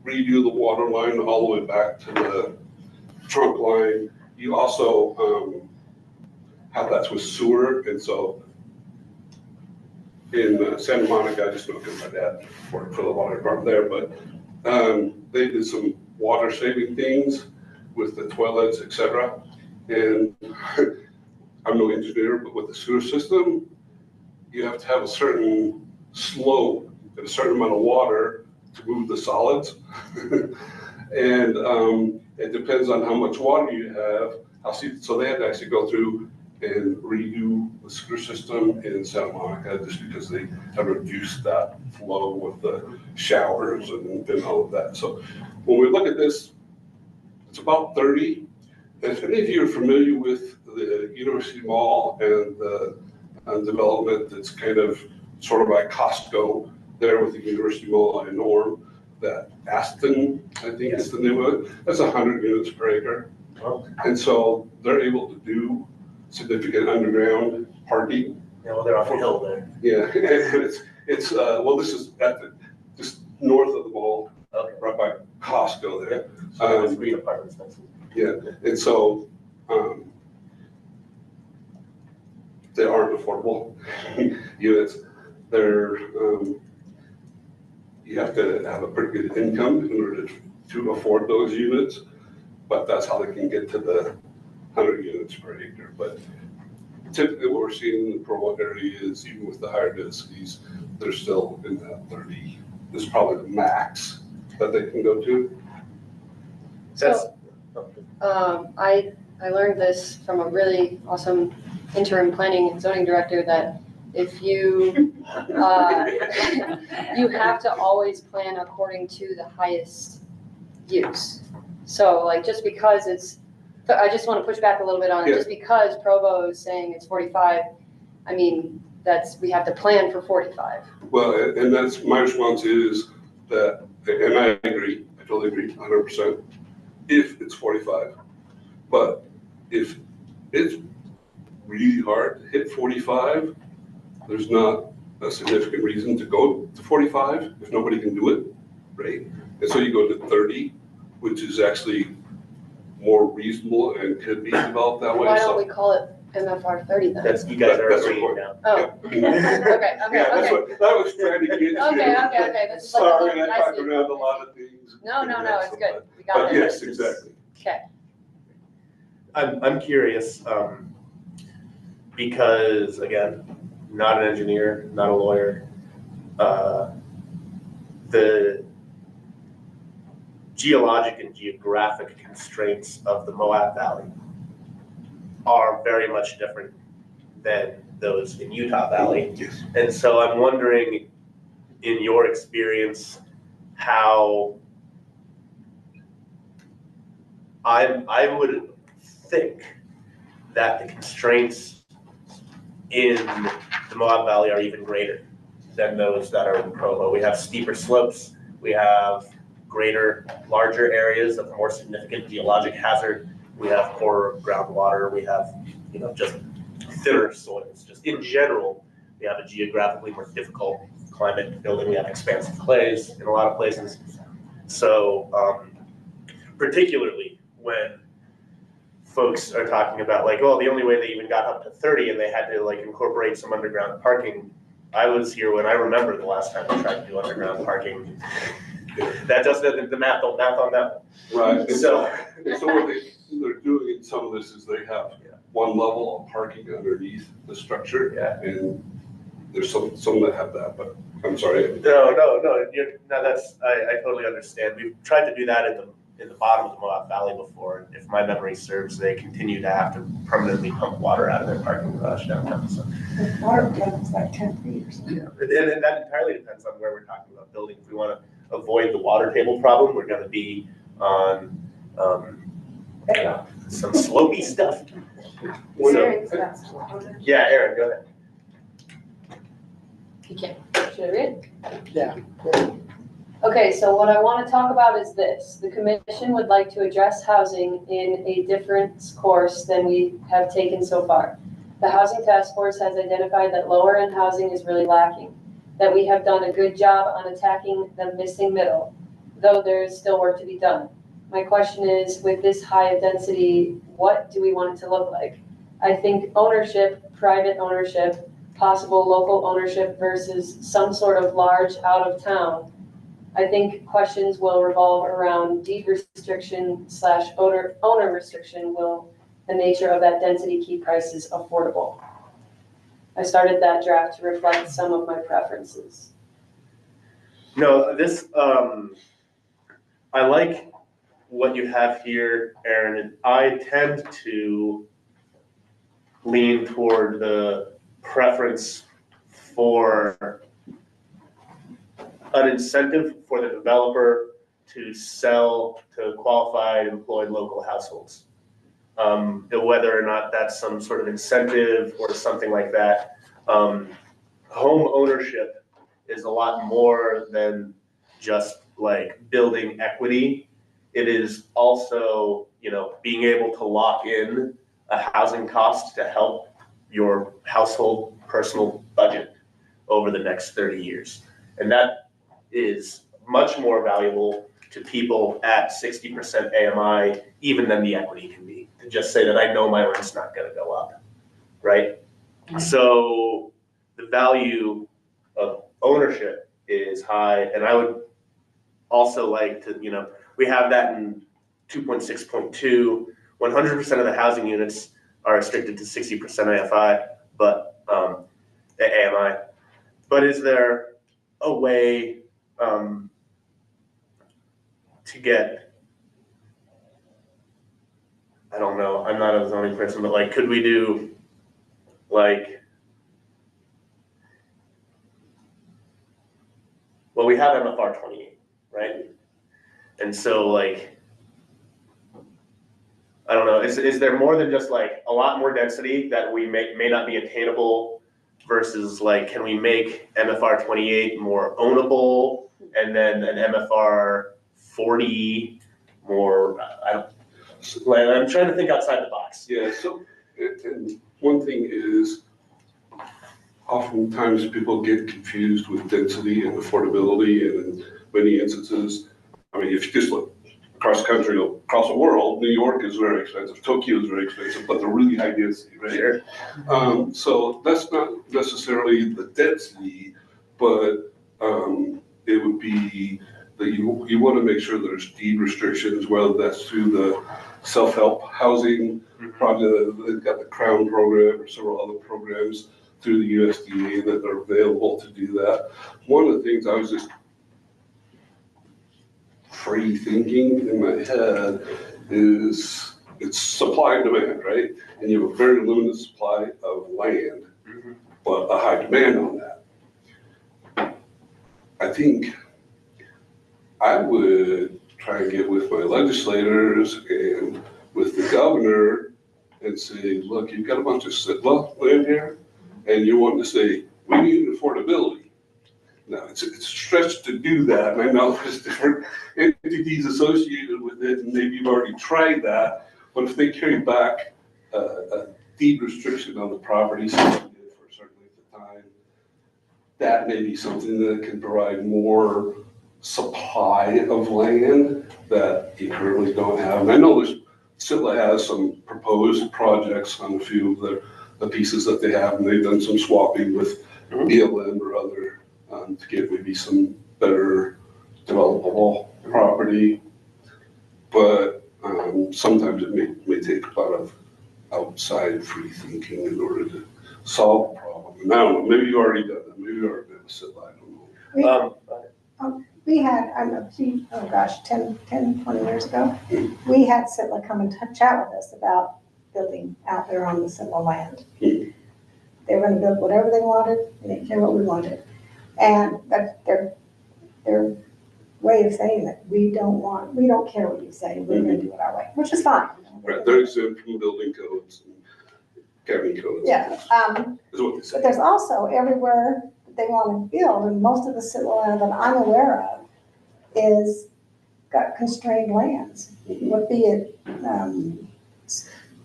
redo the water line all the way back to the trunk line. You also have that with sewer. And so in Santa Monica, I just know because my dad worked for the water department there, but they did some water saving things with the toilets, et cetera. And I'm no engineer, but with the sewer system, you have to have a certain slope and a certain amount of water to move the solids. And it depends on how much water you have. So they had to actually go through and redo the sewer system in Santa Monica just because they have reduced that flow with the showers and all of that. So when we look at this, it's about 30. And if any of you are familiar with the University Mall and the development that's kind of sort of by Costco there with the University Mall and Norm, that Aston, I think is the name of it, that's 100 units per acre. And so they're able to do significant underground parking. Yeah, well, they're off the hill there. Yeah, and it's, well, this is at the, just north of the mall, Okay. right by Costco there. So it's green apartments next to Yeah, and so, they aren't affordable units. They're, you have to have a pretty good income in order to afford those units, but that's how they can get to the 100 units per acre. But typically what we're seeing in the Provo area is even with the higher densities, they're still in that 30. This is probably the max that they can go to. So, I learned this from a really awesome interim planning and zoning director that if you, you have to always plan according to the highest use. So like, just because it's, I just want to push back a little bit on it, Yeah. just because Provo is saying it's 45, I mean, we have to plan for 45. Well, and that's, my response is that, and I agree, I totally agree, 100%, if it's 45. But if it's really hard to hit 45, there's not a significant reason to go to 45 if nobody can do it, right? And so you go to 30, which is actually more reasonable and could be developed that way. Why So don't we call it MFR 30 then? That's, you guys are That's the agreeing point. now. Oh, okay, Yeah, that's okay. what, I was trying to get to. Okay, this is like a Sorry, little I talked dicey. around a lot of things. No, it's good, we got But it. yes, exactly. Okay. I'm curious, because again, not an engineer, not a lawyer. The geologic and geographic constraints of the Moab Valley are very much different than those in Utah Valley. Yes. And so I'm wondering, in your experience, how I would think that the constraints in the Moab Valley are even greater than those that are in Provo. We have steeper slopes, we have greater, larger areas of more significant geologic hazard, we have poorer groundwater, we have, just thinner soils. Just in general, we have a geographically more difficult climate building. We have expansive clays in a lot of places. So particularly when folks are talking about like, oh, the only way they even got up to 30 and they had to like incorporate some underground parking. I was here when I remember the last time they tried to do underground parking. That doesn't, the math don't math on that. Right, and So- so what they're doing in some of this is they have one level of parking underneath the structure. Yeah. And there's some that have that, but I'm sorry. No, that's, I totally understand. We've tried to do that in the bottom of the Moab Valley before. If my memory serves, they continue to have to permanently pump water out of their parking garage downtown, so. The water level's like 10 feet or something. And that entirely depends on where we're talking about building. If we want to avoid the water table problem, we're gonna be on, some slopey stuff. So, yeah, Aaron, go ahead. You can't, should I read? Yeah. Okay, so what I want to talk about is this. The commission would like to address housing in a different course than we have taken so far. The Housing Task Force has identified that lower end housing is really lacking, that we have done a good job on attacking the missing middle, though there is still work to be done. My question is, with this high of density, what do we want it to look like? I think ownership, private ownership, possible local ownership versus some sort of large out of town. I think questions will revolve around deed restriction / owner restriction. Will the nature of that density keep prices affordable? I started that draft to reflect some of my preferences. No, this, I like what you have here, Aaron, and I tend to lean toward the preference for an incentive for the developer to sell to qualified employed local households. Whether or not that's some sort of incentive or something like that. home ownership is a lot more than just like building equity. It is also, you know, being able to lock in a housing cost to help your household personal budget over the next 30 years. And that is much more valuable to people at 60% AMI, even than the equity can be. To just say that I know my rent's not gonna go up, right? So the value of ownership is high, and I would also like to, you know, we have that in 2.6.2, 100% of the housing units are restricted to 60% AFI, but AMI. But is there a way to get, I don't know, I'm not a zoning person, but like, could we do like, well, we have MFR 28, right? And so like, I don't know, is there more than just like a lot more density that we may not be attainable versus like, can we make MFR 28 more ownable and then an MFR 40 more, I'm trying to think outside the box. Yeah, so, and one thing is, oftentimes people get confused with density and affordability, and in many instances, I mean, if you just look across the country, across the world, New York is very expensive, Tokyo is very expensive, but they're really high density, right? Sure. So that's not necessarily the density, but it would be that you want to make sure there's deed restrictions, whether that's through the self-help housing project, they've got the Crown program or several other programs through the USDA that are available to do that. One of the things I was just free thinking in my head is it's supply and demand, right? And you have a very limited supply of land, but a high demand on that. I think I would try and get with my legislators and with the governor and say, look, you've got a bunch of SITLA land here, and you want to say, we need affordability. Now, it's a stretch to do that, and I know there's different entities associated with it, and maybe you've already tried that, but if they carry back a deed restriction on the property, so they did for a certain length of time, that may be something that can provide more supply of land that you currently don't have. And I know SITLA has some proposed projects on a few of the pieces that they have, and they've done some swapping with BLM or other to get maybe some better developable property. But sometimes it may take a lot of outside free thinking in order to solve the problem. And I don't know, maybe you already done that, maybe you already done SITLA, I don't know. We had, oh gosh, 10, 20 years ago, we had SITLA come and chat with us about building out there on the SITLA land. They were gonna build whatever they wanted, they didn't care what we wanted. And that's their way of saying that we don't care what you say, we're gonna do it our way, which is fine. Right, they're exempt from building codes and county codes. Yeah, Is what they say. but there's also everywhere that they want to build, and most of the SITLA land that I'm aware of is got constrained lands. Would be it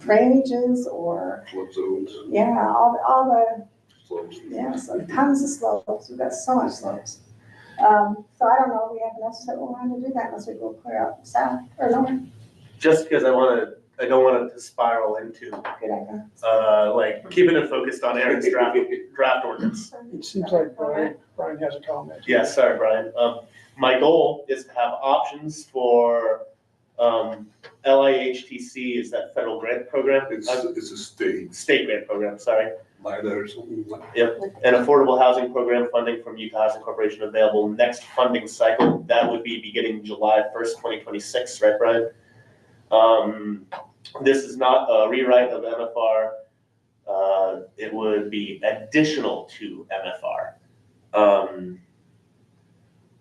drainages or, Flood zones, yeah, all the, slopes. yeah, so tons of slopes, we've got so much slopes. So I don't know, if we have enough SITLA land to do that unless we go clear out south or north. Just because I don't want it to spiral into, Good idea. like keeping it focused on Aaron's draft ordinance. It seems like Brian has a comment. Yeah, sorry, Brian. My goal is to have options for LIHTC, is that federal grant program? It's a state grant program, sorry. LIDA or something like that. Yep, an affordable housing program funding from Utah Housing Corporation available next funding cycle. That would be beginning July 1st, 2026, right, Brian? This is not a rewrite of MFR. It would be additional to MFR.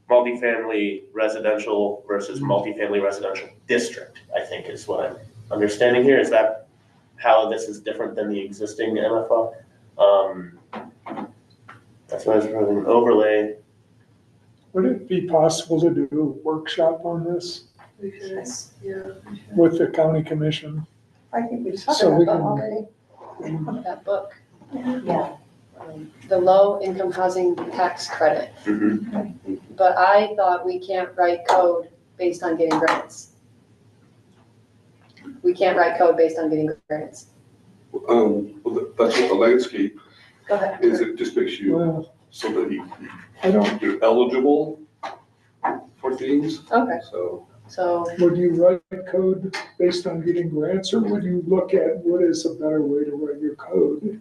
Multifamily residential versus multifamily residential district, I think is what I'm understanding here. Is that how this is different than the existing MFR? I customized proposing overlay. Would it be possible to do a workshop on this Yes, yeah. with the county commission? I think we've talked So we about that can- already. That book, Yeah. the low income housing tax credit. Mm-hmm. But I thought we can't write code based on getting grants. We can't write code based on getting grants. Well, that's what the landscape Go ahead. is. It just makes you Well, so that I don't, you're eligible for things. Okay, So would you write code based on getting grants, or would you look at what is a better way to write your code?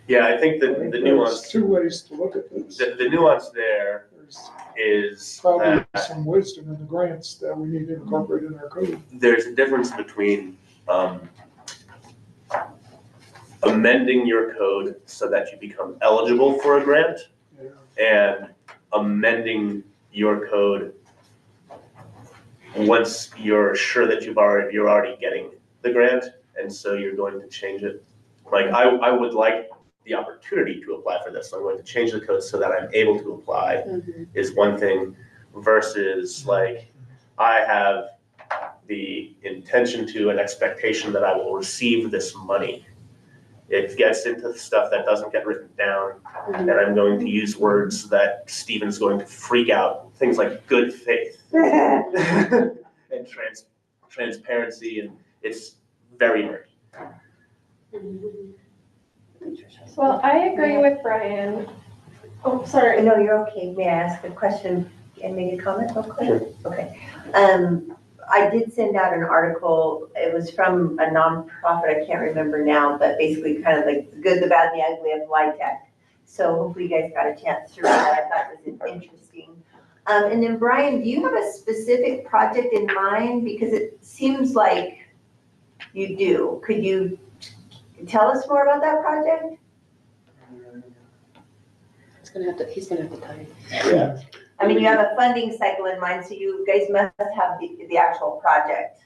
Yeah, I think the There's nuance, two ways to look at this. the nuance there There's is probably that some wisdom in the grants that we need to incorporate in our code. there's a difference between amending your code so that you become eligible for a grant and amending your code once you're sure that you're already getting the grant, and so you're going to change it. Like, I would like the opportunity to apply for this, so I'm going to change the code so that I'm able to apply, is one thing, versus like, I have the intention to, an expectation that I will receive this money. It gets into stuff that doesn't get written down, and I'm going to use words that Stephen's going to freak out, things like good faith and transparency, and it's very murky. Well, I agree with Brian. Oh, sorry. No, you're okay. May I ask a question and make a comment real quick? Sure. Okay. I did send out an article. It was from a nonprofit. I can't remember now, but basically kind of like the good, the bad, and the ugly of LIHTC. So hopefully you guys got a chance to read that. I thought it was interesting. And then Brian, do you have a specific project in mind? Because it seems like you do. Could you tell us more about that project? He's gonna have to tell you. Yeah. I mean, you have a funding cycle in mind, so you guys must have the actual project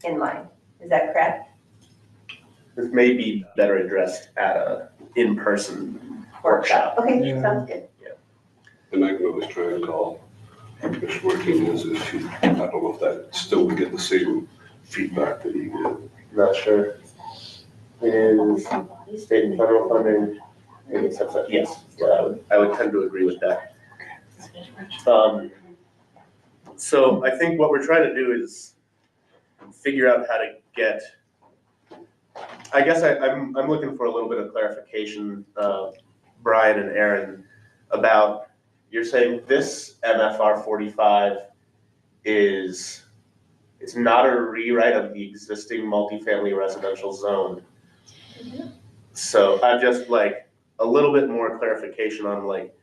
in mind. Is that correct? This may be better addressed at a in-person workshop. Okay, Yeah. sounds good. and I can always try and call Ms. Martinez if she, I don't know if that still would get the same feedback that you did. Not sure. Is state and federal funding, maybe it's upset, yes, yeah, I would tend to agree with that. So I think what we're trying to do is figure out how to get, I guess I'm looking for a little bit of clarification, Brian and Aaron, about, you're saying this MFR 45 it's not a rewrite of the existing multifamily residential zone. So I'm just like, a little bit more clarification on like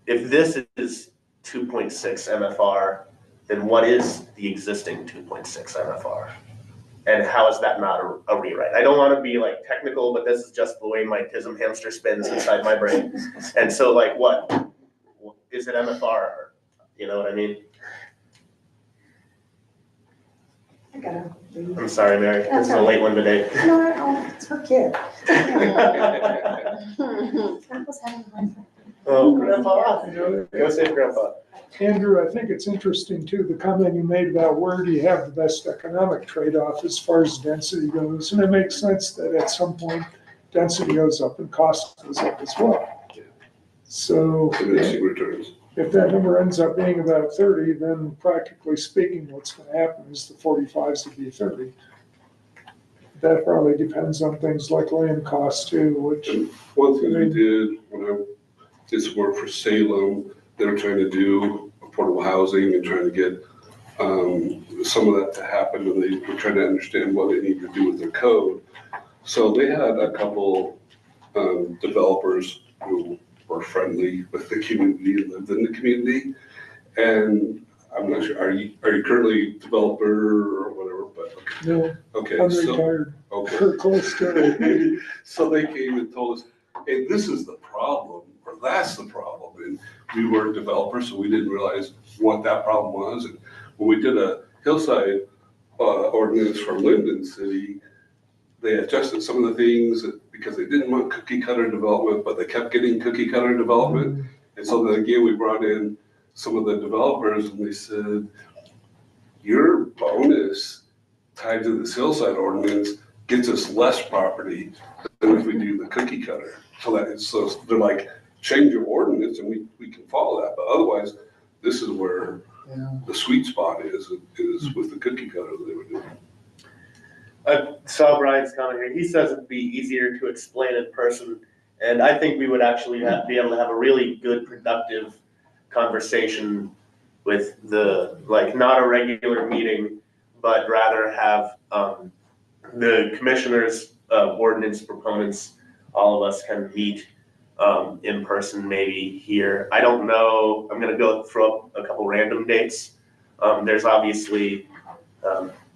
if this is 2.6 MFR, then what is the existing 2.6 MFR? And how is that not a rewrite? I don't want to be like technical, but this is just the way my TISM hamster spins inside my brain. And so like, what is it MFR? Or, you know what I mean? I gotta leave. I'm sorry, Mary. This is a late one today. No, it's okay. Oh, Grandpa. Go save Grandpa. Andrew, I think it's interesting too, the comment you made about where do you have the best economic trade-off as far as density goes. And it makes sense that at some point density goes up and cost goes up as well. So Diminishing returns. if that number ends up being about 30, then practically speaking, what's going to happen is the 45s will be 30. That probably depends on things like land costs too, which. And one thing we did when I did some work for Salem, they were trying to do affordable housing and trying to get some of that to happen, and they were trying to understand what they need to do with their code. So they had a couple developers who were friendly with the community and lived in the community. And I'm not sure, are you currently a developer or whatever, but No, okay. I'm so- retired. Okay. Or close to it. So they came and told us, hey, this is the problem, or that's the problem. And we weren't developers, so we didn't realize what that problem was. And when we did a hillside ordinance for Linden City, they adjusted some of the things because they didn't want cookie cutter development, but they kept getting cookie cutter development. And so then again, we brought in some of the developers and they said, your bonus tied to this hillside ordinance gets us less property than if we do the cookie cutter. So they're like, change your ordinance and we can follow that. But otherwise, this is where the sweet spot is with the cookie cutter that they were doing. I saw Brian's comment here. He says it'd be easier to explain in person. And I think we would actually be able to have a really good, productive conversation with not a regular meeting, but rather have the commissioners, ordinance proponents, all of us kind of meet in person, maybe here. I don't know. I'm going to throw up a couple random dates. There's obviously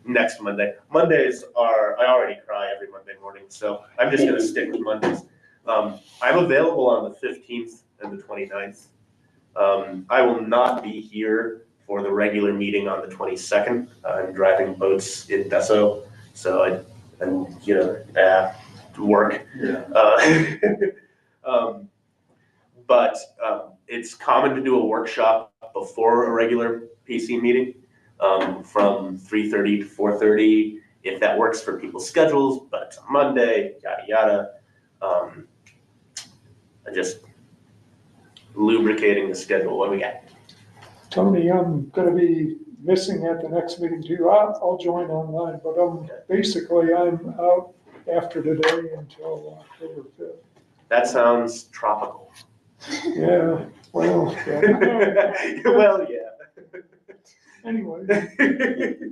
next Monday. Mondays I already cry every Monday morning, so I'm just going to stick with Mondays. I'm available on the 15th and the 29th. I will not be here for the regular meeting on the 22nd. I'm driving boats in Deso, so I'm to work. But it's common to do a workshop before a regular PC meeting, from 3:30 to 4:30, if that works for people's schedules, but it's a Monday, yada, yada. Just lubricating the schedule. What we got? Tony, I'm gonna be missing at the next meeting too. I'll join online, but basically I'm out after today until October 5th. That sounds tropical. Yeah, well, yeah. Well, yeah. Anyway,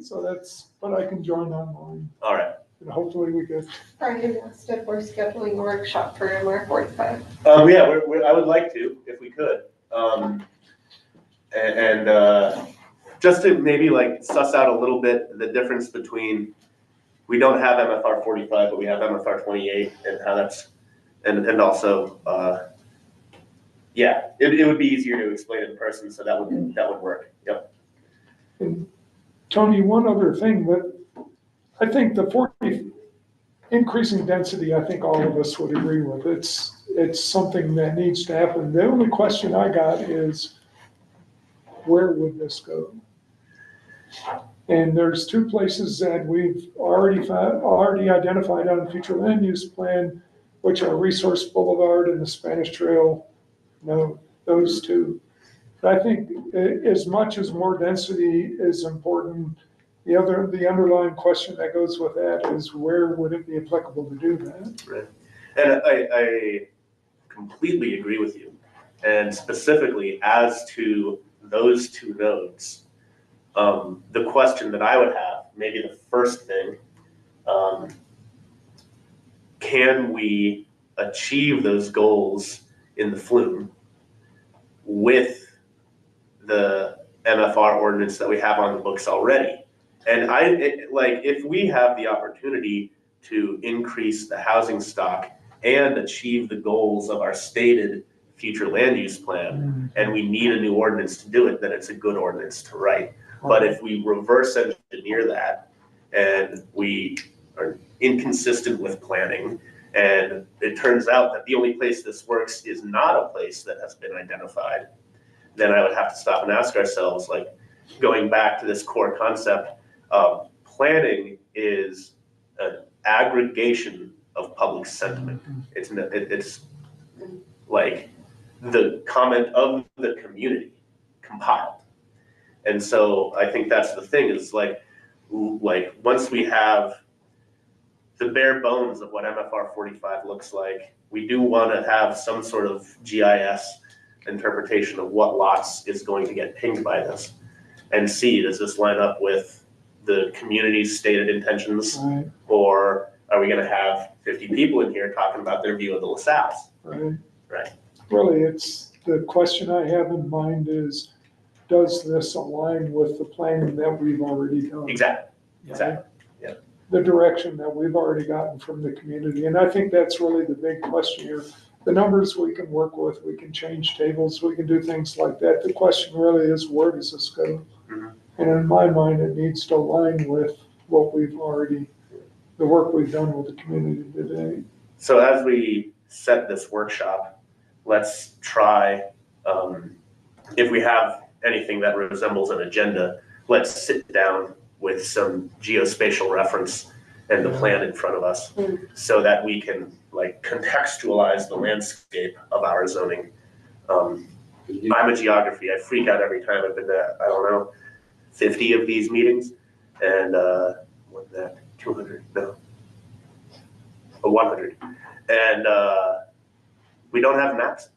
so but I can join online. All right. And hopefully we could. Brian asked if we're scheduling a workshop for MR 45. Yeah, I would like to, if we could. Just to maybe suss out a little bit the difference between, we don't have MFR 45, but we have MFR 28, and how that's, and also, it would be easier to explain in person, so that would work. Yep. And Tony, one other thing that I think increasing density, I think all of us would agree with. It's something that needs to happen. The only question I got is, where would this go? And there's two places that we've already identified on the future land use plan, which are Resource Boulevard and the Spanish Trail. No, those two. But I think as much as more density is important, the underlying question that goes with that is, where would it be applicable to do that? Right. And I completely agree with you. And specifically as to those two nodes, the question that I would have, maybe the first thing, can we achieve those goals in the flume with the MFR ordinance that we have on the books already? And if we have the opportunity to increase the housing stock and achieve the goals of our stated future land use plan, and we need a new ordinance to do it, then it's a good ordinance to write. But if we reverse engineer that and we are inconsistent with planning, and it turns out that the only place this works is not a place that has been identified, then I would have to stop and ask ourselves, going back to this core concept, planning is an aggregation of public sentiment. It's like the comment of the community compiled. And so I think that's the thing, is once we have the bare bones of what MFR 45 looks like, we do want to have some sort of GIS interpretation of what lots is going to get pinged by this, and see, does this line up with the community's stated intentions, Right. or are we going to have 50 people in here talking about their view of the LaSalle's? Right. Right. Really, the question I have in mind is, does this align with the planning that we've already done? Exactly. Exactly. Yeah. The direction that we've already gotten from the community. And I think that's really the big question here. The numbers we can work with, we can change tables, we can do things like that. The question really is, where does this go? Mm-hmm. And in my mind, it needs to align with what we've already, the work we've done with the community today. So as we set this workshop, let's try, if we have anything that resembles an agenda, let's sit down with some geospatial reference and the plan in front of us so that we can like contextualize the landscape of our zoning. I'm a geography. I freak out every time I've been to, I don't know, 50 of these meetings. And what's that, 200? No. 100. And we don't have maps.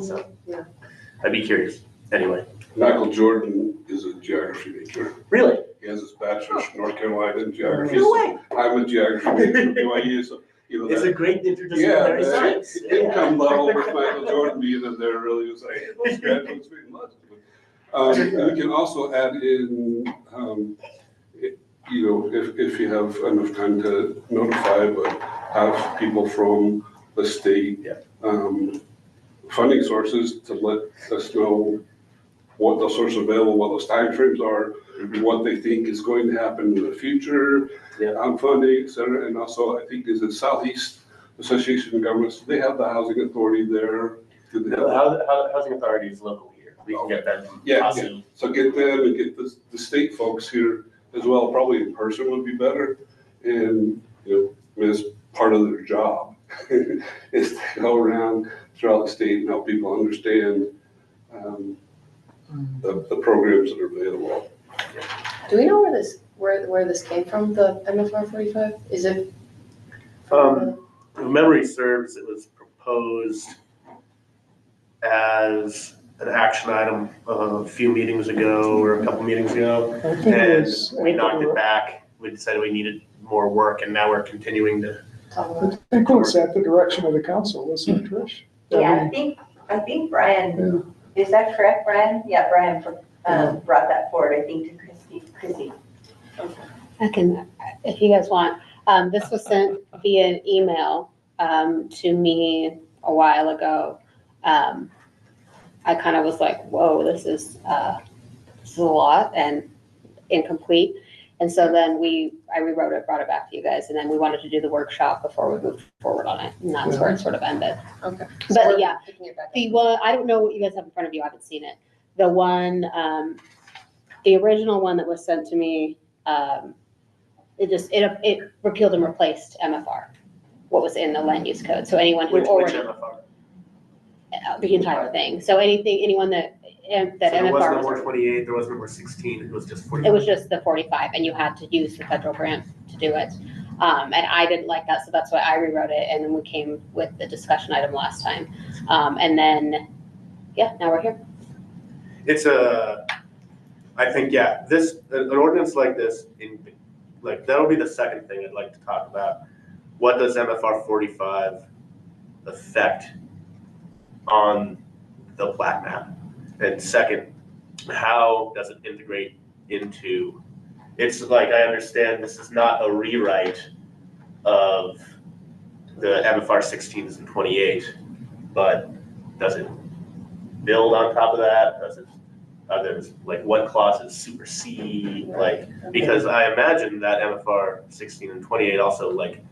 So I'd be curious. Anyway. Michael Jordan is a geography major. Really? He has his bachelor's from North Carolina in geography. No way. I'm a geography major from BYU, so you know. It's a great interdisciplinary science. The income level with Michael Jordan being in there really was like, those graduates made much. We can also add in, you know, if you have enough time to notify, but have people from the state funding sources to let us know what those sources available, what those timeframes are, what they think is going to happen in the future, funding, et cetera. And also, I think is the Southeast Association of Governments, they have the housing authority there. The housing authority is local here. We can get them. Yeah. So get them and get the state folks here as well. Probably in person would be better. And, you know, I mean, it's part of their job is to go around throughout the state and help people understand the programs that are available. Do we know where this came from, the MFR 45? Is it? If memory serves, it was proposed as an action item a few meetings ago or a couple meetings ago. And we knocked it back. We decided we needed more work, and now we're continuing to. I think it was at the direction of the council, wasn't it, Trish? Yeah, I think Brian, is that correct, Brian? Yeah, Brian brought that forward, I think, to Chrissy. I can, if you guys want. This was sent via an email to me a while ago. I kind of was like, whoa, this is a lot and incomplete. And so then I rewrote it, brought it back to you guys, and then we wanted to do the workshop before we moved forward on it. And that's where it sort of ended. Okay. But yeah, the one, I don't know what you guys have in front of you. I haven't seen it. The one, the original one that was sent to me, it repealed and replaced MFR, what was in the land use code. So anyone who Which already. MFR? The entire thing. So anyone that So there MFR was no was. more 28, there was no more 16, it was just 45. It was just the 45, and you had to use the federal grant to do it. And I didn't like that, so that's why I rewrote it, and then we came with the discussion item last time. And then, now we're here. It's I think, an ordinance like this, that'll be the second thing I'd like to talk about. What does MFR 45 affect on the plat map? And second, how does it integrate into, it's like, I understand this is not a rewrite of the MFR 16s and 28, but does it build on top of that? Does it, others, like what clauses supersede, because I imagine that MFR 16 and 28 also like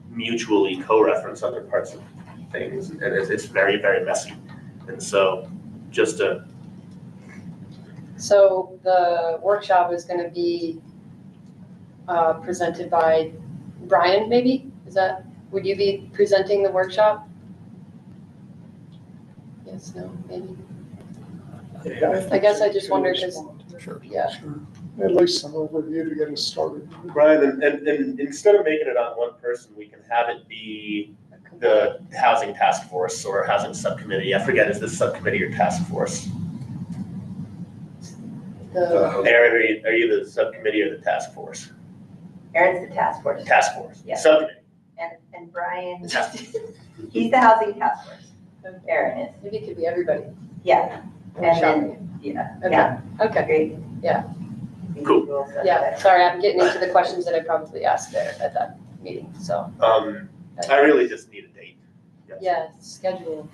mutually co-reference other parts of things, and it's very, very messy. And so So the workshop is going to be presented by Brian, maybe? Would you be presenting the workshop? Yes, no, maybe? I guess I just wondered because, At least some overview to get us started. Brian, and instead of making it on one person, we can have it be the housing task force or housing subcommittee. I forget, is this subcommittee or task force? Aaron, are you the subcommittee or the task force? Aaron's the task force. Task force, Yeah. subcommittee. And Brian, he's the housing task force. Aaron is. maybe it could be everybody. Yeah. And then, Okay. Great. Yeah. Cool. Yeah, sorry, I'm getting into the questions that I probably asked there at that meeting, so. I really just need a date. Yeah, schedule.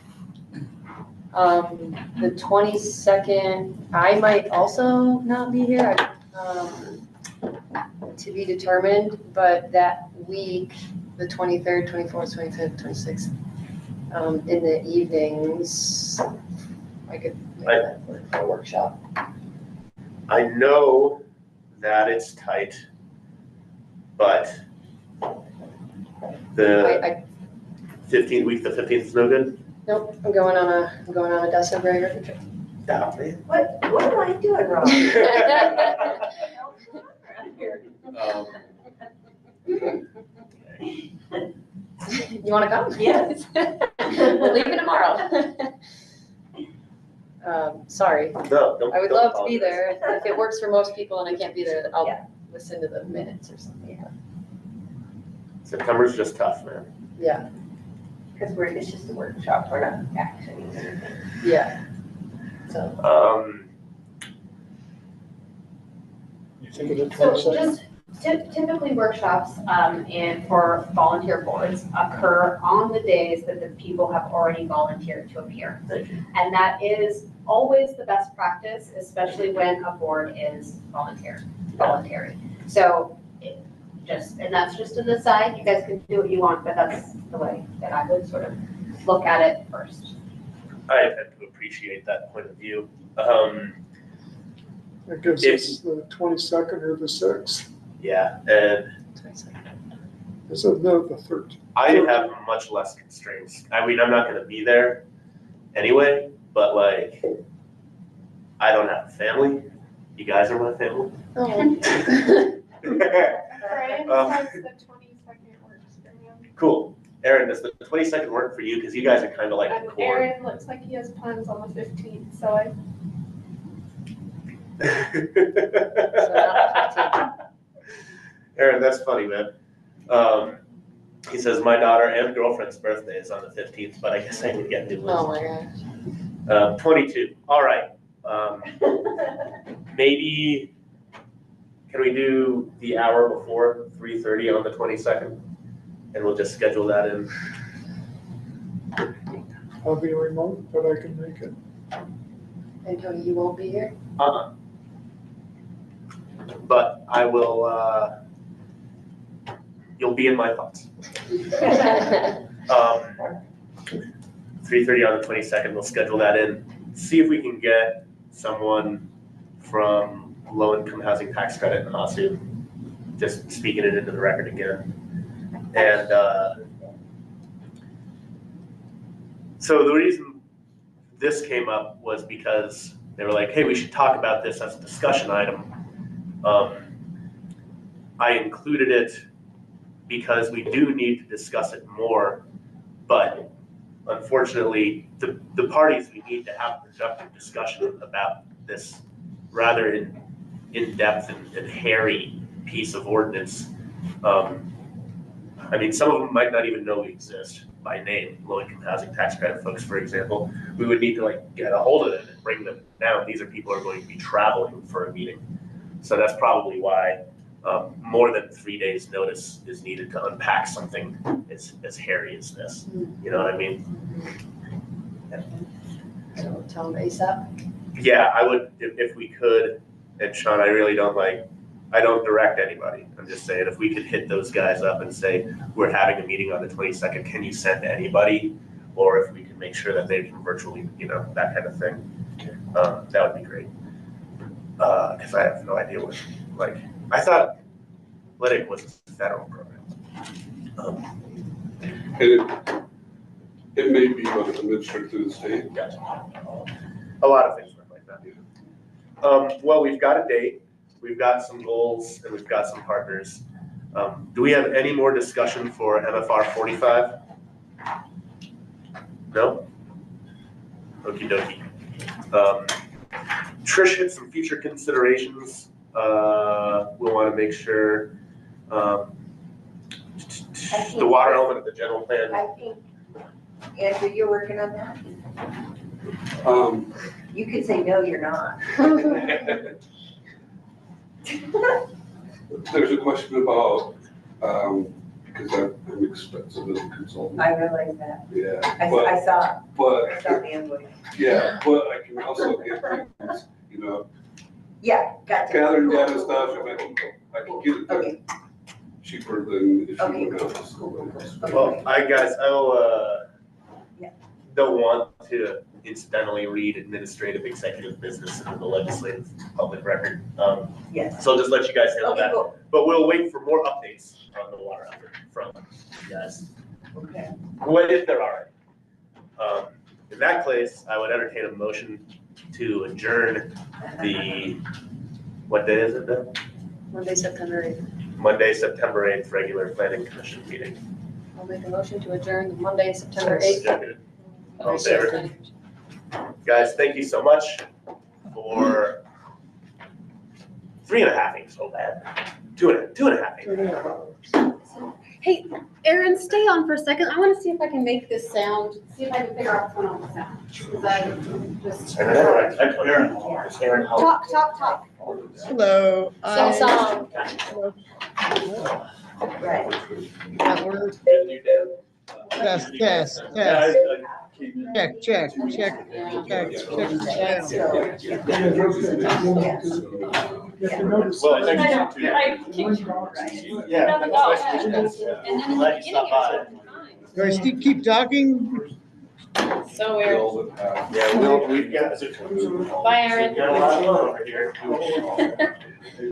The 22nd, I might also not be here. to be determined, but that week, the 23rd, 24th, 25th, 26th, in the evenings, I could make that work for a workshop. I know that it's tight, but the 15th, the 15th is no good? Nope, I'm going on a Dustin Brager trip. Doubt me. What am I doing wrong? You wanna come? Yes. We're leaving tomorrow. Sorry. No, don't. I would don't love to be apologize. there. If it works for most people and I can't be there, I'll listen to the minutes or something. September's just tough, man. Yeah, Because it's just a workshop, we're not actioning anything. yeah. So, You think of the So 22nd? just typically workshops, and for volunteer boards occur on the days that the people have already volunteered to appear. And that is always the best practice, especially when a board is voluntary. So and that's just an aside, you guys can do what you want, but that's the way that I would sort of look at it first. I tend to appreciate that point of view. That gives us the 22nd or the 6th. Yeah, and Is it the 13th? I have much less constraints. I mean, I'm not gonna be there anyway, but like, I don't have a family. You guys are my family. Brian Um, says the 22nd works for him. Cool. Aaron, does the 22nd work for you? Because you guys are kind of like the And core. Aaron looks like he has plans on the 15th, so I. Aaron, that's funny, man. He says, my daughter and girlfriend's birthday is on the 15th, but I guess I would get new ones. oh my gosh. 22, all right. Maybe, can we do the hour before 3:30 on the 22nd? And we'll just schedule that in. I'll be remote, but I can make it. And Tony, you won't be here? But I will, you'll be in my thoughts. 3:30 on the 22nd, we'll schedule that in. See if we can get someone from low-income housing tax credit in Hasu, just speaking it into the record again. And so the reason this came up was because they were like, hey, we should talk about this as a discussion item. I included it because we do need to discuss it more, but unfortunately, the parties, we need to have a productive discussion about this rather in-depth and hairy piece of ordinance. I mean, some of them might not even know we exist by name, low-income housing tax credit folks, for example. We would need to like get a hold of them and bring them down. These are people who are going to be traveling for a meeting. So that's probably why more than 3 days' notice is needed to unpack something as hairy as this. You know what I mean? So tell them ASAP. Yeah, I would, if we could, and Sean, I really don't I don't direct anybody. I'm just saying, if we could hit those guys up and say, we're having a meeting on the 22nd, can you send anybody? Or if we could make sure that they can virtually, that kind of thing. That would be great. Because I have no idea what, I thought LIDIC was a federal program. It may be administered through the state. Gotcha. A lot of things work like that. Well, we've got a date, we've got some goals, and we've got some partners. Do we have any more discussion for MFR 45? No? Okie dokie. Trish hit some future considerations. We'll want to make sure the water element of the general plan. I think, Andrew, you're working on that? You could say, no, you're not. There's a question about, because I'm expensive as a consultant. I realize that. Yeah. I saw But, the invoice. yeah, but I can also get things, Yeah, gotcha. gathering data stuff, and I can get it done cheaper than if you went out. Well, don't want to incidentally read administrative executive business into the legislative public record. Yes. So I'll just let you guys handle Okay, that. cool. But we'll wait for more updates on the water effort from you guys. Okay. What if there are? In that case, I would entertain a motion to adjourn the, what day is it then? Monday, September 8th. Monday, September 8th, regular planning commission meeting. I'll make a motion to adjourn the Monday, September 8th. Seconded. All in favor? Guys, thank you so much for 3.5 ain't so bad. Two and a half ain't. Hey, Aaron, stay on for a second. I want to see if I can make this sound, see if I can figure out what's going on with the sound. Because I just. Aaron. Talk. Hello. Sing song. Right. Test. Check. Well, thank you. Yeah. Glad you stopped by. Do I still keep talking? So weird. Yeah, we've got. Bye, Aaron. Got a lot of love over here.